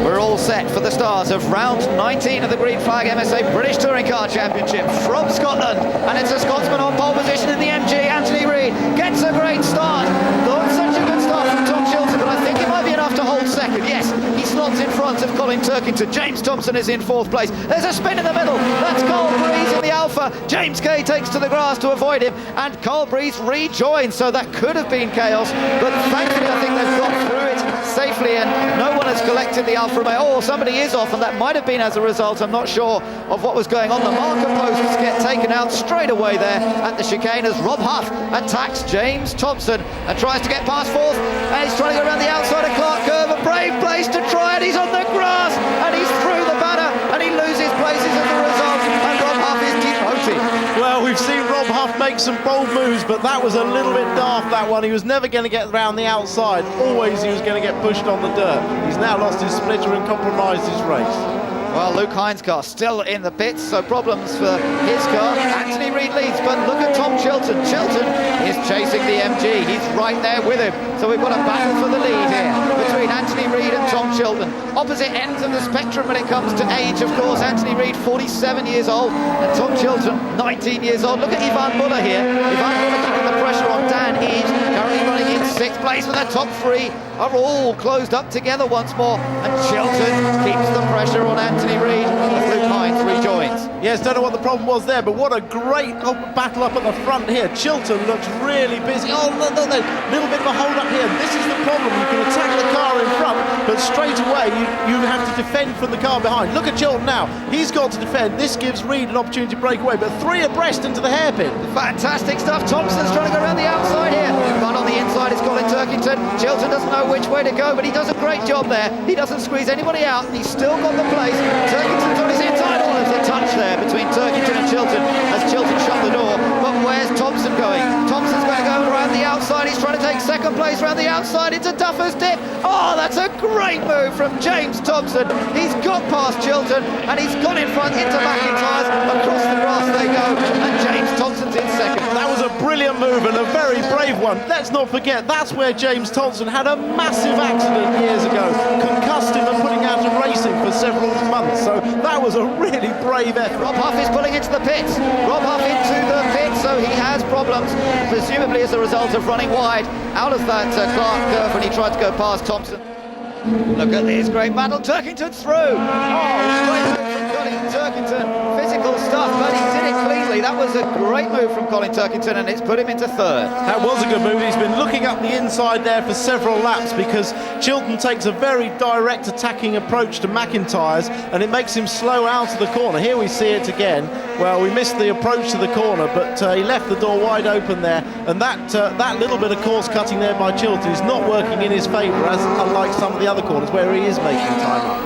We're all set for the start of round 19 of the Green Flag MSA British Touring Car Championship from Scotland. And it's a Scotsman on pole position in the MG. Anthony Reid gets a great start. Not such a good start from Tom Chilton, but I think it might be enough to hold second. Yes, he slots in front of Colin Turkington. James Thompson is in 4th place. There's a spin in the middle. That's Carl Breeze in the Alpha. James Kay takes to the grass to avoid him, and Carl Breeze rejoins. So that could have been chaos, but thankfully I think they've got through it safely, and no one has collected the Alfa Romeo. Oh, somebody is off, and that might have been as a result. I'm not sure of what was going on. The marker posts get taken out straight away there at the chicane as Rob Huff attacks James Thompson and tries to get past 4th, and he's trying to go around the outside of Clark Curve. A brave place to try it. He's on the grass and he's through the banner, and he loses places as a result, and Rob Huff is demoted. Well, we've seen Rob Huff make some bold moves, but that was a little bit daft, that one. He was never going to get around the outside. Always he was going to get pushed on the dirt. He's now lost his splitter and compromised his race. Well, Luke Hines' car still in the pits, so problems for his car. Anthony Reid leads, but look at Tom Chilton. Chilton is chasing the MG. He's right there with him. So we've got a battle for the lead here between Anthony Reid and Tom Chilton. Opposite ends of the spectrum when it comes to age, of course. Anthony Reid, 47 years old, and Tom Chilton, 19 years old. Look at Ivan Muller here. Ivan Muller keeping the pressure on Dan Eaves, currently running in 6th place, with the top 3 are all closed up together once more, and Chilton keeps the pressure on Anthony Reid as Luke Hines rejoins. Yes, don't know what the problem was there, but what a great battle up at the front here. Chilton looks really busy. Oh, no, little bit of a hold up here. This is the problem. You can attack the car in front, but straight away you have to defend from the car behind. Look at Chilton now. He's got to defend. This gives Reid an opportunity to break away, but 3 abreast into the hairpin. Fantastic stuff. Thompson's trying to go around the outside here. But on the inside is Colin Turkington. Chilton doesn't know which way to go, but he does a great job there. He doesn't squeeze anybody out, and he's still got the place. Turkington's on his inside. Oh, there's a touch there between Turkington and Chilton as Chilton shut the door. But where's Thompson going? Thompson's going to go around the outside. He's trying to take 2nd place around the outside into Duffer's Dip. Oh, that's a great move from James Thompson. He's got past Chilton, and he's gone in front into McIntyre's. Across the grass they go, and James Thompson's in 2nd. That was a brilliant move and a very brave one. Let's not forget, that's where James Thompson had a massive accident years ago, concussed him and putting out of racing for several months. So that was a really brave effort. Rob Huff is pulling into the pits. Rob Huff into the pits, so he has problems, presumably as a result of running wide out of that Clark Curve when he tried to go past Thompson. Look at this great battle. Turkington's through. Oh, straight from Colin Turkington. Physical stuff, but he did it cleanly. That was a great move from Colin Turkington, and it's put him into 3rd. That was a good move. He's been looking up the inside there for several laps because Chilton takes a very direct attacking approach to McIntyre's, and it makes him slow out of the corner. Here we see it again. Well, we missed the approach to the corner, but he left the door wide open there, and that little bit of course cutting there by Chilton is not working in his favour, as unlike some of the other corners where he is making time up.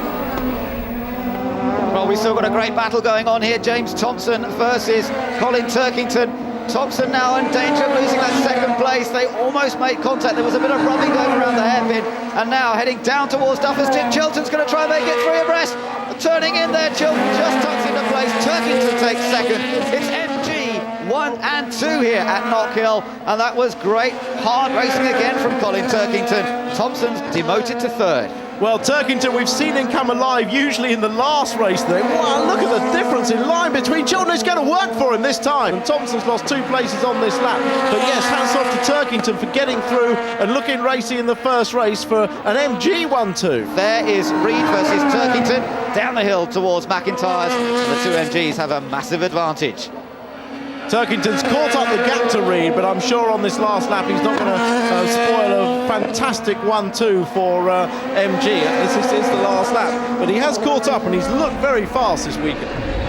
We've still got a great battle going on here. James Thompson versus Colin Turkington. Thompson now in danger of losing that second place. They almost made contact. There was a bit of rubbing going around the hairpin. And now heading down towards Duffers. Chilton's going to try and make it 3 abreast. Turning in there, Chilton just tucks into place. Turkington takes second. It's MG 1 and 2 here at Knockhill. And that was great, hard racing again from Colin Turkington. Thompson's demoted to 3rd. Well, Turkington, we've seen him come alive usually in the last race there. Wow, look at the difference in line between Chilton. It's going to work for him this time. And Thompson's lost 2 places on this lap. But yes, hats off to Turkington for getting through and looking racy in the first race for an MG 1-2. There is Reid versus Turkington down the hill towards McIntyre's. And the 2 MGs have a massive advantage. Turkington's caught up the gap to Reid, but I'm sure on this last lap he's not going to spoil a fantastic 1-2 for MG. This is the last lap, but he has caught up and he's looked very fast this weekend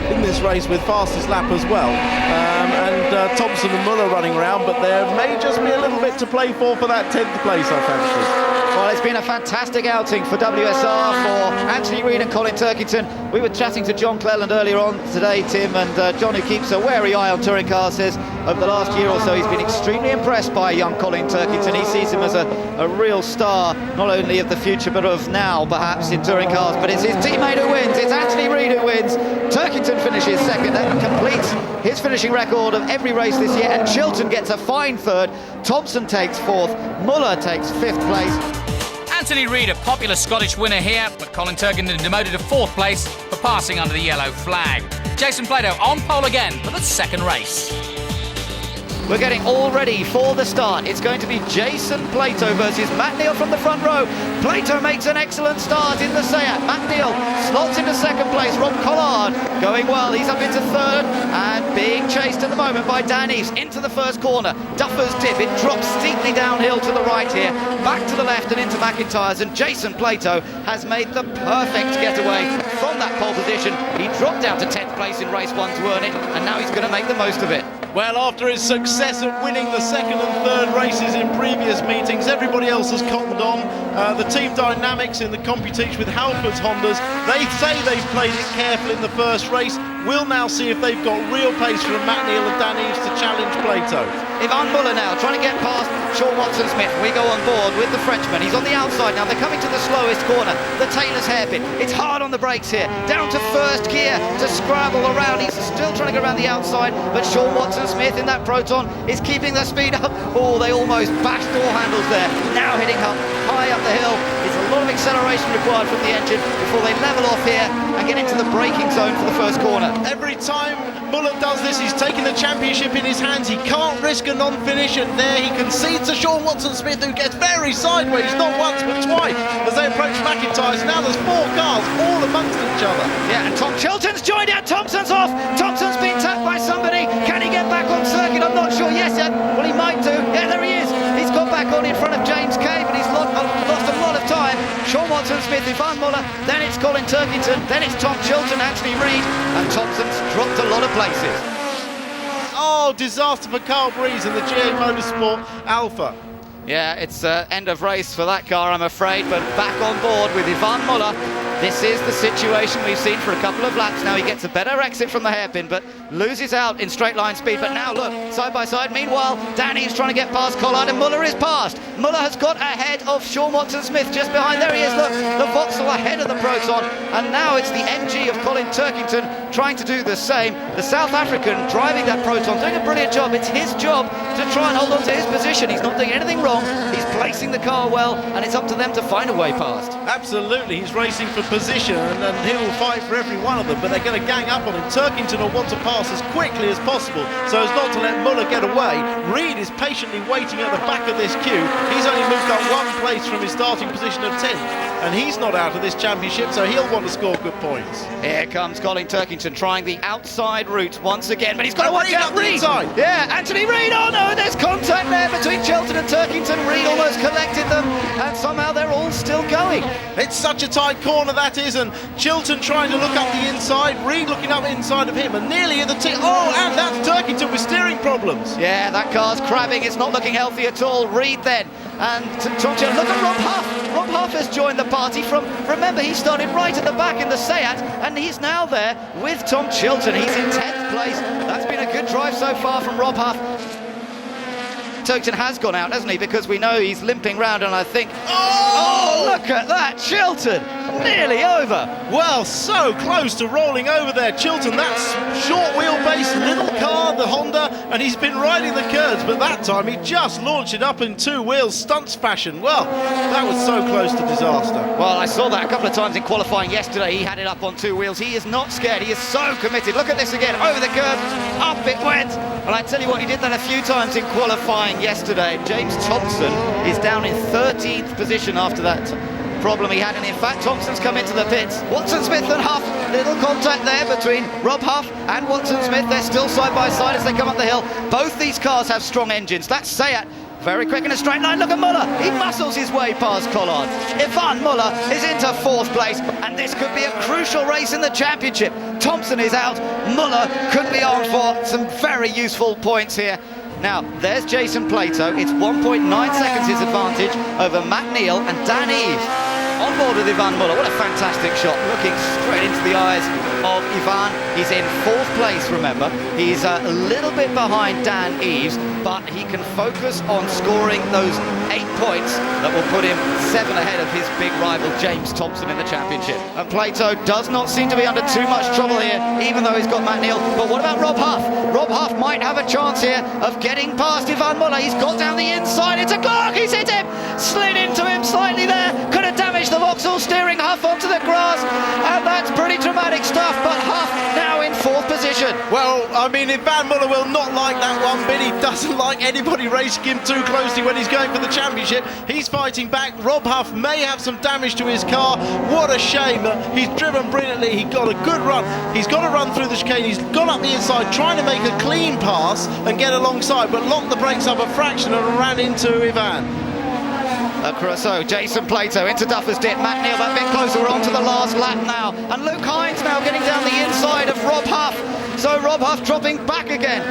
in this race with fastest lap as well. And Thompson and Muller running around, but there may just be a little bit to play for that 10th place, I fancy. Well, it's been a fantastic outing for WSR, for Anthony Reid and Colin Turkington. We were chatting to John Cleland earlier on today, Tim, and John, who keeps a wary eye on touring cars, says over the last year or so he's been extremely impressed by young Colin Turkington. He sees him as a real star, not only of the future but of now, perhaps, in touring cars. But it's his teammate who wins. It's Anthony Reid who wins. Turkington finishes second. That completes his finishing record of every race this year, and Chilton gets a fine 3rd. Thompson takes 4th. Muller takes 5th place. Anthony Reid, a popular Scottish winner here, but Colin Turkington demoted to 4th place for passing under the yellow flag. Jason Plato on pole again for the 2nd race. We're getting all ready for the start. It's going to be Jason Plato versus Matt Neal from the front row. Plato makes an excellent start in the Seat. Matt Neal slots into 2nd place. Rob Collard going well. He's up into 3rd and being chased at the moment by Dan Eves into the first corner. Duffers dip. It drops steeply downhill to the right here, back to the left and into McIntyre's. And Jason Plato has made the perfect getaway from that pole position. He dropped down to 10th place in race 1 to earn it, and now he's going to make the most of it. Well, after his success at winning the 2nd and 3rd races in previous meetings, everybody else has cottoned on. The team dynamics in the competition with Halford's Hondas, they say they've played it careful in the first race. We'll now see if they've got real pace from Matt Neal and Dan Eves to challenge Plato. Ivan Muller now trying to get past Sean Watson-Smith. We go on board with the Frenchman. He's on the outside now. They're coming to the slowest corner, the Taylor's hairpin. It's hard on the brakes here. Down to 1st gear to scramble around. He's still trying to go around the outside, but Sean Watson-Smith in that Proton is keeping their speed up. Oh, they almost bashed door handles there. Now heading up high up the hill. It's a lot of acceleration required from the engine before they level off here and get into the braking zone for the first corner. Every time Muller does this, he's taking the championship in his hands. He can't risk a non-finish, and there he concedes to Sean Watson-Smith, who gets very sideways, not once but twice, as they approach McIntyre's. Now there's 4 cars all amongst each other. Yeah, and Tom Chilton's joined out. Thompson's off. Thompson's been tapped by somebody. Can he get back on circuit? I'm not sure. Yes, well, he might do. Yeah, there he is. He's got back on in front of James Kay, but he's lost a lot of time. Sean Watson-Smith, Ivan Muller, then it's Colin Turkington, then it's Tom Chilton, Anthony Reid, and Thompson's dropped a lot of places. Oh, disaster for Carl Breeze and the GA Motorsport Alpha. Yeah, it's end of race for that car, I'm afraid, but back on board with Ivan Muller. This is the situation we've seen for a couple of laps now. He gets a better exit from the hairpin, but loses out in straight line speed. But now look, side by side. Meanwhile, Danny's trying to get past Collard, and Muller is past. Muller has got ahead of Sean Watson-Smith just behind. There he is, look, the Vauxhall ahead of the Proton. And now it's the MG of Colin Turkington trying to do the same. The South African driving that Proton, doing a brilliant job. It's his job to try and hold on to his position. He's not doing anything wrong. He's placing the car well, and it's up to them to find a way past. Absolutely, he's racing for position, and he will fight for every one of them, but they're going to gang up on him. Turkington will want to pass as quickly as possible so as not to let Muller get away. Reid is patiently waiting at the back of this queue. He's only moved up 1 place from his starting position of 10th, and he's not out of this championship, so he'll want to score good points. Here comes Colin Turkington trying the outside route once again, but he's got to watch out. Reid! Yeah, Anthony Reid! Oh no, there's contact there between Chilton and Turkington. Reid almost collects collected them, and somehow they're all still going. It's such a tight corner that is, and Chilton trying to look up the inside, Reed looking up inside of him, and nearly at the tip. Oh, and that's Turkington with steering problems. Yeah, that car's crabbing. It's not looking healthy at all. Reed then, and Tom Chilton. Look at Rob Huff. Rob Huff has joined the party from, remember, he started right at the back in the Seat, and he's now there with Tom Chilton. He's in 10th place. That's been a good drive so far from Rob Huff. Turkington has gone out, hasn't he? Because we know he's limping round, and I think... Oh, look at that! Chilton nearly over. Well, so close to rolling over there. Chilton, that's short wheelbase, little car, the Honda, and he's been riding the curves, but that time he just launched it up in two wheels, stunts fashion. Well, that was so close to disaster. Well, I saw that a couple of times in qualifying yesterday. He had it up on two wheels. He is not scared. He is so committed. Look at this again. Over the curve, up it went. And I tell you what, he did that a few times in qualifying yesterday. James Thompson is down in 13th position after that problem he had, and in fact Thompson's come into the pits. Watson-Smith and Huff, little contact there between Rob Huff and Watson-Smith. They're still side by side as they come up the hill. Both these cars have strong engines. That's Seat, very quick in a straight line. Look at Muller, he muscles his way past Collard. Ivan Muller is into 4th place, and this could be a crucial race in the championship. Thompson is out, Muller could be on for some very useful points here. Now, there's Jason Plato. It's 1.9 seconds his advantage over Matt Neal and Dan Eves. On board with Ivan Muller. What a fantastic shot, looking straight into the eyes of Ivan. He's in 4th place, remember. He's a little bit behind Dan Eves, but he can focus on scoring those 8 points that will put him 7 ahead of his big rival James Thompson in the championship. And Plato does not seem to be under too much trouble here, even though he's got Matt Neal. But what about Rob Huff? Rob Huff might have a chance here of getting past Ivan Muller. He's got down the inside into Clark. He's hit him, slid into him slightly there, could have damaged the Vauxhall, steering Huff onto the grass, and that's pretty dramatic stuff. But Huff now in 4th position. Well, I mean, Ivan Muller will not like that one bit. He doesn't like anybody racing him too closely when he's going for the championship. He's fighting back. Rob Huff may have some damage to his car. What a shame. He's driven brilliantly. He got a good run. He's got to run through the chicane. He's gone up the inside, trying to make a clean pass and get alongside, but locked the brakes up a fraction and ran into Ivan. So Jason Plato into Duffer's Dip. Matt Neal that bit closer. We're on to the last lap now, and Luke Hines now getting down the inside of Rob Huff. So Rob Huff dropping back again.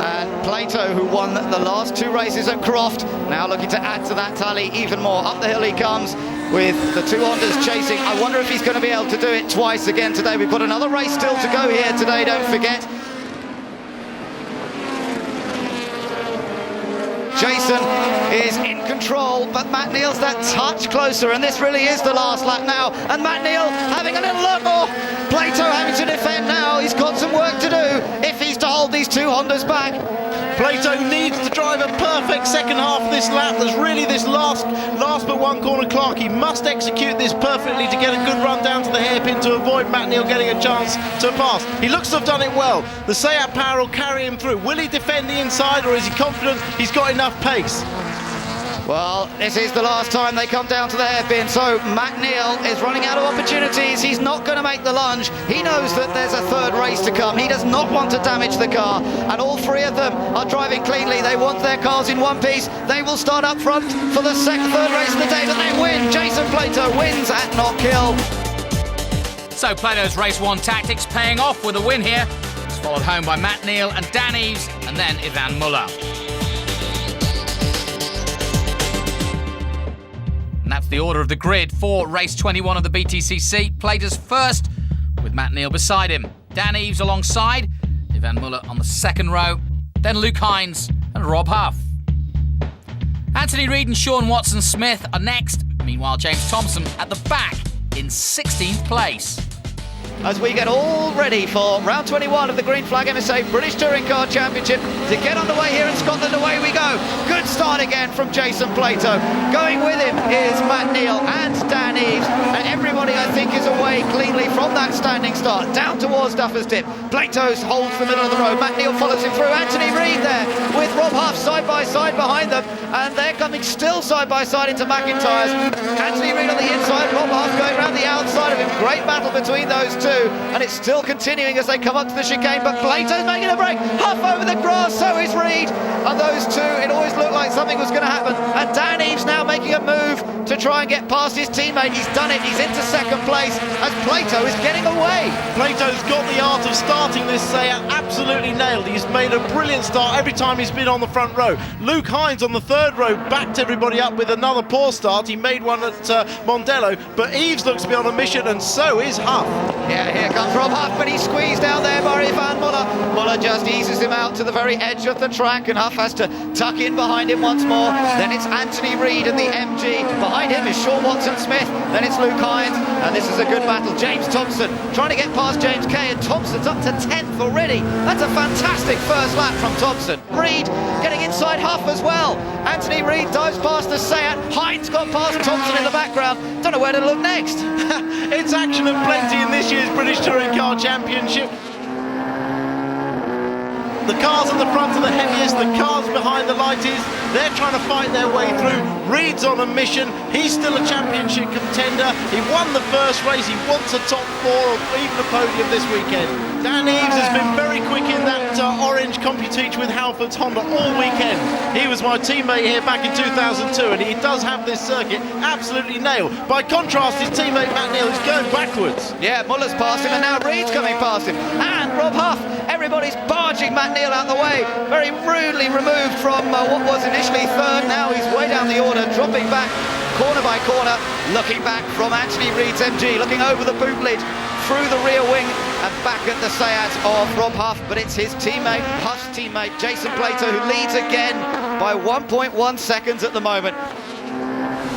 And Plato, who won the last 2 races at Croft, now looking to add to that tally even more. Up the hill he comes with the 2 Hondas chasing. I wonder if he's going to be able to do it twice again today. We've got another race still to go here today, don't forget. Jason is in control, but Matt Neal's that touch closer, and this really is the last lap now. And Matt Neal having a little look, or Plato having to defend now. He's got some work to do if he's to hold these 2 Hondas back. Plato needs to drive a perfect second half of this lap. There's really this last but one corner Clark. He must execute this perfectly to get a good run down to the hairpin to avoid Matt Neal getting a chance to pass. He looks to have done it well. The Seat power will carry him through. Will he defend the inside, or is he confident he's got enough pace? Well, this is the last time they come down to the hairpin, so Matt Neal is running out of opportunities. He's not going to make the lunge. He knows that there's a 3rd race to come. He does not want to damage the car, and all 3 of them are driving cleanly. They want their cars in one piece. They will start up front for the 3rd race of the day, but they win. Jason Plato wins at Knockhill. So Plato's race 1 tactics paying off with a win here. It's followed home by Matt Neal and Dan Eves, and then Ivan Muller. And that's the order of the grid for race 21 of the BTCC. Plato's first, with Matt Neal beside him. Dan Eves alongside, Ivan Muller on the 2nd row, then Luke Hines and Rob Huff. Anthony Reid and Sean Watson-Smith are next. Meanwhile, James Thompson at the back in 16th place. As we get all ready for round 21 of the Green Flag MSA British Touring Car Championship to get underway here in Scotland. Away we go. Good start again from Jason Plato. Going with him is Matt Neal and Dan Eves, and everybody I think is away away cleanly from that standing start, down towards Duffers Dip. Plato holds the middle of the road. Matt Neal follows him through. Anthony Reid there with Rob Huff side by side behind them, and they're coming still side by side into McIntyre's. Anthony Reid on the inside, Rob Huff going around the outside of him. Great battle between those two, and it's still continuing as they come up to the chicane, but Plato's making a break. Huff over the grass, so is Reid, and those two, it always looked like something was going to happen, and Dan Eaves now making a move to try and get past his teammate. He's done it, he's into second place as Plato is getting away. Plato's got the art of starting this Seat absolutely nailed. He's made a brilliant start every time he's been on the front row. Luke Hines on the third row backed everybody up with another poor start. He made one at Mondello, but Eaves looks to be on a mission, and so is Huff. Yeah, here comes Rob Huff, but he's squeezed out there by Van Muller. Muller just eases him out to the very edge of the track, and Huff has to tuck in behind him once more. Then it's Anthony Reid and the MG. Behind him is Sean Watson-Smith. Then it's Luke Hines, and this is a good battle. James Thompson trying to get past James Kay, and Thompson's up to 10th already. That's a fantastic first lap from Thompson. Reid getting inside Huff as well. Anthony Reid dives past the Seat. Hines got past Thompson in the background. Don't know where to look next. It's action and plenty in this year's British Touring Car Championship. The cars at the front are the heaviest, the cars behind the lighties, they're trying to fight their way through. Reid's on a mission, he's still a championship contender, he won the first race, he wants a top four or even a podium this weekend. Dan Eaves has been very quick in that orange CompuTeach with Halford's Honda all weekend. He was my teammate here back in 2002, and he does have this circuit absolutely nailed. By contrast, his teammate Matt Neal is going backwards. Yeah, Muller's past him, and now Reid's coming past him. And Rob Huff, everybody's barging Matt Neal out the way. Very rudely removed from what was initially third. Now he's way down the order, dropping back corner by corner, looking back from Anthony Reid's MG, looking over the boot lid, through the rear wing, and back at the Seat of Rob Huff, but it's his teammate, Huff's teammate, Jason Plato, who leads again by 1.1 seconds at the moment.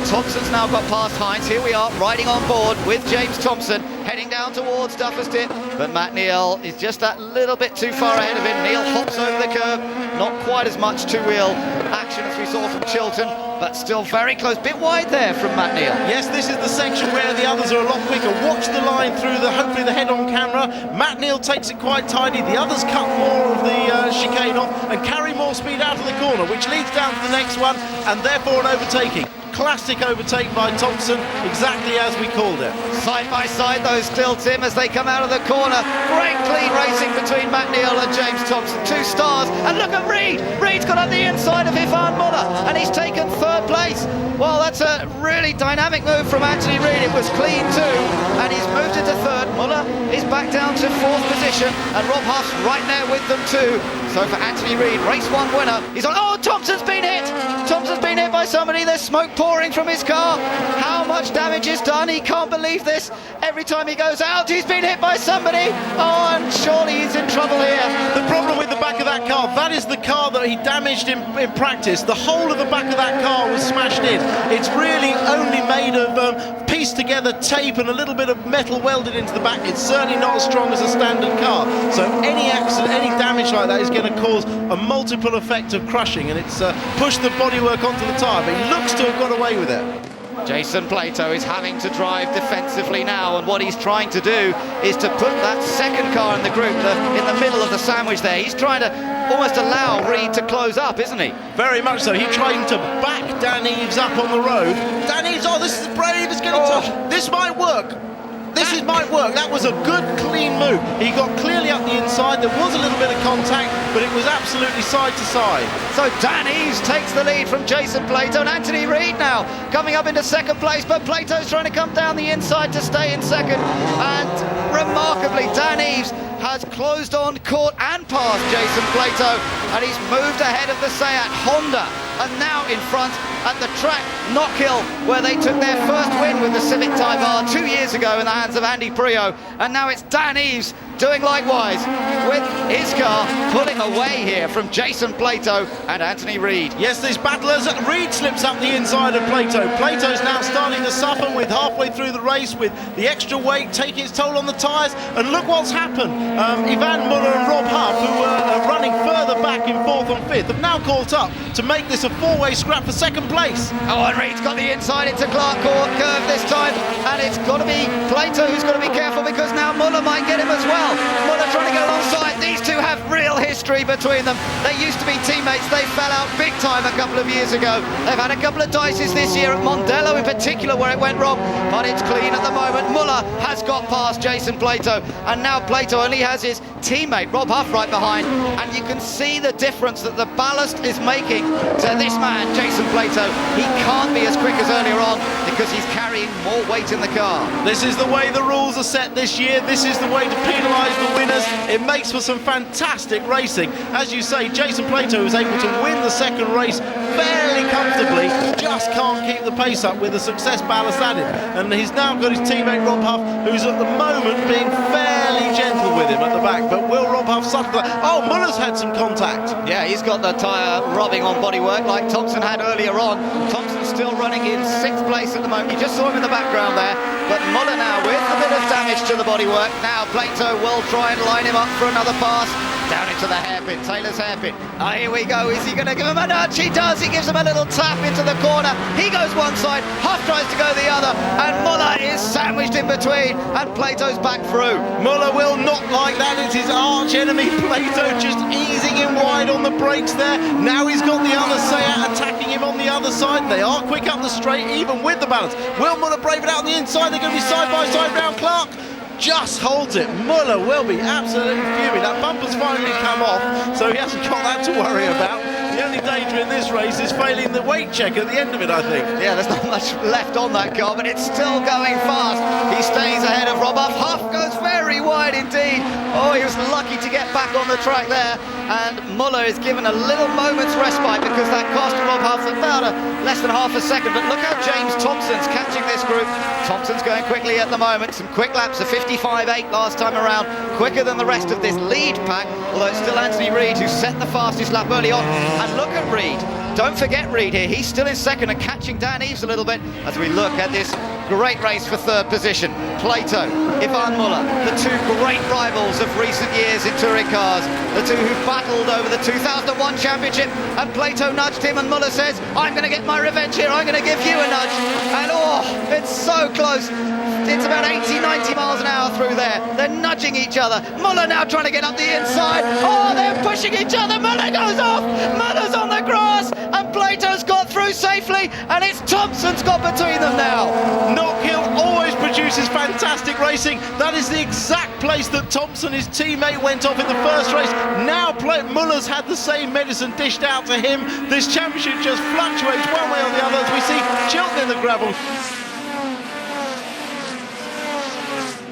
Thompson's now got past Hines. Here we are, riding on board with James Thompson, heading down towards Duffers Dip, but Matt Neal is just that little bit too far ahead of him. Neal hops over the curb, not quite as much two-wheel action as we saw from Chilton, but still very close, bit wide there from Matt Neal. Yes, this is the section where the others are a lot quicker. Watch the line through hopefully the head-on camera. Matt Neal takes it quite tidy. The others cut more of the chicane off and carry more speed out of the corner, which leads down to the next one, and therefore an overtaking. Classic overtake by Thompson, exactly as we called it. Side by side those still, Tim, as they come out of the corner. Great clean racing between Matt Neal and James Thompson. 2 stars, and look at Reid. Reid's got on the inside of Ivan Muller, and he's taken third place. Well, that's a really dynamic move from Anthony Reid. It was clean too, and he's moved into third. Muller is back down to 4th position, and Rob Huff's right there with them too. So for Anthony Reid, race 1 winner. He's on. Oh, Thompson's been hit. Thompson's been hit by somebody. There's smoke pouring from his car. How much damage is done? He can't believe this. Every time he goes out, he's been hit by somebody. Oh, and surely he's in trouble here. The problem with the back of that car, that is the car that he damaged in practice. The whole of the back of that car was smashed in. It's really only made of pieced together tape and a little bit of metal welded into the back. It's certainly not as strong as a standard car. So any accident, any damage like that is going to cause a multiple effect of crushing, and it's pushed the bodywork onto the tyre, but he looks to have got away with it. Jason Plato is having to drive defensively now, and what he's trying to do is to put that second car in the group in the middle of the sandwich there. He's trying to almost allow Reid to close up, isn't he? Very much so. He's trying to back Dan Eaves up on the road. Dan Eaves, oh, this is brave, it's going to touch. This might work. This might work. That was a good, clean move. He got clearly up the inside. There was a little bit of contact, but it was absolutely side to side. So Dan Eaves takes the lead from Jason Plato, and Anthony Reid now coming up into second place, but Plato's trying to come down the inside to stay in second. And remarkably, Dan Eaves has closed on, caught and passed Jason Plato, and he's moved ahead of the Seat Honda, and now in front at the track Knockhill, where they took their first win with the Civic Type R 2 years ago in the hands of Andy Prio, and now it's Dan Eaves doing likewise with his car, pulling away here from Jason Plato and Anthony Reid. Yes, these battlers. Reid slips up the inside of Plato. Plato's now starting to suffer with halfway through the race with the extra weight taking its toll on the tyres, and look what's happened. Ivan Muller and Rob Huff, who were running further back in 4th and 5th, have now caught up to make this a 4-way scrap for second place. Oh, and Reid's got the inside into Clark Court curve this time, and and it's got to be Plato who's got to be careful, because now Muller might get him as well. Muller trying to get alongside. These two have real history between them. They used to be teammates. They fell out big time a couple of years ago. They've had a couple of dices this year at Mondello in particular where it went wrong, but it's clean at the moment. Muller has got past Jason Plato, and now Plato only has his teammate Rob Huff right behind, and you can see the difference that the ballast is making to this man, Jason Plato. He can't be as quick as earlier on because he's carrying more weight in the car. This is the way the rules are set this year. This is the way to penalise the winners. It makes for some fantastic racing. As you say, Jason Plato was able to win the second race fairly comfortably, just can't keep the pace up with the success ballast added. And he's now got his teammate Rob Huff, who's at the moment being fairly gentle with him at the back. But will Rob Huff suffer? Oh, Muller's had some contact. Yeah, he's got the tyre rubbing on bodywork like Thompson had earlier on. Thompson's still running in 6th place at the moment. You just saw him in the background there. But Muller now with a bit of damage to the bodywork. Now Plato will try and line him up for another pass. Down into the hairpin, Taylor's hairpin. Here we go. Is he going to give him a nudge? He does. He gives him a little tap into the corner. He goes one side, Huff tries to go the other, and Muller is sandwiched in between, and Plato's back through. Muller will not like that. It's his arch enemy, Plato, just easing him wide on the brakes there. Now he's got the other Seat attacking him on the other side. They are quick up the straight, even with the balance. Will Muller brave it out on the inside? They're going to be side by side round Clark. Just holds it. Muller will be absolutely fuming. That bumper's finally come off, so he hasn't got that to worry about. The only danger in this race is failing the weight check at the end of it, I think. Yeah, there's not much left on that car, but it's still going fast. He stays ahead of Rob Huff. Huff goes very wide indeed. Oh, he was lucky to get back on the track there. And Muller is given a little moment's respite because that cost Rob Huff about less than half a second. But look how James Thompson's catching this group. Thompson's going quickly at the moment. Some quick laps, a 55.8 last time around. Quicker than the rest of this lead pack, although it's still Anthony Reid who set the fastest lap early on. And look at Reid. Don't forget Reid here. He's still in second and catching Dan Eves a little bit as we look at this great race for third position. Plato, Ivan Muller, the two great rivals of recent years in touring cars, the two who battled over the 2001 championship, and Plato nudged him and Muller says, I'm going to get my revenge here, I'm going to give you a nudge. And oh, it's so close. It's about 80, 90 miles an hour through there. They're nudging each other. Muller now trying to get up the inside. Oh, they're pushing each other. Muller goes off. Muller's on the grass. And Plato's got through safely. And it's Thompson's got between them now. Knockhill always produces fantastic racing. That is the exact place that Thompson, his teammate, went off in the first race. Now Muller's had the same medicine dished out to him. This championship just fluctuates one way or the other as we see Chilton in the gravel.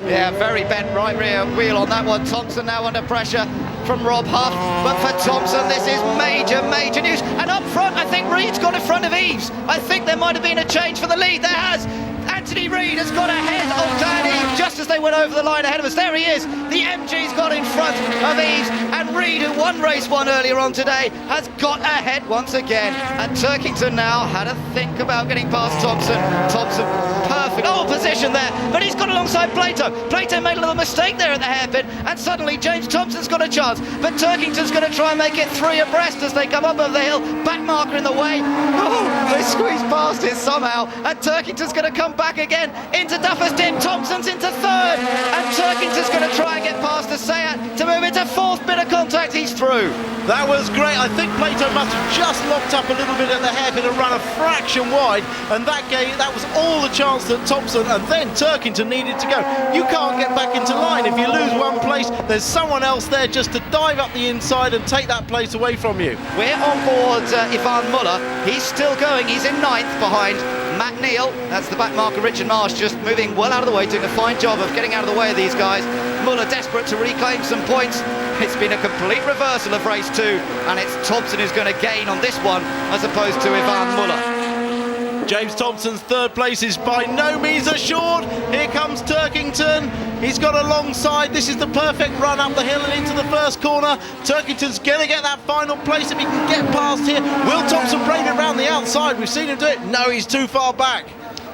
Yeah, very bent right rear wheel on that one. Thompson now under pressure from Rob Huff. But for Thompson, this is major, major news. And up front, I think Reid's got in front of Eves. I think there might have been a change for the lead. There has. Anthony Reid has got ahead of Dan Eves just as they went over the line ahead of us. There he is. The MG's got in front of Eves. And Reid, who won race one earlier on today, has got ahead once again. And Turkington now had to think about getting past Thompson. Thompson, perfect. Oh, position there. But he's got alongside Plato. Plato made a little mistake there at the hairpin. And suddenly James Thompson's got a chance. But Turkington's going to try and make it three abreast as they come up over the hill. Back marker in the way. Oh, they squeeze past it somehow. And Turkington's going to come back again into Duffer's Dip. Thompson's into third, and Turkington's going to try and get past the Seat to move into fourth. Bit of contact, he's through. That was great. I think Plato must have just locked up a little bit at the hairpin and run a fraction wide, and that was all the chance that Thompson and then Turkington needed to go. You can't get back into line. If you lose one place, there's someone else there just to dive up the inside and take that place away from you. We're on board Ivan Muller. He's still going. He's in ninth behind Matt Neal. That's the back marker. Richard Marsh just moving well out of the way, doing a fine job of getting out of the way of these guys. Muller desperate to reclaim some points. It's been a complete reversal of race two, and it's Thompson who's going to gain on this one as opposed to Ivan Muller. James Thompson's third place is by no means assured. Here comes Turkington. He's got a long side. This is the perfect run up the hill and into the first corner. Turkington's going to get that final place if he can get past here. Will Thompson brave it round the outside? We've seen him do it. No, he's too far back.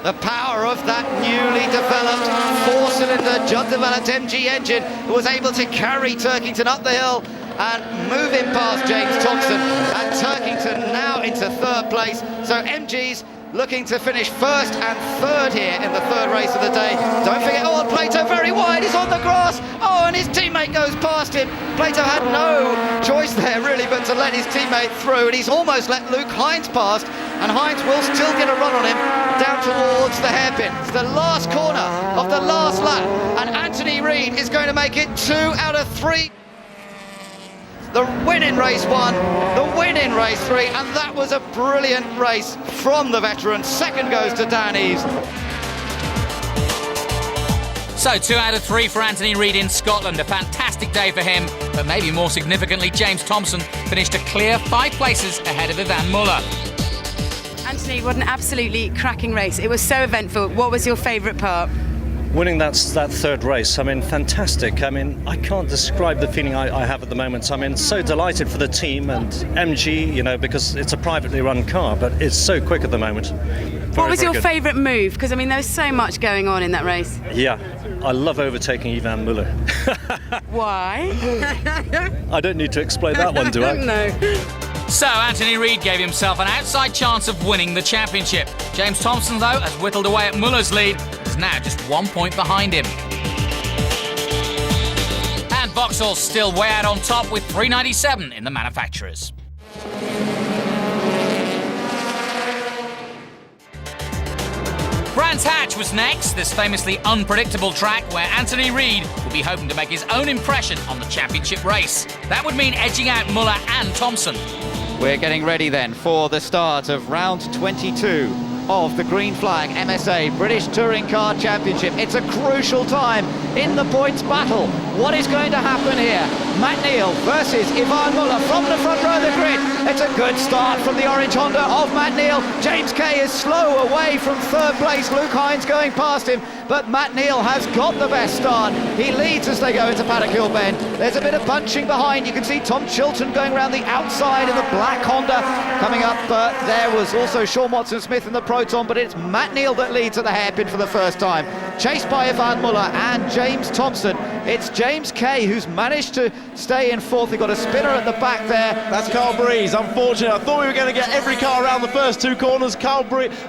The power of that newly developed four-cylinder Judd-developed MG engine was able to carry Turkington up the hill and move him past James Thompson. And Turkington now into third place. So MG's looking to finish first and third here in the third race of the day. Don't forget, oh, Plato very wide, he's on the grass. Oh, and his teammate goes past him. Plato had no choice there, really, but to let his teammate through, and he's almost let Luke Hines past, and Hines will still get a run on him down towards the hairpin. It's the last corner of the last lap, and Anthony Reid is going to make it 2 out of 3. The win in race 1, the win in race 3, and that was a brilliant race from the veteran. Second goes to Dan Eves. So 2 out of 3 for Anthony Reid in Scotland. A fantastic day for him, but maybe more significantly, James Thompson finished a clear 5 places ahead of Ivan Muller. Anthony, what an absolutely cracking race. It was so eventful. What was your favourite part? Winning that third race, I mean, fantastic. I mean, I can't describe the feeling I have at the moment. I mean, so delighted for the team and MG, you know, because it's a privately run car, but it's so quick at the moment. What was your favourite move? Because, I mean, there was so much going on in that race. Yeah, I love overtaking Ivan Muller. Why? I don't need to explain that one, do I? No. So Anthony Reid gave himself an outside chance of winning the championship. James Thompson, though, has whittled away at Muller's lead, is now just 1 point behind him. And Vauxhall's still way out on top with 397 in the manufacturers. Brands Hatch was next, this famously unpredictable track where Anthony Reid will be hoping to make his own impression on the championship race. That would mean edging out Muller and Thompson. We're getting ready then for the start of round 22 of the Green Flag MSA British Touring Car Championship. It's a crucial time in the points battle. What is going to happen here? Matt Neal versus Ivan Muller from the front row of the grid. It's a good start from the orange Honda of Matt Neal. James Kay is slow away from third place. Luke Hines going past him, but Matt Neal has got the best start. He leads as they go into Paddock Hill Bend. There's a bit of punching behind. You can see Tom Chilton going around the outside in the black Honda. Coming up, there was also Sean Watson-Smith in the Proton, but it's Matt Neal that leads at the hairpin for the first time. Chased by Ivan Muller and James Thompson. It's James Kay who's managed to stay in fourth. They've got a spinner at the back there. That's Carl Breeze. Unfortunately, I thought we were going to get every car around the first 2 corners. Carl Breeze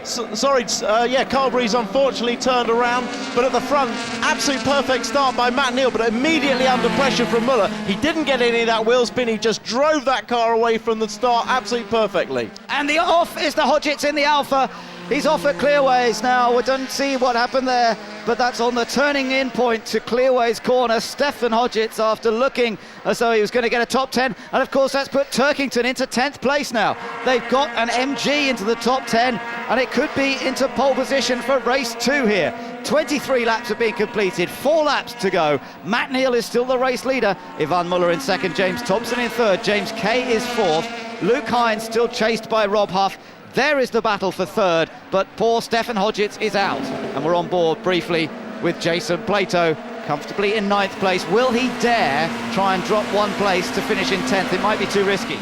unfortunately turned around, but at the front, absolute perfect start by Matt Neal, but immediately under pressure from Muller. He didn't get any of that wheel spin. He just drove that car away from the start absolutely perfectly. And the off is the Hodgetts in the Alpha. He's off at Clearways now. We don't see what happened there, but that's on the turning in point to Clearways corner. Stefan Hodgetts, after looking as though he was going to get a top 10, and of course that's put Turkington into 10th place now. They've got an MG into the top 10, and it could be into pole position for race 2 here. 23 laps have been completed, 4 laps to go. Matt Neal is still the race leader. Ivan Muller in second, James Thompson in third, James Kay is fourth. Luke Hines still chased by Rob Huff. There is the battle for third, but poor Stefan Hodgetts is out. And we're on board briefly with Jason Plato, comfortably in 9th place. Will he dare try and drop 1 place to finish in 10th? It might be too risky.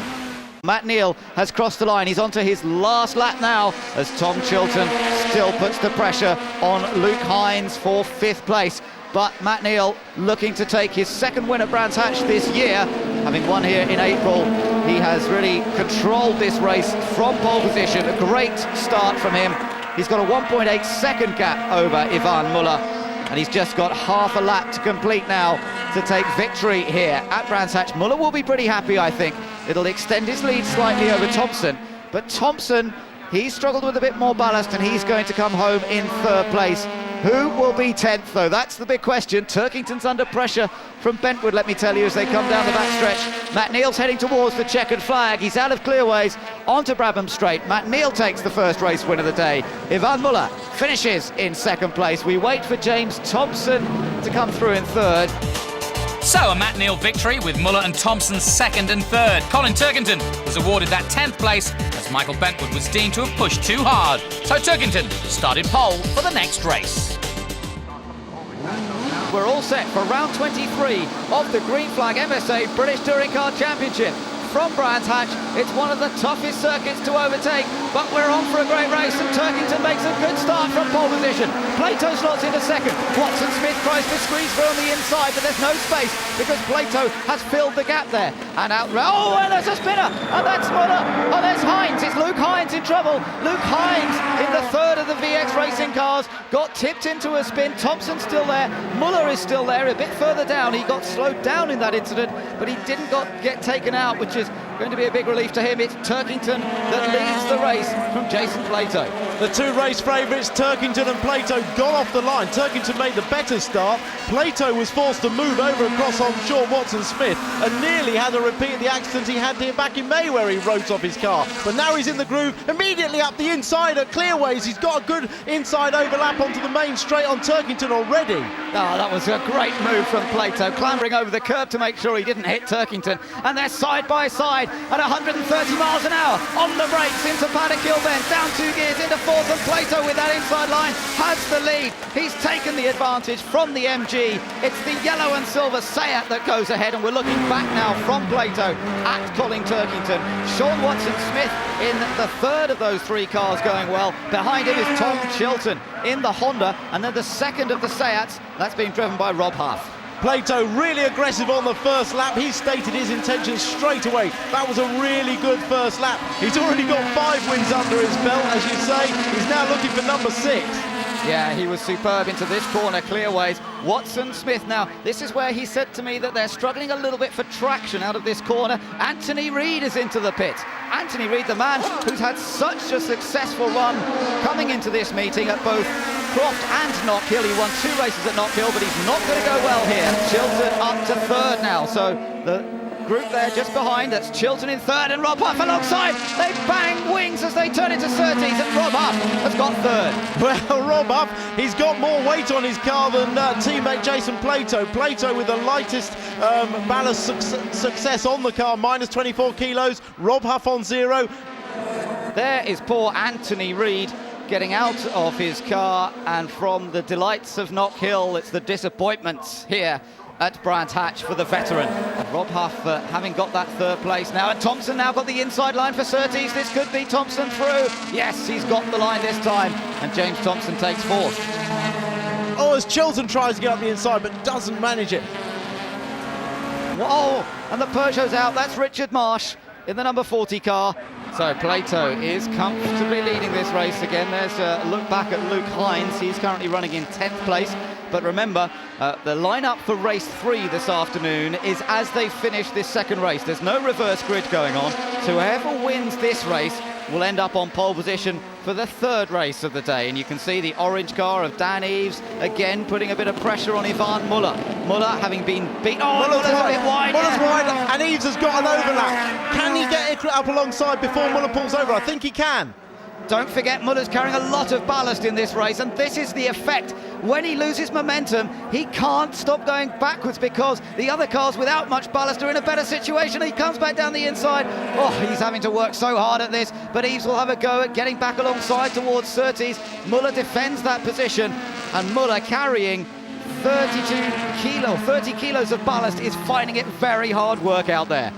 Matt Neal has crossed the line. He's onto his last lap now as Tom Chilton still puts the pressure on Luke Hines for 5th place. But Matt Neal looking to take his second win at Brands Hatch this year, having won here in April. He has really controlled this race from pole position. A great start from him. He's got a 1.8 second gap over Ivan Muller, and he's just got half a lap to complete now to take victory here at Brands Hatch. Muller will be pretty happy, I think. It'll extend his lead slightly over Thompson, but Thompson, he's struggled with a bit more ballast, and he's going to come home in 3rd place. Who will be 10th, though? That's the big question. Turkington's under pressure from Bentwood, let me tell you, as they come down the back stretch. Matt Neal's heading towards the checkered flag. He's out of Clearways, onto Brabham Straight. Matt Neal takes the first race win of the day. Ivan Muller finishes in 2nd place. We wait for James Thompson to come through in 3rd. So a Matt Neal victory with Muller and Thompson 2nd and 3rd. Colin Turkington was awarded that 10th place as Michael Bentwood was deemed to have pushed too hard. So Turkington started pole for the next race. We're all set for round 23 of the Green Flag MSA British Touring Car Championship. from Brands Hatch. It's one of the toughest circuits to overtake, but we're on for a great race, and Turkington makes a good start from pole position. Plato slots into second. Watson Smith tries to squeeze through on the inside, but there's no space because Plato has filled the gap there. And out, oh, and there's a spinner, and that's Muller. Oh, there's Hines. It's Luke Hines in trouble. Luke Hines in the third of the VX Racing cars got tipped into a spin. Thompson's still there. Muller is still there. A bit further down, he got slowed down in that incident, but he didn't get taken out, which is going to be a big relief to him. It's Turkington that leads the race from Jason Plato. The two race favourites, Turkington and Plato, got off the line. Turkington made the better start. Plato was forced to move over across on Sean Watson-Smith and nearly had a repeat of the accident he had here back in May where he rode off his car. But now he's in the groove, immediately up the inside at Clearways. He's got a good inside overlap onto the main straight on Turkington already. Oh, that was a great move from Plato, clambering over the curb to make sure he didn't hit Turkington. And they're side by side at 130 miles an hour on the brakes into Paddock Hill Bend, down 2 gears into fourth, and Plato with that inside line has the lead. He's taken the advantage from the MG. It's the yellow and silver Seat that goes ahead, and we're looking back now from Plato at Colin Turkington. Sean Watson-Smith in the third of those 3 cars going well. Behind him is Tom Chilton in the Honda, and then the second of the Seats, that's being driven by Rob Huff. Plato really aggressive on the first lap. He stated his intentions straight away. That was a really good first lap. He's already got 5 wins under his belt, as you say. He's now looking for number 6. Yeah, he was superb into this corner, Clearways. Watson-Smith now, this is where he said to me that they're struggling a little bit for traction out of this corner. Anthony Reid is into the pit. Anthony Reid, the man who's had such a successful run coming into this meeting at both Croft and Knock Hill. He won 2 races at Knock Hill, but he's not going to go well here. Chilton up to third now, so the group there just behind, that's Chilton in third and Rob Huff alongside. They bang wings as they turn into surtees, and Rob Huff has got third. Well, Rob Huff, he's got more weight on his car than teammate Jason Plato. Plato with the lightest ballast success on the car, minus 24 kilos. Rob Huff on 0. There is poor Anthony Reid getting out of his car, and from the delights of Knock Hill, it's the disappointments here at Brands Hatch for the veteran. And Rob Huff having got that third place now, and Thompson now got the inside line for surtees. This could be Thompson through. Yes, he's got the line this time, and James Thompson takes fourth. Oh, as Chilton tries to get up the inside but doesn't manage it. Whoa, and the Peugeot's out. That's Richard Marsh in the number 40 car. So Plato is comfortably leading this race again. There's a look back at Luke Hines. He's currently running in 10th place. But remember, the lineup for race 3 this afternoon is as they finish this second race. There's no reverse grid going on. So whoever wins this race will end up on pole position for the third race of the day. And you can see the orange car of Dan Eves, again putting a bit of pressure on Ivan Muller. Muller having been beaten. Oh, Muller's a bit wide. Muller's wide, and Eves has got an overlap. Can he get it up alongside before Muller pulls over? I think he can. Don't forget, Muller's carrying a lot of ballast in this race, and this is the effect. When he loses momentum, he can't stop going backwards because the other cars without much ballast are in a better situation. He comes back down the inside. Oh, he's having to work so hard at this, but Eves will have a go at getting back alongside towards surtees. Muller defends that position, and Muller carrying 30 kilos of ballast is finding it very hard work out there.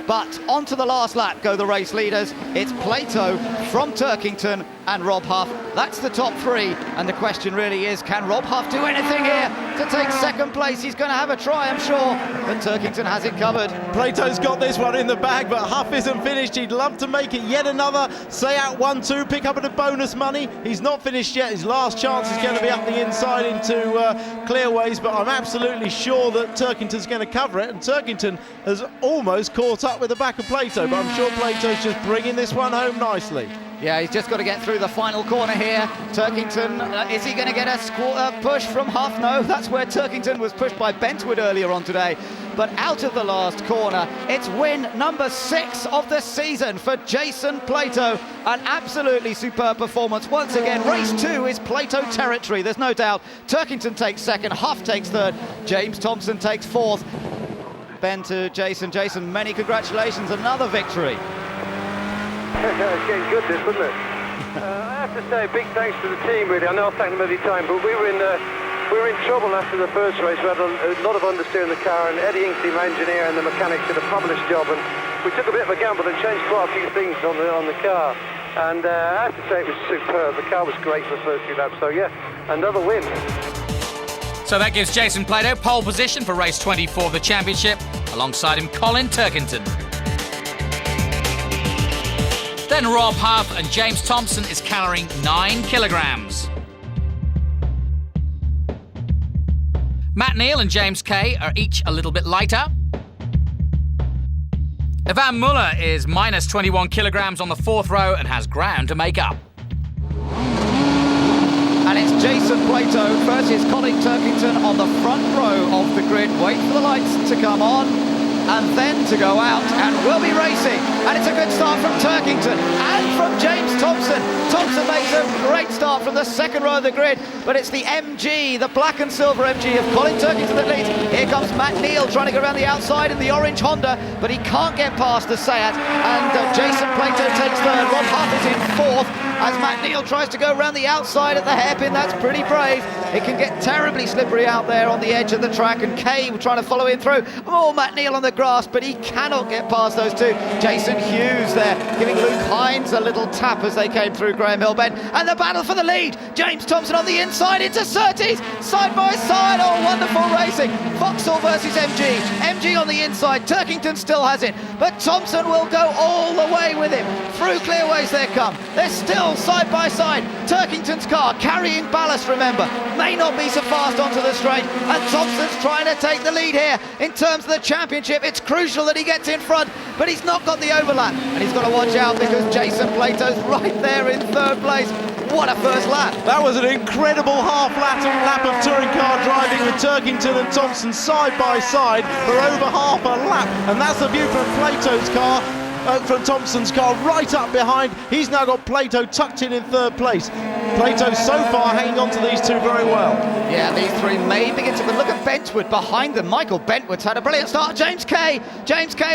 But onto the last lap go the race leaders. It's Plato from Turkington and Rob Huff. That's the top 3, and the question really is, can Rob Huff do anything here to take second place? He's going to have a try, I'm sure, but Turkington has it covered. Plato's got this one in the bag, but Huff isn't finished. He'd love to make it yet another, say out 1-2, pick up a bit of bonus money. He's not finished yet. His last chance is going to be up the inside into Clearways, but I'm absolutely sure that Turkington's going to cover it, and Turkington has almost caught up with the back of Plato, but I'm sure Plato's just bringing this one home nicely. Yeah, he's just got to get through the final corner here. Turkington, is he going to get a push from Huff? No, that's where Turkington was pushed by Bentwood earlier on today. But out of the last corner, it's win number 6 of the season for Jason Plato. An absolutely superb performance. Once again, race 2 is Plato territory, there's no doubt. Turkington takes second, Huff takes third, James Thompson takes fourth. Ben to Jason. Jason, many congratulations, another victory. It's getting good, this, wasn't it? I have to say, big thanks to the team, really. I know I'll thank them every time, but we were in trouble after the first race. We had a lot of understeer in the car, and Eddie Inksley, my engineer, and the mechanics did a fabulous job. And we took a bit of a gamble and changed quite a few things on the car. And I have to say it was superb. The car was great for the first few laps. So yeah, another win. So that gives Jason Plato pole position for race 24 of the championship. Alongside him, Colin Turkington. Then Rob Huff and James Thompson is carrying 9 kilograms. Matt Neal and James Kay are each a little bit lighter. Ivan Muller is minus 21 kilograms on the 4th row and has ground to make up. And it's Jason Plato versus Colin Turkington on the front row of the grid. Wait for the lights to come on and then to go out, and we'll be racing. And it's a good start from Turkington and from James Thompson. Thompson makes a great start from the 2nd row of the grid, but it's the MG, the black and silver MG of Colin Turkington that leads. Here comes Matt Neal trying to go around the outside in the orange Honda, but he can't get past the Seat. And Jason Plato takes 3rd. Rob Huff is in 4th. As Matt Neal tries to go around the outside at the hairpin. That's pretty brave. It can get terribly slippery out there on the edge of the track, and Kay trying to follow him through. Oh, Matt Neal on the grass, but he cannot get past those two. Jason Hughes there, giving Luke Hines a little tap as they came through Graham Hill Bend. And the battle for the lead. James Thompson on the inside into Surtees, side by side. Oh, wonderful racing. Vauxhall versus MG. MG on the inside. Turkington still has it, but Thompson will go all the way with him. Through clearways they come. They're still side by side. Turkington's car carrying ballast, remember, may not be so fast onto the straight, and Thompson's trying to take the lead here in terms of the championship. It's crucial that he gets in front, but he's not got the overlap, and he's got to watch out because Jason Plato's right there in 3rd place. What a first lap. That was an incredible half lap of touring car driving with Turkington and Thompson side by side for over half a lap, and that's the view from Plato's car. From Thompson's car right up behind. He's now got Plato tucked in 3rd place. Plato so far hanging on to these two very well. Yeah, these three may begin to, but look at Bentwood behind them. Michael Bentwood's had a brilliant start. James Kay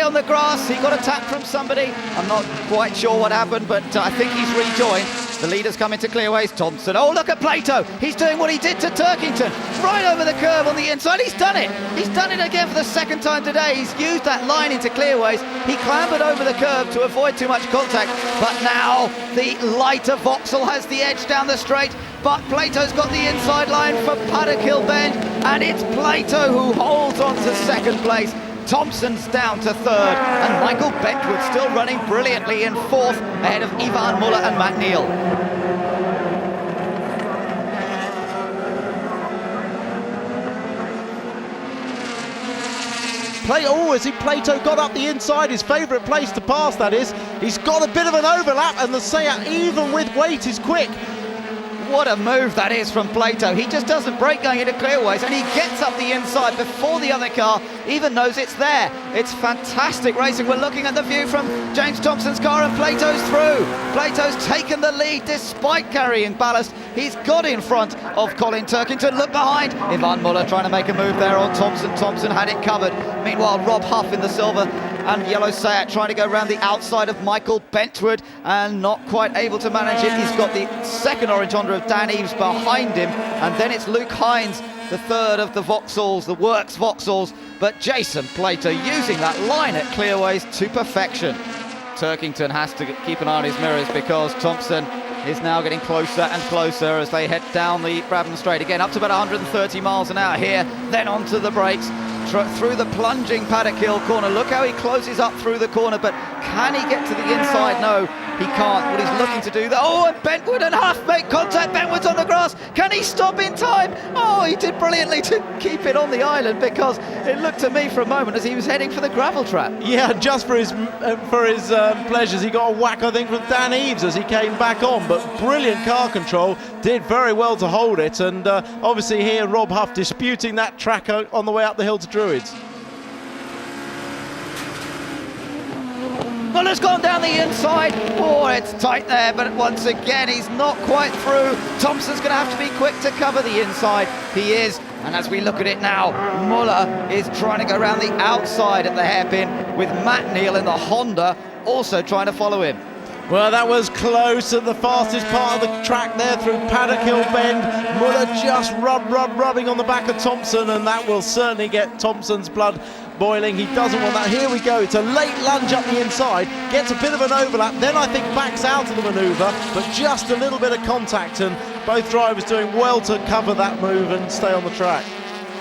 on the grass. He got a tap from somebody. I'm not quite sure what happened, but I think he's rejoined. The leaders come into clearways. Thompson. Oh, look at Plato. He's doing what he did to Turkington. Right over the curve on the inside. He's done it. He's done it again for the 2nd time today. He's used that line into clearways. He clambered over the curve to avoid too much contact. But now the lighter Vauxhall has the edge down the straight. But Plato's got the inside line for Paddock Hill Bend. And it's Plato who holds on to 2nd place. Thompson's down to 3rd, and Michael Bentwood still running brilliantly in 4th, ahead of Ivan Muller and Matt Neal. Plato got up the inside, his favourite place to pass, that is. He's got a bit of an overlap, and the Seat, even with weight, is quick. What a move that is from Plato. He just doesn't break going into clearways, and he gets up the inside before the other car even knows it's there. It's fantastic racing. We're looking at the view from James Thompson's car, and Plato's through. Plato's taken the lead despite carrying ballast. He's got in front of Colin Turkington. Look behind. Ivan Muller trying to make a move there on Thompson. Thompson had it covered. Meanwhile, Rob Huff in the silver and yellow Seat trying to go around the outside of Michael Bentwood and not quite able to manage it. He's got the 2nd orange Honda of Dan Eaves behind him, and then it's Luke Hines, the 3rd of the Vauxhalls, the Works Vauxhalls, but Jason Plato using that line at clearways to perfection. Turkington has to keep an eye on his mirrors because Thompson is now getting closer and closer as they head down the Brabham Straight again, up to about 130 miles an hour here, then onto the brakes. Through the plunging Paddock Hill corner. Look how he closes up through the corner, but can he get to the inside? No, he can't. What he's looking to do, oh, and Bentwood and Huff make contact. Bentwood's on the grass. Can he stop in time? Oh, he did brilliantly to keep it on the island, because it looked to me for a moment as he was heading for the gravel trap. Yeah, just for his pleasures, he got a whack, I think, from Dan Eaves as he came back on, but brilliant car control, did very well to hold it, and obviously here Rob Huff disputing that track on the way up the hill to Druids. Muller's gone down the inside. Oh, it's tight there, but once again, he's not quite through. Thompson's going to have to be quick to cover the inside. He is, and as we look at it now, Muller is trying to go around the outside at the hairpin with Matt Neal in the Honda also trying to follow him. Well, that was close at the fastest part of the track there through Paddock Hill Bend. Muller just rubbing on the back of Thompson, and that will certainly get Thompson's blood boiling. He doesn't want that. Here we go. It's a late lunge up the inside. Gets a bit of an overlap. Then I think backs out of the manoeuvre, but just a little bit of contact. And both drivers doing well to cover that move and stay on the track.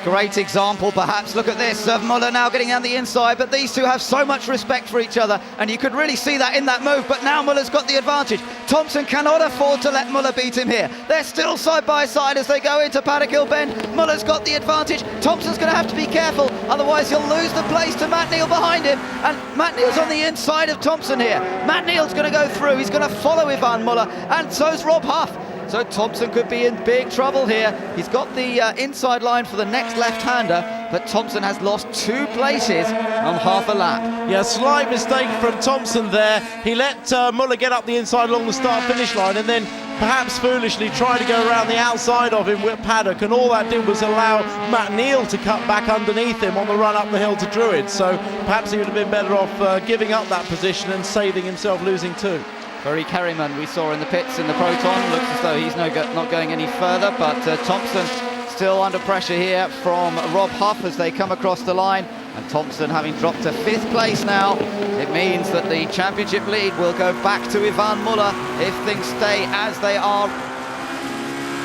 Great example, perhaps. Look at this, Muller now getting on the inside, but these two have so much respect for each other, and you could really see that in that move, but now Muller's got the advantage. Thompson cannot afford to let Muller beat him here. They're still side by side as they go into Paddock Hill Bend. Muller's got the advantage. Thompson's going to have to be careful, otherwise he'll lose the place to Matt Neal behind him, and Matt Neal's on the inside of Thompson here. Matt Neal's going to go through, he's going to follow Ivan Muller, and so's Rob Huff. So Thompson could be in big trouble here. He's got the inside line for the next left-hander, but Thompson has lost 2 places on half a lap. Yeah, slight mistake from Thompson there. He let Muller get up the inside along the start-finish line, and then perhaps foolishly tried to go around the outside of him with Paddock, and all that did was allow Matt Neal to cut back underneath him on the run up the hill to Druid. So perhaps he would have been better off giving up that position and saving himself losing 2. Very Kerryman we saw in the pits in the Proton. Looks as though he's not going any further, but Thompson still under pressure here from Rob Huff as they come across the line. And Thompson having dropped to 5th place now, it means that the championship lead will go back to Ivan Muller if things stay as they are.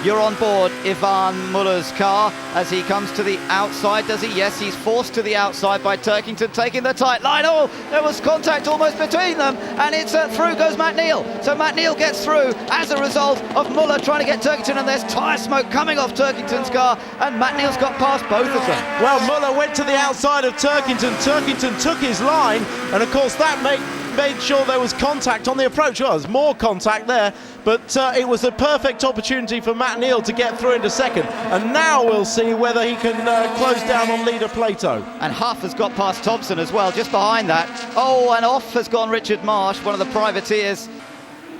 You're on board Ivan Muller's car as he comes to the outside, does he? Yes, he's forced to the outside by Turkington taking the tight line. Oh, there was contact almost between them, and it's through goes Matt Neal. So Matt Neal gets through as a result of Muller trying to get Turkington, and there's tyre smoke coming off Turkington's car, and Matt Neal's got past both of them. Well, Muller went to the outside of Turkington. Turkington took his line, and of course that made sure there was contact on the approach. Well, there was more contact there, but it was a perfect opportunity for Matt Neal to get through into second. And now we'll see whether he can close down on leader Plato. And Huff has got past Thompson as well, just behind that. Oh, and off has gone Richard Marsh, one of the privateers.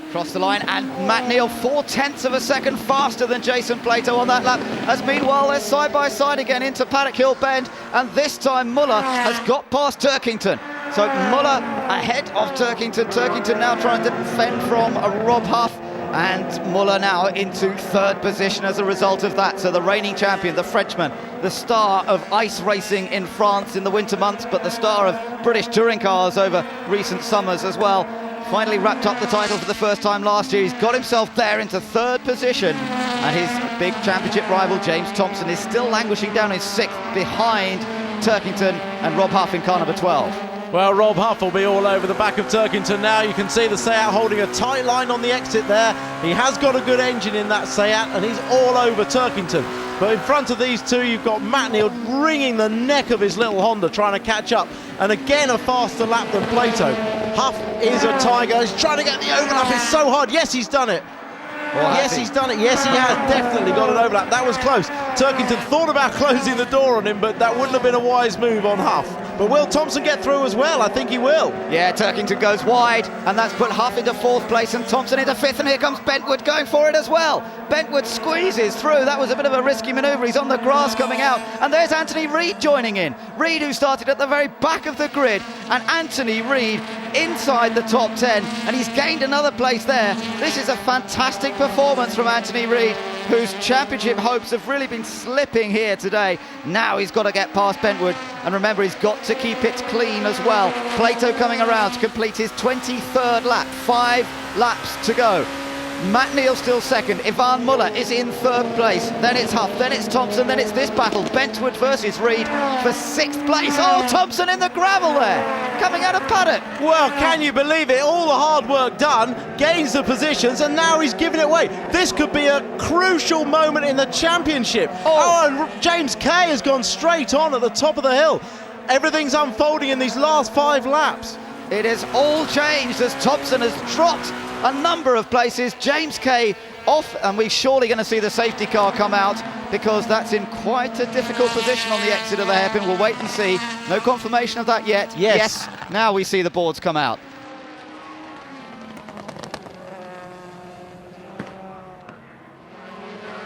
Across the line, and Matt Neal 0.4 of a second faster than Jason Plato on that lap, as meanwhile they're side by side again into Paddock Hill Bend, and this time Muller has got past Turkington. So Muller ahead of Turkington. Turkington now trying to defend from Rob Huff, and Muller now into 3rd position as a result of that. So the reigning champion, the Frenchman, the star of ice racing in France in the winter months, but the star of British touring cars over recent summers as well, finally wrapped up the title for the first time last year. He's got himself there into 3rd position, and his big championship rival James Thompson is still languishing down in 6th behind Turkington and Rob Huff in car number 12. Well, Rob Huff will be all over the back of Turkington now. You can see the Seat holding a tight line on the exit there. He has got a good engine in that Seat, and he's all over Turkington. But in front of these two, you've got Matt Neal wringing the neck of his little Honda, trying to catch up. And again, a faster lap than Plato. Huff is a tiger. He's trying to get the overlap. It's so hard. Yes, he's done it. Yes, he's done it. Yes, he has definitely got an overlap. That was close. Turkington thought about closing the door on him, but that wouldn't have been a wise move on Huff. But will Thompson get through as well? I think he will. Yeah, Turkington goes wide, and that's put Huff into 4th place and Thompson into 5th, and here comes Bentwood going for it as well. Bentwood squeezes through. That was a bit of a risky manoeuvre. He's on the grass coming out, and there's Anthony Reid joining in. Reid, who started at the very back of the grid, and Anthony Reid inside the top 10, and he's gained another place there. This is a fantastic performance from Anthony Reid, whose championship hopes have really been slipping here today. Now he's got to get past Bentwood, and remember, he's got to keep it clean as well. Plato coming around to complete his 23rd lap, 5 laps to go. Matt Neal still 2nd, Ivan Muller is in 3rd place, then it's Huff, then it's Thompson, then it's this battle, Bentwood versus Reid for 6th place. Oh, Thompson in the gravel there, coming out of Paddock. Well, can you believe it? All the hard work done, gains the positions, and now he's giving it away. This could be a crucial moment in the championship. Oh, and James Kay has gone straight on at the top of the hill. Everything's unfolding in these last 5 laps. It has all changed as Thompson has dropped a number of places. James Kay off, and we're surely going to see the safety car come out, because that's in quite a difficult position on the exit of the hairpin. We'll wait and see. No confirmation of that yet. Yes. Now we see the boards come out.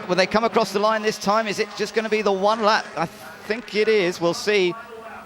When they come across the line this time, is it just going to be the 1 lap? I think it is. We'll see.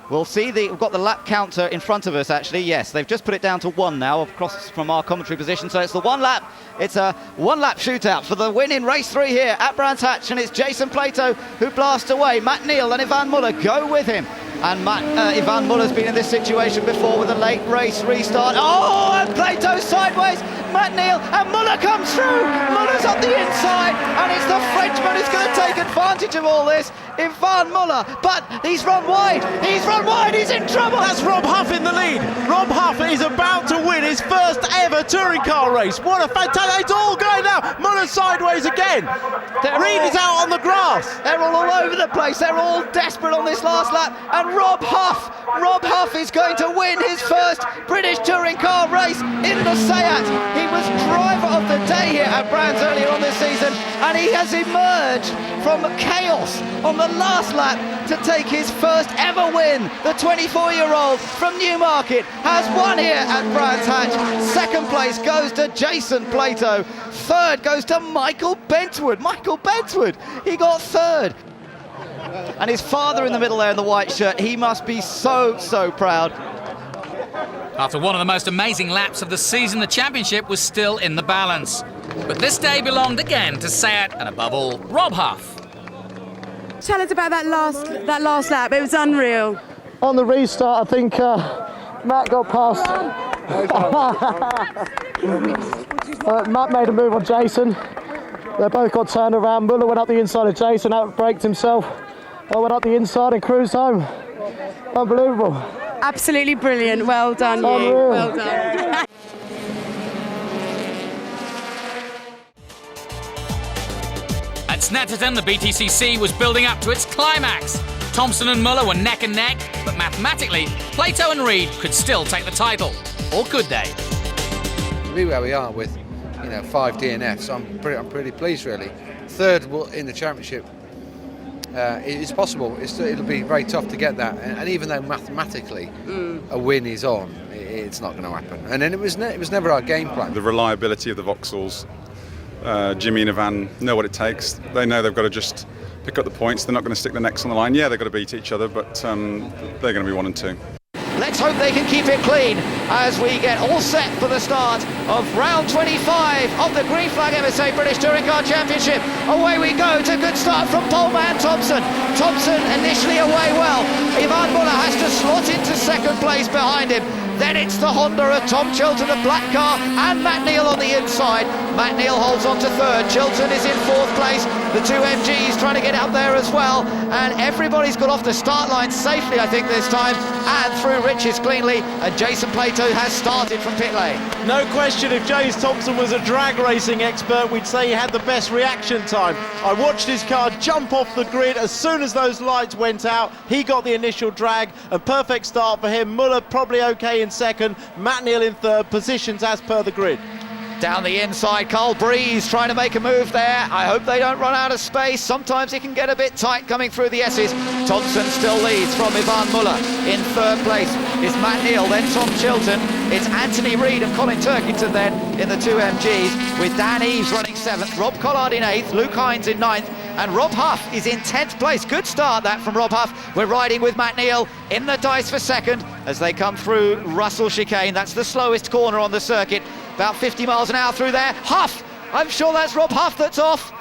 We'll see. We've got the lap counter in front of us, actually. Yes, they've just put it down to 1 now across from our commentary position. So it's the 1 lap. It's a 1 lap shootout for the win in race 3 here at Brands Hatch. And it's Jason Plato who blasts away. Matt Neal and Ivan Muller go with him. And Ivan Muller's been in this situation before with a late race restart. Oh, and Plato sideways. Matt Neal, and Muller comes through. Muller's on the inside, and it's the Frenchman who's going to take advantage of all this. Ivan Muller, but he's run wide. He's run wide. He's in trouble. That's Rob Huff in the lead. Rob Huff is about to win his first ever touring car race. What a fantastic! It's all going now. Muller sideways again. Reed is out on the grass. They're all over the place. They're all desperate on this last lap. And Rob Huff is going to win his first British touring car race in the Seat. He was driver of the day here at Brands earlier on this season, and he has emerged from chaos on the last lap to take his first ever win. The 24-year-old from Newmarket has won here at Brands Hatch. Second place goes to Jason Plato. Third goes to Michael Bentwood. He got third. And his father in the middle there in the white shirt, he must be so proud. After one of the most amazing laps of the season, the championship was still in the balance. But this day belonged again to Seat and, above all, Rob Huff. Tell us about that last lap. It was unreal. On the restart, I think Matt got past. Matt made a move on Jason. They both got turned around. Muller went up the inside of Jason, out-braked himself. I went up the inside and cruised home. Unbelievable. Absolutely brilliant. Well done, you. Unreal. Well done. At Snetterton, the BTCC was building up to its climax. Thompson and Muller were neck and neck, but mathematically, Plato and Reed could still take the title. Or could they? To be where we are with, 5 DNFs, I'm pretty pleased really. Third in the championship. It's possible. It'll be very tough to get that, and even though mathematically a win is on, it's not going to happen. And then it was never our game plan. The reliability of the Vauxhalls, Jimmy and Ivan know what it takes. They know they've got to just pick up the points. They're not going to stick the necks on the line. Yeah, they've got to beat each other, but they're going to be 1 and 2. Let's hope they can keep it clean as we get all set for the start of round 25 of the Green Flag MSA British Touring Car Championship. Away we go to good start from poleman Thompson. Thompson initially away well. Ivan Muller has to slot into second place behind him. Then it's the Honda of Tom Chilton, the black car, and Matt Neal on the inside. Matt Neal holds on to third. Chilton is in fourth place. The two MGs trying to get up there as well. And everybody's got off the start line safely, I think, this time, and through Riches cleanly. And Jason Plato has started from pit lane. No question, if James Thompson was a drag racing expert, we'd say he had the best reaction time. I watched his car jump off the grid as soon as those lights went out. He got the initial drag. A perfect start for him. Muller probably okay in second. Matt Neal in third. Positions as per the grid. Down the inside, Carl Breeze trying to make a move there. I hope they don't run out of space. Sometimes it can get a bit tight coming through the S's. Thompson still leads from Ivan Muller. In third place is Matt Neal, then Tom Chilton. It's Anthony Reed and Colin Turkington then in the two MGs, with Dan Eves running 7th, Rob Collard in 8th, Luke Hines in 9th, and Rob Huff is in 10th place. Good start that from Rob Huff. We're riding with Matt Neal in the dice for second as they come through Russell Chicane. That's the slowest corner on the circuit. About 50 miles an hour through there. Huff! I'm sure that's Rob Huff that's off.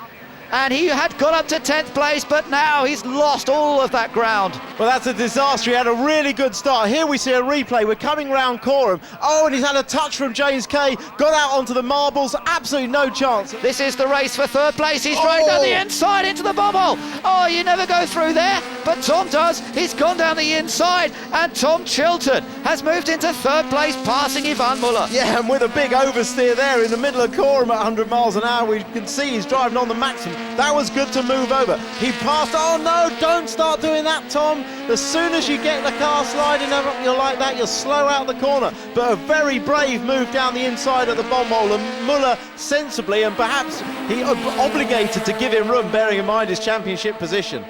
And he had got up to 10th place, but now he's lost all of that ground. Well, that's a disaster. He had a really good start. Here we see a replay. We're coming round Coram. Oh, and he's had a touch from James Kay. Got out onto the marbles. Absolutely no chance. This is the race for third place. He's right down the inside into the bomb hole. Oh, you never go through there. But Tom does. He's gone down the inside. And Tom Chilton has moved into third place, passing Ivan Muller. Yeah, and with a big oversteer there in the middle of Coram at 100 miles an hour, we can see he's driving on the maximum. That was good to move over. He passed. Oh no, don't start doing that, Tom. As soon as you get the car sliding up, you're like that, you'll slow out the corner. But a very brave move down the inside of the bomb hole, and Muller sensibly, and perhaps he obligated to give him room, bearing in mind his championship position.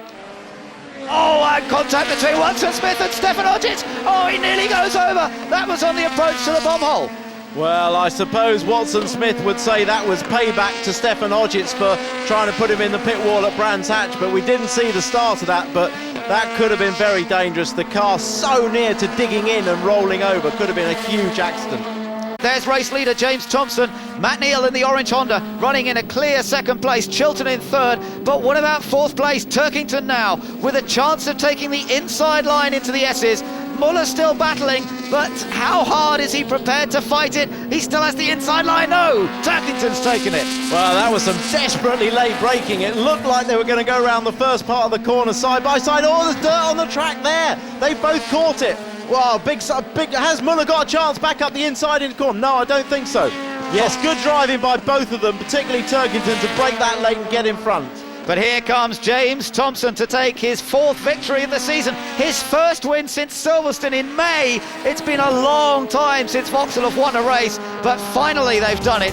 Oh, and contact between Watson Smith and Stefan Hodgetts. Oh, he nearly goes over. That was on the approach to the bomb hole. Well, I suppose Watson Smith would say that was payback to Stefan Hodgetts for trying to put him in the pit wall at Brands Hatch, but we didn't see the start of that, but that could have been very dangerous. The car so near to digging in and rolling over. Could have been a huge accident. There's race leader James Thompson, Matt Neal in the orange Honda, running in a clear second place, Chilton in third, but what about fourth place? Turkington now, with a chance of taking the inside line into the S's. Muller still battling, but how hard is he prepared to fight it? He still has the inside line. No, Turkington's taken it. Well, that was some desperately late braking. It looked like they were going to go around the first part of the corner side by side. Oh, there's dirt on the track there. They both caught it. Wow, big. Has Muller got a chance back up the inside in the corner? No, I don't think so. Yes, good driving by both of them, particularly Turkington, to break that lane and get in front. But here comes James Thompson to take his fourth victory of the season, his first win since Silverstone in May. It's been a long time since Vauxhall have won a race, but finally they've done it.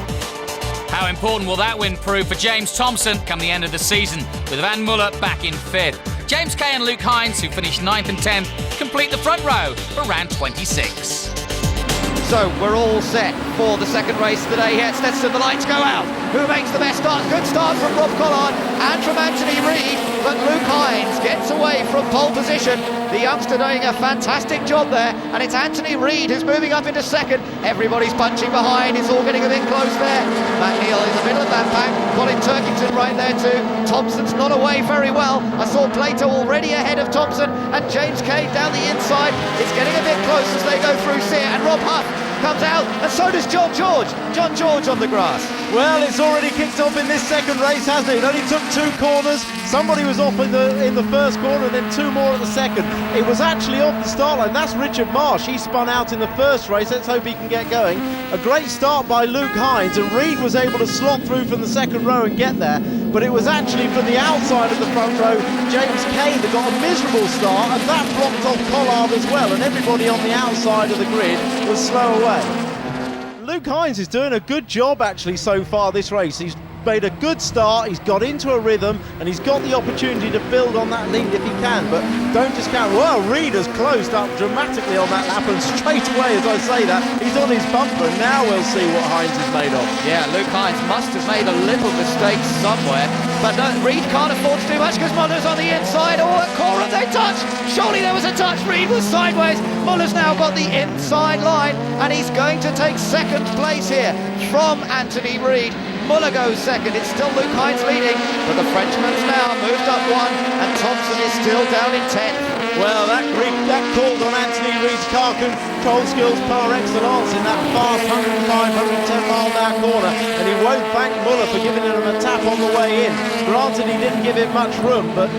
How important will that win prove for James Thompson come the end of the season, with Van Muller back in fifth? James Kay and Luke Hines, who finished 9th and 10th, complete the front row for round 26. So we're all set for the second race of the day. Here at Stetson, the lights go out. Who makes the best start? Good start from Rob Collard and from Anthony Reid, but Luke Hines gets away from pole position. The youngster doing a fantastic job there, and it's Anthony Reid who's moving up into second. Everybody's punching behind. It's all getting a bit close there. Matt Neal in the middle of that pack. Colin Turkington right there too. Thompson's not away very well. I saw Plato already ahead of Thompson, and James Kay down the inside. It's getting a bit close as they go through Sear, and Rob Huff comes out, and so does John George. John George on the grass. Well, it's already kicked off in this second race, hasn't it? It only took 2 corners. Somebody was off in the first corner, and then 2 more at the second. It was actually off the start line. That's Richard Marsh. He spun out in the first race. Let's hope he can get going. A great start by Luke Hines, and Reid was able to slot through from the second row and get there. But it was actually from the outside of the front row, James Kay, that got a miserable start, and that blocked off Collard as well, and everybody on the outside of the grid was slow away. Luke Hines is doing a good job actually so far this race. He's made a good start, he's got into a rhythm, and he's got the opportunity to build on that lead if he can, but don't discount. Well, Reid has closed up dramatically on that lap, and straight away as I say that, he's on his bumper, and now we'll see what Hines is made of. Yeah, Luke Hines must have made a little mistake somewhere, but no, Reid can't afford to do much because Muller's on the inside. Oh, at Cora they touch. Surely there was a touch. Reid was sideways. Muller's now got the inside line, and he's going to take second place here from Anthony Reid. Muller goes second. It's still Luke Hines leading, but the Frenchman's now moved up 1, and Thompson is still down in 10th. Well, that called on Anthony Reid's car control skills par excellence in that fast 105, 110 mile an hour corner, and he won't thank Muller for giving him a tap on the way in. Granted, he didn't give it much room, but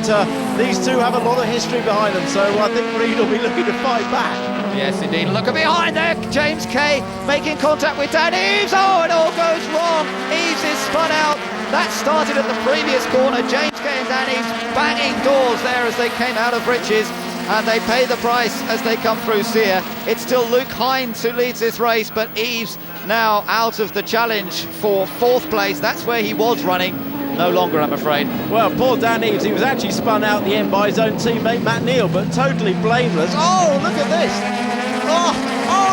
these two have a lot of history behind them, so I think Reid will be looking to fight back. Yes, indeed. Look at behind there. James Kay making contact with Dan Eves. Oh, it all goes wrong. Eves is spun out. That started at the previous corner. James Kay and Dan Eves banging doors there as they came out of Riches, and they pay the price as they come through Sear. It's still Luke Hines who leads this race, but Eves now out of the challenge for 4th place. That's where he was running. No longer, I'm afraid. Well, poor Dan Eves, he was actually spun out the end by his own teammate Matt Neal, but totally blameless. Oh, look at this. Oh,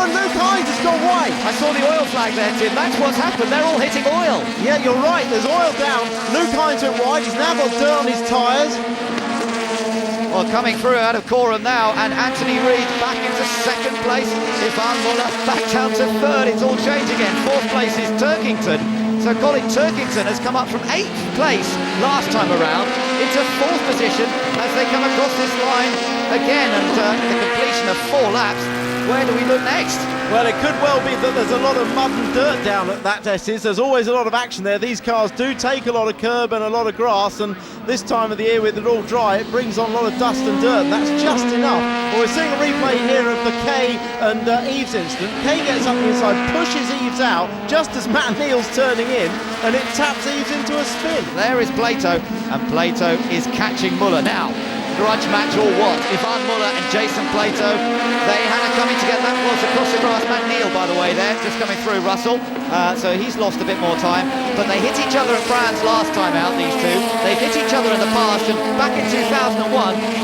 and Luke Hines has gone white. I saw the oil flag there, Tim. That's what's happened. They're all hitting oil. Yeah, you're right. There's oil down. Luke Hines went white. He's now got dirt on his tyres. Well, coming through out of Coram now, and Anthony Reid back into second place. Van Muller back down to 3rd. It's all changed again. 4th place is Turkington. So Colin Turkington has come up from 8th place last time around into 4th position as they come across this line again, and the completion of 4 laps. Where do we look next? Well, it could well be that there's a lot of mud and dirt down at that S's. There's always a lot of action there. These cars do take a lot of curb and a lot of grass, and this time of the year with it all dry, it brings on a lot of dust and dirt, and that's just enough. Well, we're seeing a replay here of the Kay and Eves incident. Kay gets up the inside, pushes Eves out just as Matt Neal's turning in, and it taps Eves into a spin. There is Plato, and Plato is catching Muller now. Grudge match or what? Ivan Muller and Jason Plato, they had a coming together. That was across the grass. Matt Neal, by the way, there, just coming through Russell. So he's lost a bit more time. But they hit each other at France last time out, these two. They've hit each other in the past, and back in 2001,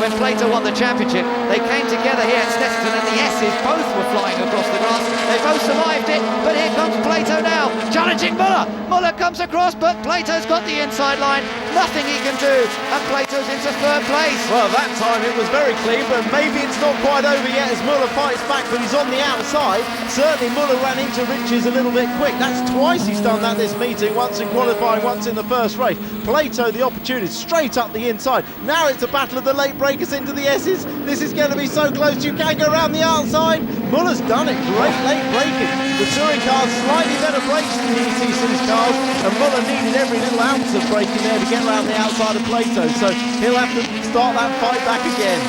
when Plato won the championship, they came together here at Snetterton, and the S's both were flying across the grass. They both survived it, but here comes Plato now, challenging Muller. Muller comes across, but Plato's got the inside line. Nothing he can do, and Plato's into 3rd place. Well, Well, that time it was very clean, but maybe it's not quite over yet as Muller fights back, but he's on the outside. Certainly Muller ran into Riches a little bit quick. That's twice he's done that this meeting, once in qualifying, once in the first race. Plato, the opportunist, straight up the inside. Now it's a battle of the late breakers into the S's. This is going to be so close, you can go around the outside. Muller's done it, great late braking. The touring cars slightly better brakes than the BTCC cars, and Muller needed every little ounce of braking there to get around the outside of Plato, so he'll have to start that fight back again.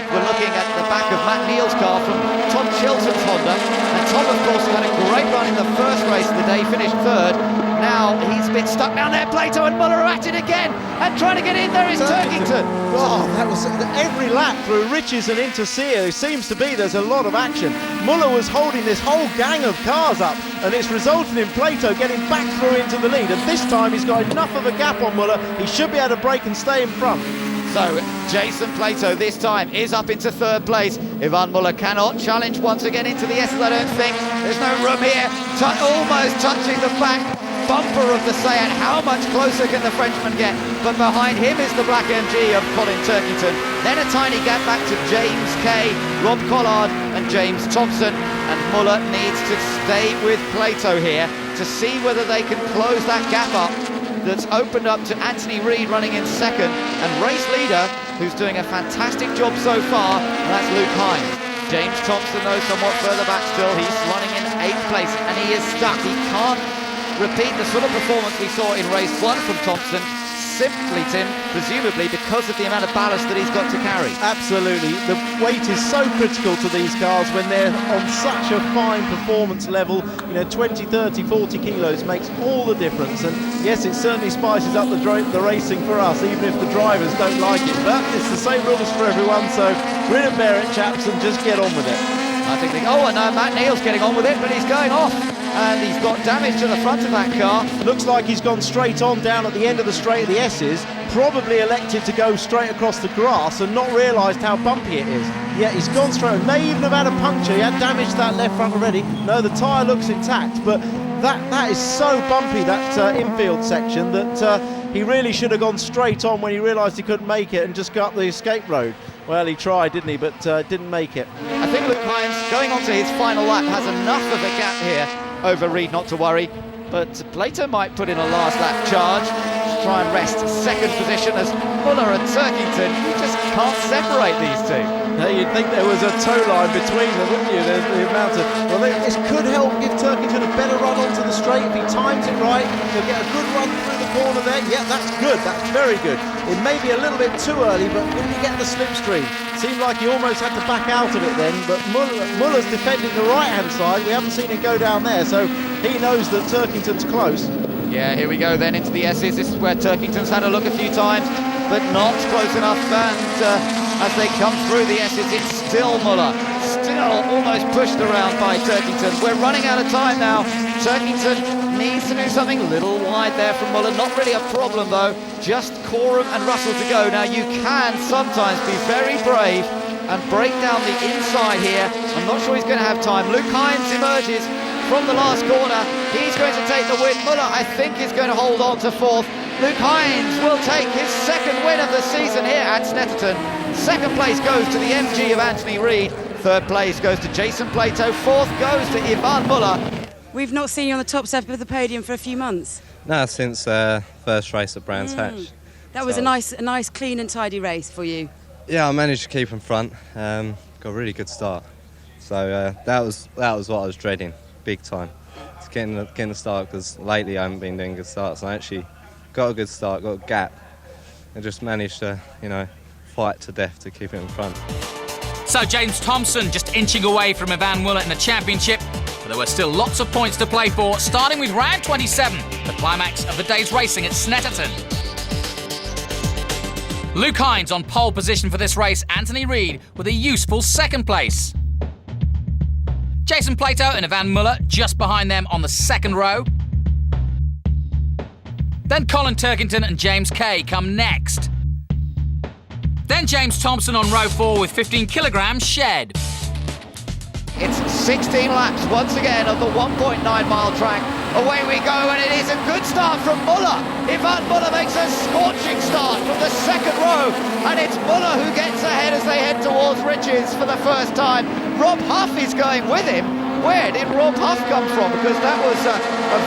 We're looking at the back of Matt Neal's car from Tom Chilton's Honda, and Tom, of course, had a great run in the first race of the day, finished third. Now he's been stuck down there, Plato and Muller are at it again, and trying to get in there is Turkington. Oh, that was every lap through Riches and into Sear. It seems to be there's a lot of action. Muller was holding this whole gang of cars up, and it's resulted in Plato getting back through into the lead, and this time he's got enough of a gap on Muller. He should be able to brake and stay in front. So Jason Plato this time is up into third place. Ivan Muller cannot challenge once again into the S's, I don't think. There's no room here. Almost touching the back bumper of the Seat. How much closer can the Frenchman get? But behind him is the black MG of Colin Turkington. Then a tiny gap back to James Kay, Rob Collard and James Thompson. And Muller needs to stay with Plato here to see whether they can close that gap up that's opened up to Anthony Reid running in second, and race leader, who's doing a fantastic job so far, and that's Luke Hines. James Thompson, though, somewhat further back still. He's running in 8th place, and he is stuck. He can't repeat the sort of performance we saw in race 1 from Thompson, simply, Tim, presumably because of the amount of ballast that he's got to carry. Absolutely. The weight is so critical to these cars when they're on such a fine performance level. You know, 20, 30, 40 kilos makes all the difference. And yes, it certainly spices up the racing for us, even if the drivers don't like it. But it's the same rules for everyone, so grin and bear it, chaps, and just get on with it. I think, and Matt Neal's getting on with it, but he's going off. And he's got damage to the front of that car. Looks like he's gone straight on down at the end of the straight of the S's, probably elected to go straight across the grass and not realised how bumpy it is. Yeah, he's gone straight, may even have had a puncture. He had damage to that left front already. No, the tyre looks intact, but that is so bumpy, that infield section, that he really should have gone straight on when he realised he couldn't make it and just got up the escape road. Well, he tried, didn't he, but didn't make it. I think Luke Hines, going on to his final lap, has enough of a gap here over Reid not to worry, but Plato might put in a last lap charge to try and wrest second position as Muller and Turkington, you just can't separate these two. Now, you'd think there was a tow line between them, wouldn't you? There's the amount of... Well, this could help give Turkington a better run onto the straight. If he times it right, he'll get a good run through the corner there. Yeah, that's good. That's very good. It may be a little bit too early, but when you get the slipstream, seemed like he almost had to back out of it then, but Muller's defending the right-hand side. We haven't seen him go down there, so he knows that Turkington's close. Yeah, here we go then into the S's. This is where Turkington's had a look a few times, but not close enough. And as they come through the S's, it's still Muller, still almost pushed around by Turkington. We're running out of time now. Turkington needs to do something a little wide there from Muller. Not really a problem though, just Coram and Russell to go. Now you can sometimes be very brave and break down the inside here. I'm not sure he's going to have time. Luke Hines emerges from the last corner. He's going to take the win. Muller, I think, is going to hold on to fourth. Luke Hines will take his second win of the season here at Snetterton. Second place goes to the MG of Anthony Reid. Third place goes to Jason Plato. Fourth goes to Ivan Muller. We've not seen you on the top step of the podium for a few months. No, since first race at Brands Hatch. That was a nice, clean and tidy race for you. Yeah, I managed to keep in front. Got a really good start. So that was what I was dreading, big time. It's getting the start, because lately I haven't been doing good starts. I actually got a good start, got a gap, and just managed to, fight to death to keep it in front. So James Thompson just inching away from Ivan Muller in the championship. But there were still lots of points to play for, starting with round 27, the climax of the day's racing at Snetterton. Luke Hines on pole position for this race, Anthony Reid with a useful second place. Jason Plato and Ivan Muller just behind them on the second row. Then Colin Turkington and James Kay come next. Then James Thompson on row 4 with 15 kilograms shed. It's 16 laps once again of the 1.9-mile track. Away we go, and it is a good start from Muller. Ivan Muller makes a scorching start from the second row, and it's Muller who gets ahead as they head towards Riches for the first time. Rob Huff is going with him. Where did Rob Huff come from? Because that was a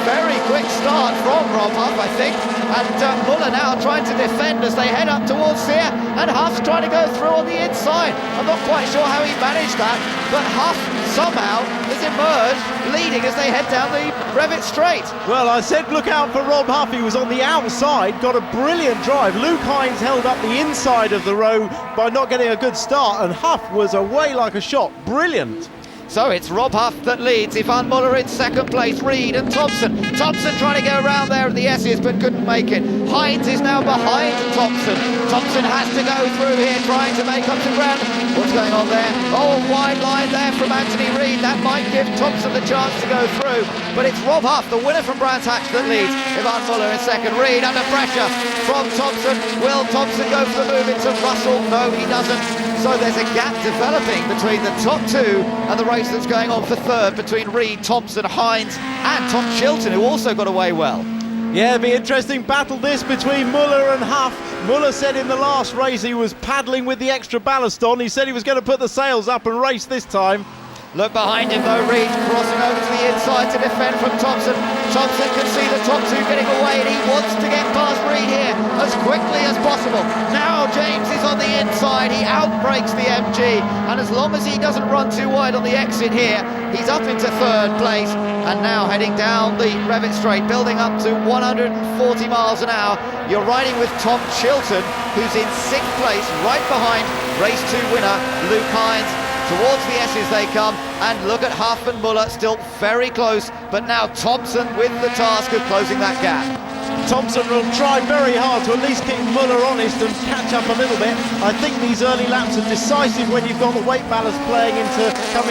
very quick start from Rob Huff, I think. And Muller now trying to defend as they head up towards Sear, and Huff's trying to go through on the inside. I'm not quite sure how he managed that, but Huff somehow has emerged leading as they head down the Revit Straight. Well, I said look out for Rob Huff. He was on the outside, got a brilliant drive. Luke Hines held up the inside of the row by not getting a good start, and Huff was away like a shot. Brilliant. So it's Rob Huff that leads, Ivan Muller in second place, Reed and Thompson. Thompson trying to go around there at the S's but couldn't make it. Hines is now behind Thompson. Thompson has to go through here trying to make up some ground. What's going on there? Oh, a wide line there from Anthony Reed. That might give Thompson the chance to go through. But it's Rob Huff, the winner from Brands Hatch, that leads. Ivan Muller in second. Reed under pressure from Thompson. Will Thompson go for the move into Russell? No, he doesn't. So there's a gap developing between the top two and the race that's going on for third between Reed, Thompson, Hines and Tom Chilton, who also got away well. Yeah, it'll be an interesting battle this between Muller and Huff. Muller said in the last race he was paddling with the extra ballast on. He said he was going to put the sails up and race this time. Look behind him though, Reed crossing over to the inside to defend from Thompson. Thompson can see the top two getting away and he wants to get past Reed here as quickly as possible. Now James is on the inside, he outbreaks the MG, and as long as he doesn't run too wide on the exit here, he's up into third place and now heading down the Revit Straight, building up to 140 miles an hour. You're riding with Tom Chilton, who's in sixth place, right behind race 2 winner Luke Hines. Towards the S's they come, and look at Huff and Muller still very close, but now Thompson with the task of closing that gap. Thompson will try very hard to at least keep Muller honest and catch up a little bit. I think these early laps are decisive when you've got the weight ballast coming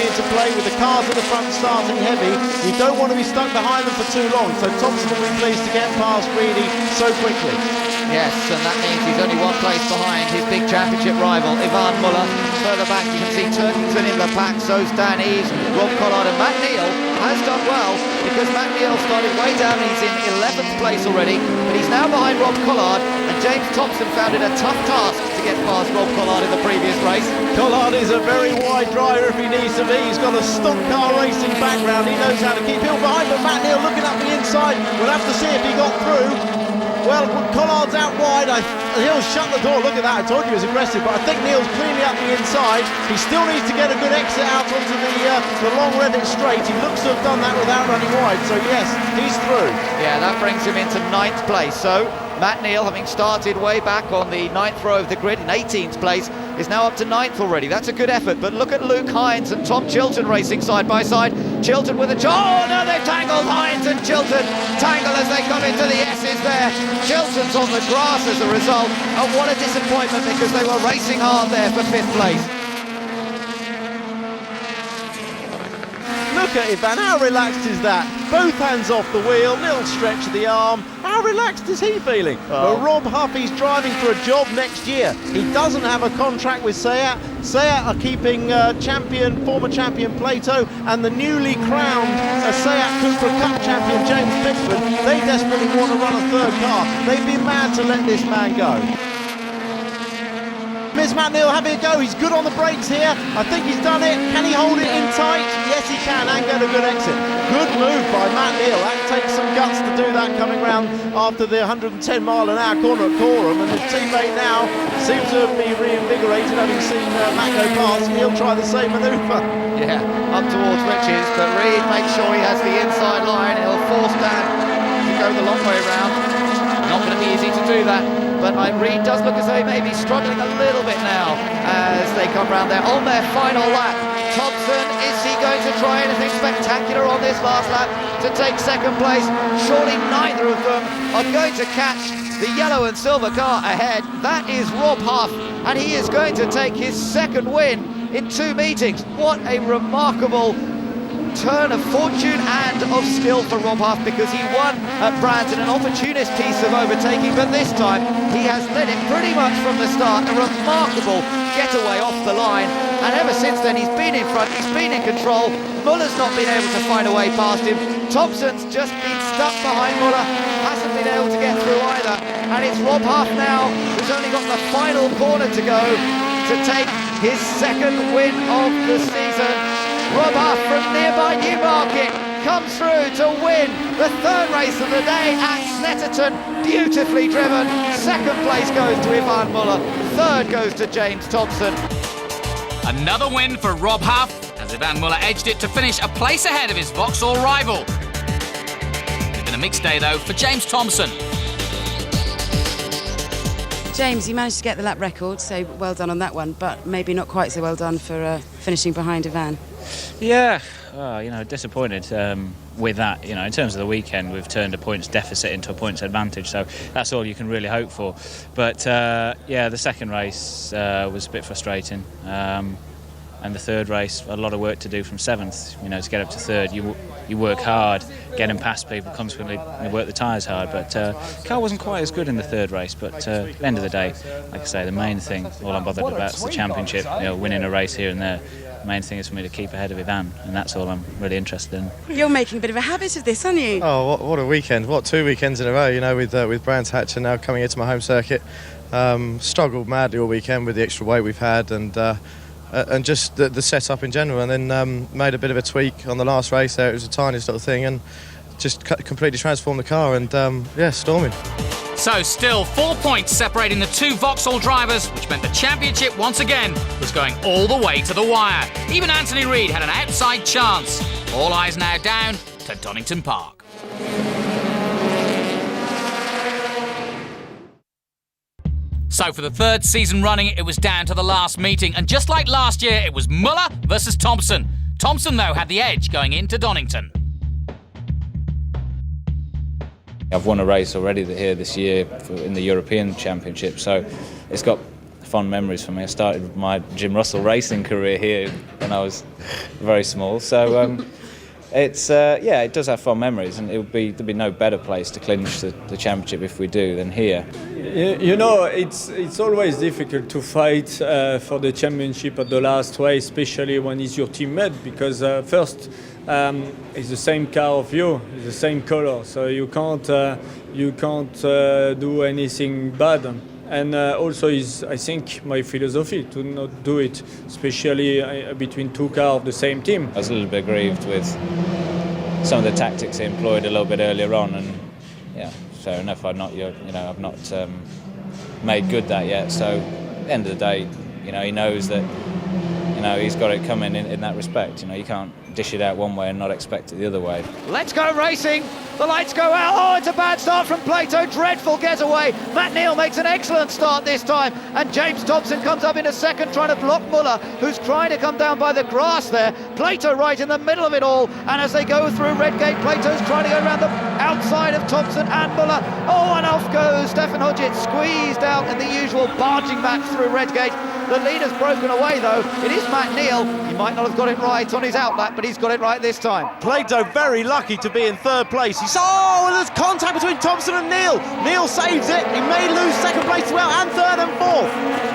into play with the cars at the front starting heavy. You don't want to be stuck behind them for too long, so Thompson will be pleased to get past Reedy so quickly. Yes, and that means he's only one place behind his big championship rival, Ivan Muller. Further back you can see Turkington in the pack, so's Dan Eves, Rob Collard, and Matt Neal has done well because Matt Neal started way down and he's in 11th place already, but he's now behind Rob Collard, and James Thompson found it a tough task to get past Rob Collard in the previous race. Collard is a very wide driver if he needs to be. He's got a stock car racing background, he knows how to keep him behind, but Matt Neal looking up the inside. We'll have to see if he got through. Well, Collard's out wide. He'll shut the door. Look at that. I told you he was aggressive, but I think Neal's cleanly up the inside. He still needs to get a good exit out onto the long Revit Straight. He looks to have done that without running wide. So yes, he's through. Yeah, that brings him into 9th place. So Matt Neal, having started way back on the 9th row of the grid in 18th place, is now up to 9th already. That's a good effort. But look at Luke Hines and Tom Chilton racing side by side. Chilton with a... Oh, no, they've tangled. Hines and Chilton tangle as they come into the S's there. Chilton's on the grass as a result. And what a disappointment because they were racing hard there for 5th place. Look at Ivan, how relaxed is that? Both hands off the wheel, little stretch of the arm. How relaxed is he feeling? Oh. Well, Rob Huff, he's driving for a job next year. He doesn't have a contract with Seat. Seat are keeping former champion Plato and the newly crowned Seat Cupra Cup champion James Pickford. They desperately want to run a third car. They'd be mad to let this man go. Here's Matt Neal having a go. He's good on the brakes here. I think he's done it. Can he hold it in tight? Yes, he can, and get a good exit. Good move by Matt Neal. That takes some guts to do that coming round after the 110-mile-an-hour corner at Corham, and his teammate now seems to be reinvigorated, having seen Matt go past. He'll try the same manoeuvre. Yeah, up towards Riches, but Reed makes sure he has the inside line. He'll force Dan to go the long way round. Not going to be easy to do that. But Reed does look as though he may be struggling a little bit now as they come round there on their final lap. Thompson, is he going to try anything spectacular on this last lap to take second place? Surely neither of them are going to catch the yellow and silver car ahead. That is Rob Huff, and he is going to take his second win in 2 meetings. What a remarkable turn of fortune and of skill for Rob Huff, because he won at Brands in an opportunist piece of overtaking, but this time he has led it pretty much from the start. A remarkable getaway off the line, and ever since then he's been in front, he's been in control. Muller's not been able to find a way past him. Thompson's just been stuck behind Muller, hasn't been able to get through either, and it's Rob Huff now who's only got the final corner to go to take his second win of the season. Rob Huff from nearby Newmarket comes through to win the third race of the day at Snetterton. Beautifully driven. Second place goes to Yvan Muller. Third goes to James Thompson. Another win for Rob Huff, as Yvan Muller edged it to finish a place ahead of his Vauxhall rival. It's been a mixed day though for James Thompson. James, you managed to get the lap record, so well done on that one, but maybe not quite so well done for finishing behind Yvan. Yeah, disappointed with that. In terms of the weekend, we've turned a points deficit into a points advantage, so that's all you can really hope for. But the second race was a bit frustrating, and the third race, a lot of work to do from seventh. To get up to third, you work hard, getting past people, consequently you work the tyres hard. But car wasn't quite as good in the third race. But at the end of the day, like I say, the main thing, all I'm bothered about is the championship. Winning a race here and there. The main thing is for me to keep ahead of Yvan, and that's all I'm really interested in. You're making a bit of a habit of this, aren't you? Oh, what a weekend. What 2 weekends in a row, with Brands Hatch and now coming into my home circuit. Struggled madly all weekend with the extra weight we've had and just the setup in general, and then made a bit of a tweak on the last race there. It was the tiniest little thing and just completely transformed the car and, storming. So still 4 points separating the two Vauxhall drivers, which meant the championship once again was going all the way to the wire. Even Anthony Reid had an outside chance. All eyes now down to Donington Park. So for the third season running, it was down to the last meeting, and just like last year, it was Muller versus Thompson. Thompson, though, had the edge going into Donington. I've won a race already here this year in the European Championship, so it's got fond memories for me. I started my Jim Russell racing career here when I was very small, so it does have fond memories, and there'd be no better place to clinch the championship if we do than here. It's always difficult to fight for the championship at the last race, especially when it's your teammate, because first it's the same car of you, it's the same color, so you can't do anything bad. And also is, I think, my philosophy to not do it, especially between two cars of the same team. I was a little bit grieved with some of the tactics he employed a little bit earlier on, and fair enough. I've not made good that yet. So at the end of the day, he knows that he's got it coming in that respect. You can't dish it out one way and not expect it the other way. Let's go racing. The lights go out. Oh, it's a bad start from Plato. Dreadful getaway. Matt Neal makes an excellent start this time, and James Thompson comes up in a second trying to block Muller, who's trying to come down by the grass there. Plato right in the middle of it all, and as they go through Redgate, Plato's trying to go around the outside of Thompson and Muller. Oh, and off goes Stefan Hodgett, squeezed out in the usual barging match through Redgate. The leader's broken away though. It is Matt Neal. He might not have got it right on his outlap, but he's got it right this time. Plato very lucky to be in third place. And there's contact between Thompson and Neal. Neal saves it. He may lose second place as well, and third and fourth.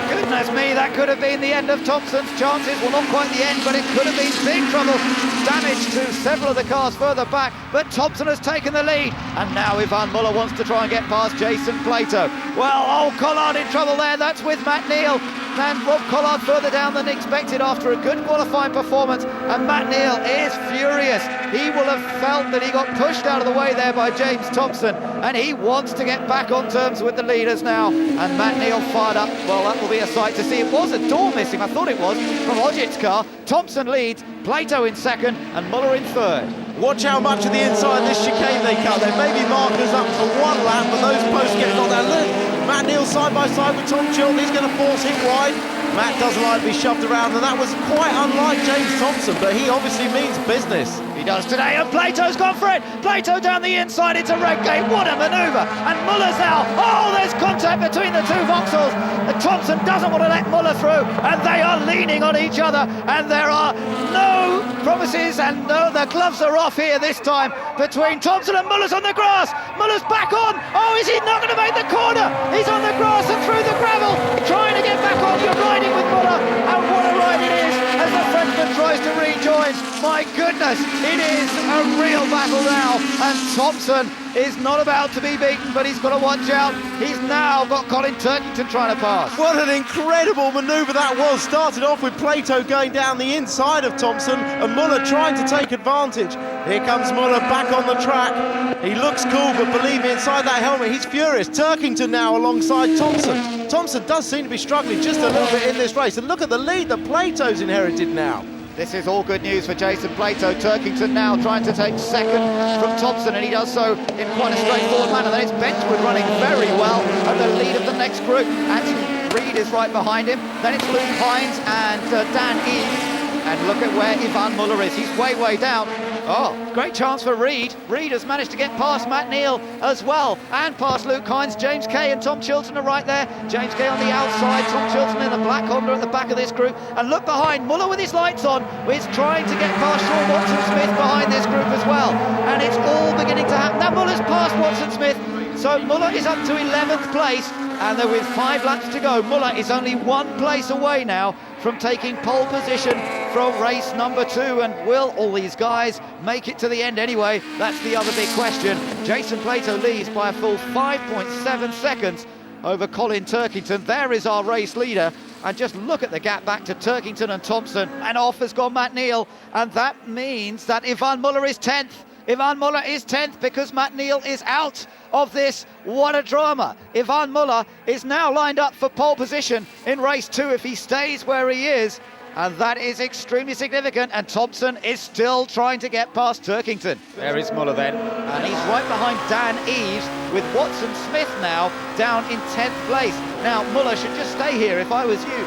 Goodness me, that could have been the end of Thompson's chances. Well, not quite the end, but it could have been big trouble. Damage to several of the cars further back, but Thompson has taken the lead, and now Yvan Muller wants to try and get past Jason Plato. Well, Collard in trouble there. That's with Matt Neal. And Rob Collard further down than expected after a good qualifying performance, and Matt Neal is furious. He will have felt that he got pushed out of the way there by James Thompson, and he wants to get back on terms with the leaders now, and Matt Neal fired up. Well, that will be a sight to see. It was a door missing, I thought it was, from Hodgett's car. Thompson leads, Plato in second, and Muller in third. Watch how much of the inside of this chicane they cut. There may be markers up for one lap, but those posts get knocked down. Look, Matt Neal side by side with Tom Chilton. He's going to force him wide. Matt doesn't like to be shoved around, and that was quite unlike James Thompson, but he obviously means business. He does today, and Plato's gone for it. Plato down the inside into Redgate. What a manoeuvre. And Muller's now. Oh, there's contact between the two Vauxhalls. And Thompson doesn't want to let Muller through, and they are leaning on each other. And there are no promises, and no, the gloves are off here this time between Thompson and Muller's on the grass. Muller's back on. Oh, is he not going to make the corner? He's on the grass and through the gravel, trying to get back on. You're riding with Muller, and what a ride it is as the Frenchman tries to rejoin. My goodness, it is a real battle now, and Thompson is not about to be beaten, but he's got to watch out. He's now got Colin Turkington trying to pass. What an incredible manoeuvre that was. Started off with Plato going down the inside of Thompson and Muller trying to take advantage. Here comes Muller back on the track. He looks cool, but believe me, inside that helmet, he's furious. Turkington now alongside Thompson. Thompson does seem to be struggling just a little bit in this race. And look at the lead that Plato's inherited now. This is all good news for Jason Plato. Turkington now trying to take second from Thompson, and he does so in quite a straightforward manner. Then it's Benchwood running very well at the lead of the next group. Anthony Reid is right behind him. Then it's Luke Hines and Dan Eaves. And look at where Ivan Muller is. He's way, way down. Oh, great chance for Reid. Reid has managed to get past Matt Neal as well, and past Luke Hines. James Kay and Tom Chilton are right there. James Kay on the outside, Tom Chilton in the black Honda at the back of this group. And look behind, Muller with his lights on is trying to get past Sean Watson-Smith behind this group as well. And it's all beginning to happen. Now Muller's past Watson-Smith, so Muller is up to 11th place, and there with 5 laps to go, Muller is only 1 place away now from taking pole position from race number 2. And will all these guys make it to the end anyway? That's the other big question. Jason Plato leads by a full 5.7 seconds over Colin Turkington. There is our race leader. And just look at the gap back to Turkington and Thompson. And off has gone Matt Neal. And that means that Ivan Muller is 10th. Ivan Muller is 10th because Matt Neal is out of this. What a drama. Ivan Muller is now lined up for pole position in race 2 if he stays where he is. And that is extremely significant. And Thompson is still trying to get past Turkington. There is Muller then. And he's right behind Dan Eaves with Watson-Smith now down in 10th place. Now, Muller should just stay here if I was you.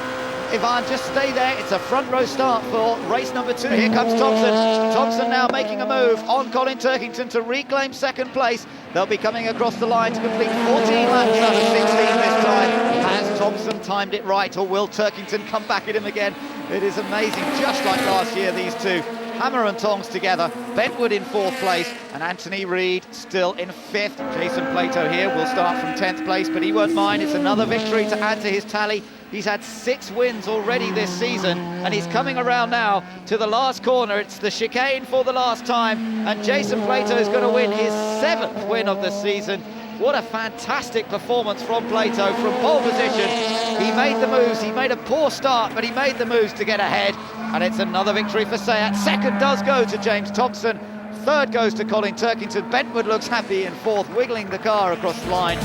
Ivan, just stay there. It's a front row start for race number 2. Here comes Thompson. Thompson now making a move on Colin Turkington to reclaim 2nd place. They'll be coming across the line to complete 14 laps out of 16 this time. Has Thompson timed it right, or will Turkington come back at him again? It is amazing, just like last year, these two. Hammer and tongs together. Benwood in 4th place, and Anthony Reid still in 5th. Jason Plato here will start from 10th place, but he won't mind. It's another victory to add to his tally. He's had 6 wins already this season, and he's coming around now to the last corner. It's the chicane for the last time, and Jason Plato is going to win his 7th win of the season. What a fantastic performance from Plato from pole position. He made the moves. He made a poor start, but he made the moves to get ahead. And it's another victory for Seat. 2nd does go to James Thompson. 3rd goes to Colin Turkington. Benwood looks happy in 4th, wiggling the car across the line.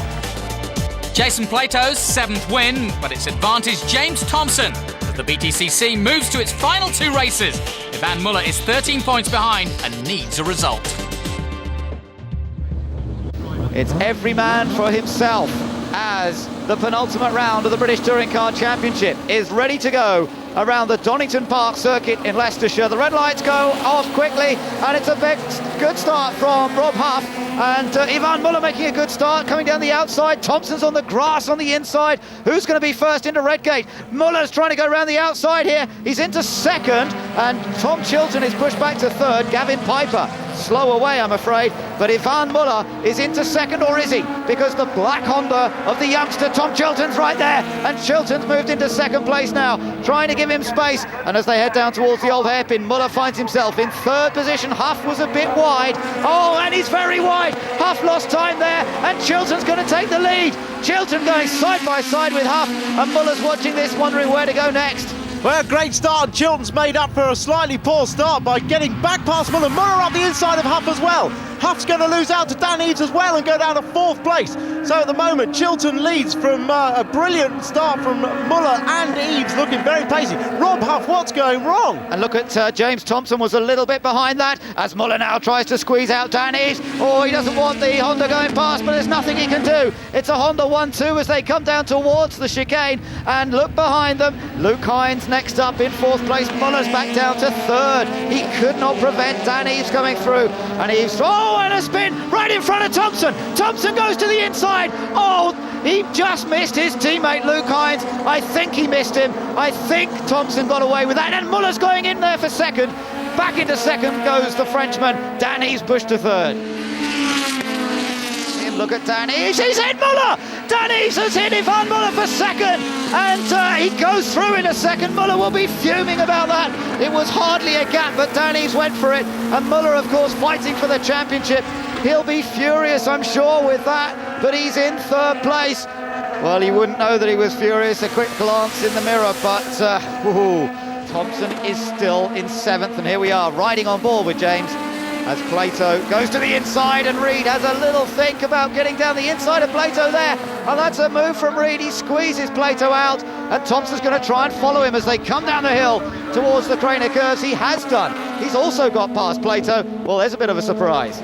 Jason Plato's 7th win, but it's advantage James Thompson as the BTCC moves to its final 2 races. Ivan Muller is 13 points behind and needs a result. It's every man for himself as the penultimate round of the British Touring Car Championship is ready to go around the Donington Park circuit in Leicestershire. The red lights go off quickly, and it's a good start from Rob Huff, and Ivan Muller making a good start, coming down the outside. Thompson's on the grass on the inside. Who's going to be first into Redgate? Muller's trying to go around the outside here. He's into 2nd, and Tom Chilton is pushed back to 3rd. Gavin Piper slow away, I'm afraid, but Ivan Muller is into 2nd, or is he? Because the black Honda of the youngster Tom Chilton's right there, and Chilton's moved into 2nd place now, trying to give him space. And as they head down towards the old hairpin, Muller finds himself in 3rd position. Huff was a bit wide. Oh, and he's very wide. Huff lost time there, and Chilton's going to take the lead. Chilton going side by side with Huff, and Muller's watching this, wondering where to go next. Well, great start. Chilton's made up for a slightly poor start by getting back past Muller. Muller up the inside of Huff as well. Huff's going to lose out to Dan Eves as well and go down to 4th place. So at the moment, Chilton leads from a brilliant start from Muller and Eves, looking very pacey. Rob Huff, what's going wrong? And look at James Thompson was a little bit behind that as Muller now tries to squeeze out Dan Eves. Oh, he doesn't want the Honda going past, but there's nothing he can do. It's a Honda 1-2 as they come down towards the chicane, and look behind them. Luke Hines next up in 4th place. Muller's back down to 3rd. He could not prevent Dan Eves coming through, and Eves, oh, and a spin right in front of Thompson. Thompson goes to the inside. Oh, he just missed his teammate Luke Hines. I think he missed him. I think Thompson got away with that, and Muller's going in there for 2nd. Back into 2nd goes the Frenchman. Dan Eves pushed to 3rd. Look at Dan Eves, he's hit Muller! Dan Eves has hit Ivan Muller for 2nd, and he goes through in a 2nd. Muller will be fuming about that. It was hardly a gap, but Dan Eves went for it, and Muller, of course, fighting for the championship. He'll be furious, I'm sure, with that, but he's in 3rd place. Well, he wouldn't know that he was furious. A quick glance in the mirror, but Thompson is still in 7th, and here we are, riding on board with James, as Plato goes to the inside, and Reed has a little think about getting down the inside of Plato there, and that's a move from Reed. He squeezes Plato out, and Thompson's going to try and follow him as they come down the hill towards the Craner curves. He has done. He's also got past Plato. Well, there's a bit of a surprise.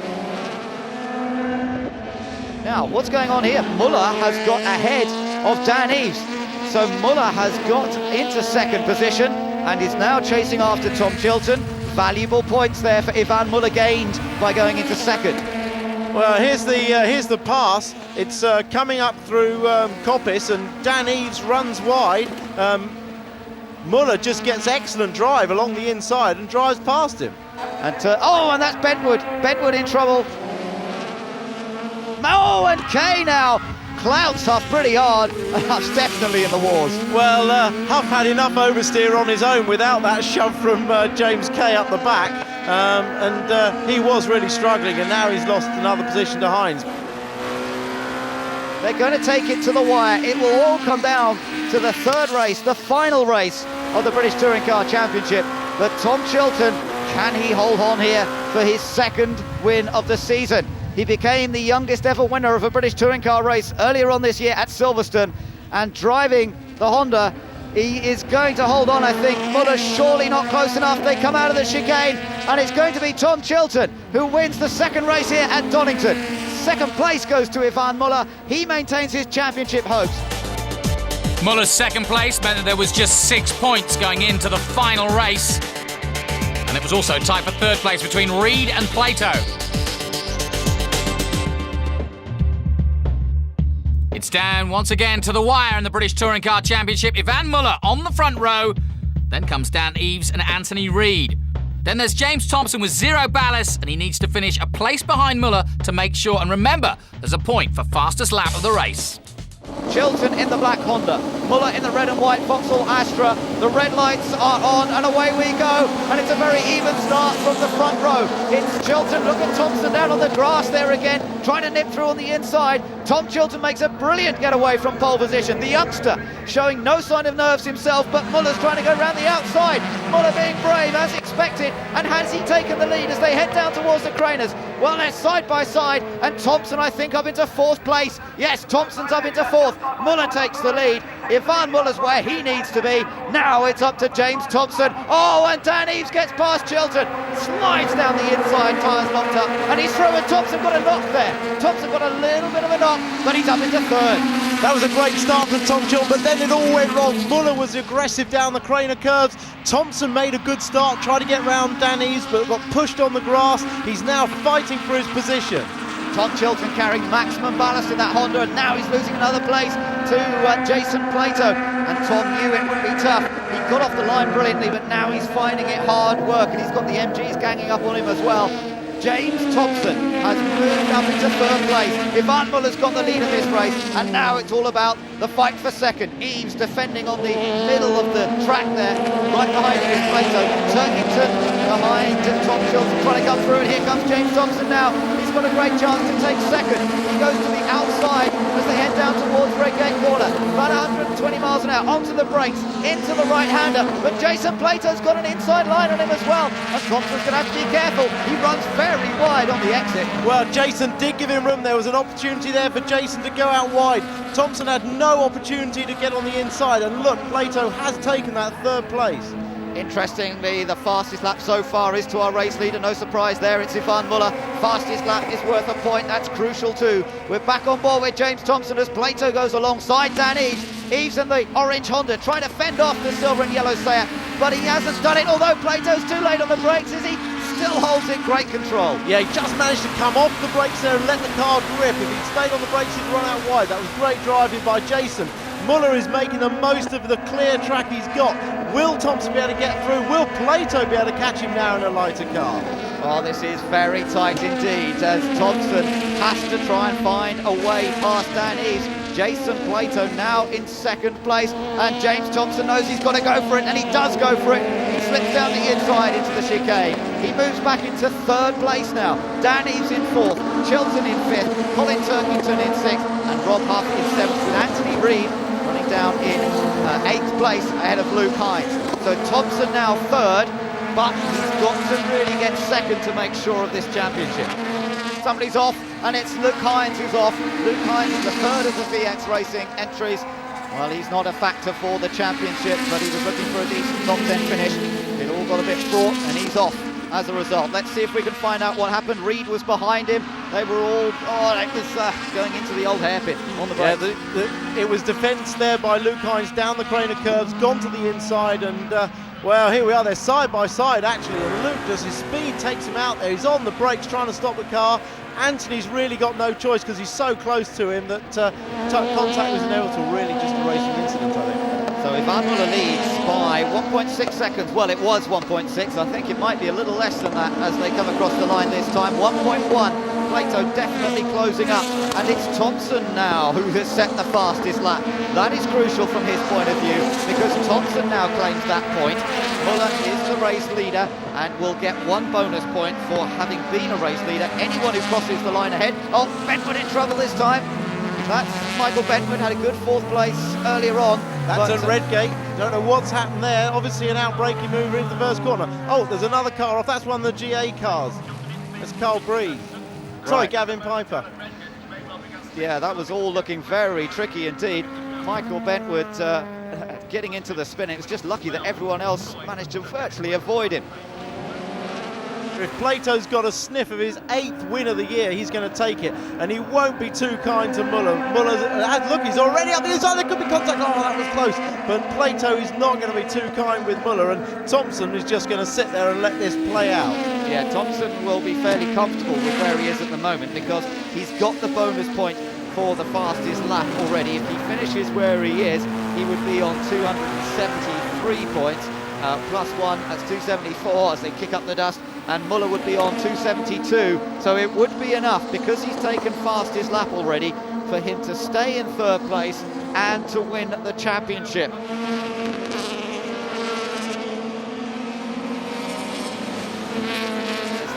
Now, what's going on here? Muller has got ahead of Dan Eves, so Muller has got into 2nd position and is now chasing after Tom Chilton. Valuable points there for Ivan Muller gained by going into 2nd. Well, here's the pass. It's coming up through Coppice, and Dan Eves runs wide. Muller just gets excellent drive along the inside and drives past him. And and that's Bentwood. Bentwood in trouble. Oh, and Kay now clouts Huff pretty hard, and Huff's definitely in the wars. Well, Huff had enough oversteer on his own without that shove from James Kay up the back, and he was really struggling, and now he's lost another position to Hines. They're going to take it to the wire. It will all come down to the 3rd race, the final race of the British Touring Car Championship. But Tom Chilton, can he hold on here for his 2nd win of the season? He became the youngest ever winner of a British touring car race earlier on this year at Silverstone, and driving the Honda, he is going to hold on, I think. Muller's surely not close enough. They come out of the chicane, and it's going to be Tom Chilton who wins the 2nd race here at Donington. 2nd place goes to Ivan Muller. He maintains his championship hopes. Muller's 2nd place meant that there was just 6 points going into the final race, and it was also tied for 3rd place between Reed and Plato. It's down once again to the wire in the British Touring Car Championship. Ivan Muller on the front row. Then comes Dan Eves and Anthony Reed. Then there's James Thompson with 0 ballast, and he needs to finish a place behind Muller to make sure. And remember, there's a point for fastest lap of the race. Chilton in the black Honda, Muller in the red and white Vauxhall Astra. The red lights are on, and away we go, and it's a very even start from the front row. It's Chilton. Look at Thompson down on the grass there again, trying to nip through on the inside. Tom Chilton makes a brilliant getaway from pole position. The youngster showing no sign of nerves himself, but Muller's trying to go around the outside. Muller being brave as expected, and has he taken the lead as they head down towards the Craners? Well, they're side by side, and Thompson, I think, up into 4th place. Yes, Thompson's up into 4th. Muller takes the lead. Ivan Muller's where he needs to be. Now it's up to James Thompson. Oh, and Dan Eves gets past Chilton. Slides down the inside, tyres locked up, and he's through, and Thompson got a knock there. Thompson got a little bit of a knock, but he's up into 3rd. That was a great start from Tom Chilton, but then it all went wrong. Muller was aggressive down the Craner curves. Thompson made a good start, tried to get round Dan Eves, but got pushed on the grass. He's now fighting for his position. Tom Chilton carrying maximum ballast in that Honda, and now he's losing another place to Jason Plato. And Tom knew it would be tough. He got off the line brilliantly, but now he's finding it hard work, and he's got the MGs ganging up on him as well. James Thompson has moved up into 3rd place. Ivan Muller's got the lead of this race, and now it's all about the fight for 2nd. Eves defending on the middle of the track there, right behind him is Plato. Turkington behind Tom Chilton trying to come through, and here comes James Thompson now. He's Muller's got a great chance to take second. He goes to the outside as they head down towards Redgate Corner. About 120 miles an hour, onto the brakes, into the right-hander. But Jason Plato's got an inside line on him as well. And Thompson's going to have to be careful. He runs very wide on the exit. Well, Jason did give him room. There was an opportunity there for Jason to go out wide. Thompson had no opportunity to get on the inside. And look, Plato has taken that third place. Interestingly, the fastest lap so far is to our race leader. No surprise there, it's Yvan Muller. Fastest lap is worth a point, that's crucial too. We're back on board with James Thompson as Plato goes alongside Dan Eves. Eves in the orange Honda trying to fend off the silver and yellow Seat, but he hasn't done it, although Plato's too late on the brakes, is he? Still holds in great control. Yeah, he just managed to come off the brakes there and let the car grip. If he'd stayed on the brakes, he'd run out wide. That was great driving by Jason. Muller is making the most of the clear track he's got. Will Thompson be able to get through? Will Plato be able to catch him now in a lighter car? Oh, this is very tight indeed, as Thompson has to try and find a way past Dan Eves. Jason Plato now in second place, and James Thompson knows he's got to go for it, and he does go for it. He slips down the inside into the chicane. He moves back into third place now. Dan Eves in fourth, Chilton in fifth, Colin Turkington in sixth, and Rob Huff in seventh, with Anthony Reid running down in eighth place ahead of Luke Hines. So Thompson now third, but he's got to really get second to make sure of this championship. Somebody's off, and it's Luke Hines who's off. Luke Hines is the third of the VX Racing entries. Well, he's not a factor for the championship, but he was looking for a decent top 10 finish. It all got a bit fraught, and he's off as a result. Let's see if we can find out what happened. Reid was behind him. They were all, it was going into the old hairpin on the brakes. Yeah, it was defence there by Luke Hines down the crane of curves, gone to the inside, and well, here we are, they're side by side actually, and Luke does his speed, takes him out there. He's on the brakes trying to stop the car. Anthony's really got no choice because he's so close to him that contact was inevitable, really just a racing incident, I think. So Yvan Muller leads by 1.6 seconds. Well, it was 1.6. I think it might be a little less than that as they come across the line this time. 1.1. Plato definitely closing up, and it's Thompson now who has set the fastest lap. That is crucial from his point of view, because Thompson now claims that point. Muller is the race leader and will get one bonus point for having been a race leader. Anyone who crosses the line ahead. Oh, Benwood in trouble this time. That's Michael Benwood, had a good fourth place earlier on. That's at Redgate. Don't know what's happened there. Obviously an out-braking mover into the first corner. Oh, there's another car off. That's one of the GA cars. That's Carl Breed. Sorry, Right. Gavin Piper. Yeah, that was all looking very tricky indeed. Michael Benwood getting into the spin. It was just lucky that everyone else managed to virtually avoid him. If Plato's got a sniff of his 8th win of the year, he's going to take it, and he won't be too kind to Muller. Look, he's already up the inside. There could be contact. Oh, that was close. But Plato is not going to be too kind with Muller, and Thompson is just going to sit there and let this play out. Yeah, Thompson will be fairly comfortable with where he is at the moment because he's got the bonus point for the fastest lap already. If he finishes where he is, he would be on 273 points. Plus one, that's 274 as they kick up the dust, and Muller would be on 272, so it would be enough, because he's taken fastest lap already, for him to stay in third place and to win the championship.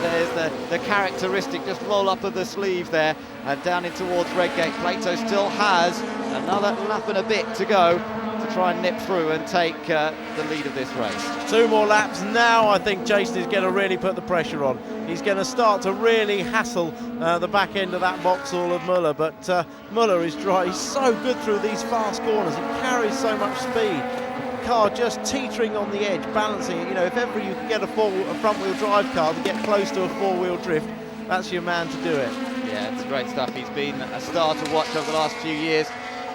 There's the characteristic just roll up of the sleeve there, and down in towards Redgate. Plato still has another lap and a bit to go to try and nip through and take the lead of this race. 2 more laps now. I think Jason is going to really put the pressure on. He's going to start to really hassle the back end of that Vauxhall of Muller, but Muller is dry. He's so good through these fast corners. He carries so much speed. The car just teetering on the edge, balancing it. You know, if ever you can get a front-wheel drive car to get close to a four-wheel drift, that's your man to do it. Yeah, it's great stuff. He's been a star to watch over the last few years.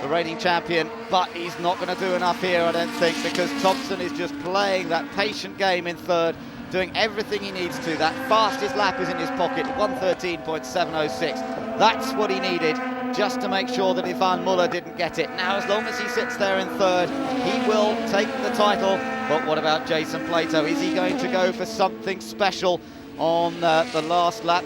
The reigning champion, but he's not going to do enough here, I don't think, because Thompson is just playing that patient game in third, doing everything he needs to. That fastest lap is in his pocket, 1:13.706. That's what he needed, just to make sure that Yvan Muller didn't get it. Now, as long as he sits there in third, he will take the title. But what about Jason Plato? Is he going to go for something special on the last lap?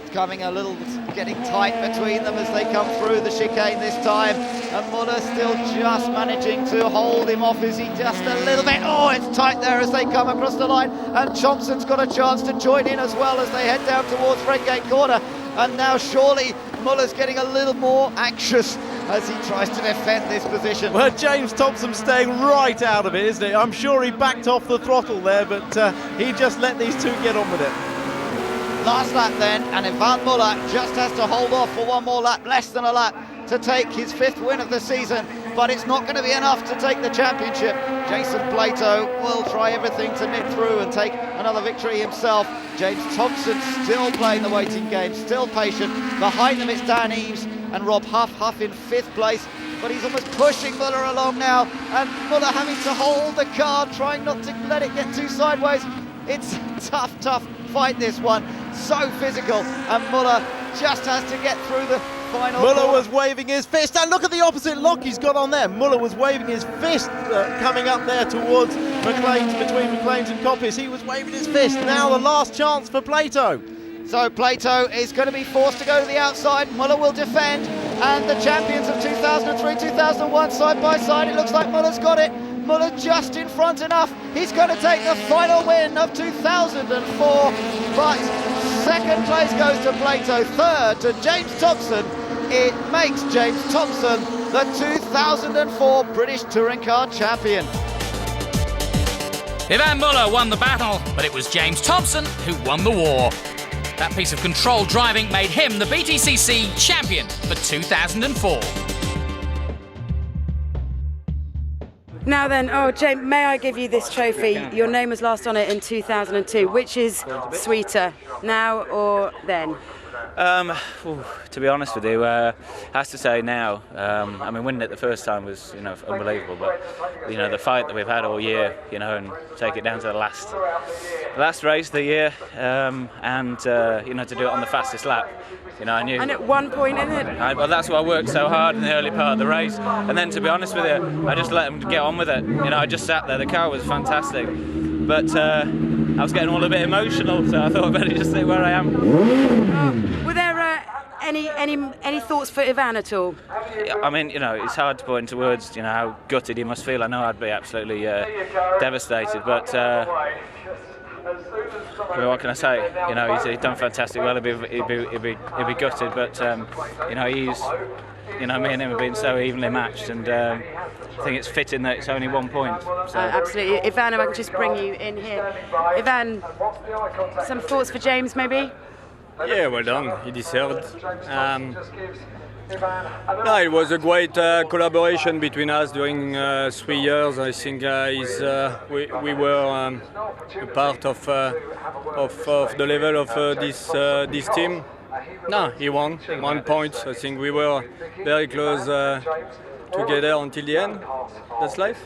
Getting tight between them as they come through the chicane this time, and Muller still just managing to hold him off. Is he just a little bit? Oh, it's tight there as they come across the line, and Thompson's got a chance to join in as well as they head down towards Redgate Corner. and now surely Muller's getting a little more anxious as he tries to defend this position. Well, James Thompson staying right out of it, isn't he? I'm sure he backed off the throttle there, but he just let these two get on with it. Last lap then, and Ivan Muller just has to hold off for one more lap, less than a lap, to take his 5th win of the season, but it's not going to be enough to take the championship. Jason Plato will try everything to nip through and take another victory himself. James Thompson still playing the waiting game, still patient. Behind them it's Dan Eames and Rob Huff. Huff in 5th place, but he's almost pushing Muller along now, and Muller having to hold the car, trying not to let it get too sideways. It's a tough fight, this one. So physical, and Muller just has to get through the final. Muller was waving his fist, and look at the opposite lock he's got on there. Muller was waving his fist coming up there towards McLean's, between McLean's and Coppice. He was waving his fist. Now the last chance for Plato. So Plato is going to be forced to go to the outside. Muller will defend, and the champions of 2003, 2001 side by side. It looks like Muller's got it. Muller just in front enough. He's going to take the final win of 2004, but second place goes to Plato, third to James Thompson. It makes James Thompson the 2004 British Touring Car champion. Ivan Muller won the battle, but it was James Thompson who won the war. That piece of controlled driving made him the BTCC champion for 2004. Now then, James, may I give you this trophy? Your name was last on it in 2002. Which is sweeter, now or then? To be honest with you, I have to say now. I mean, winning it the first time was, unbelievable. But the fight that we've had all year, and take it down to the last race of the year, and to do it on the fastest lap. I knew. And at one point in it. Well, that's why I worked so hard in the early part of the race, and then to be honest with you, I just let them get on with it. I just sat there. The car was fantastic, but I was getting all a bit emotional, so I thought I'd better just stay where I am. Were there any thoughts for Ivan at all? I mean, it's hard to put into words, how gutted he must feel. I know I'd be absolutely devastated, but what can I say? He's done fantastic well. He'd be gutted, but he's, me and him have been so evenly matched, and I think it's fitting that it's only 1 point. So. Absolutely. Ivan, if I can just bring you in here. Ivan, some thoughts for James, maybe? Yeah, well done. He deserved. No, it was a great collaboration between us during 3 years. I think we were a part of the level of this team. No, he won 1 point. I think we were very close together until the end. That's life.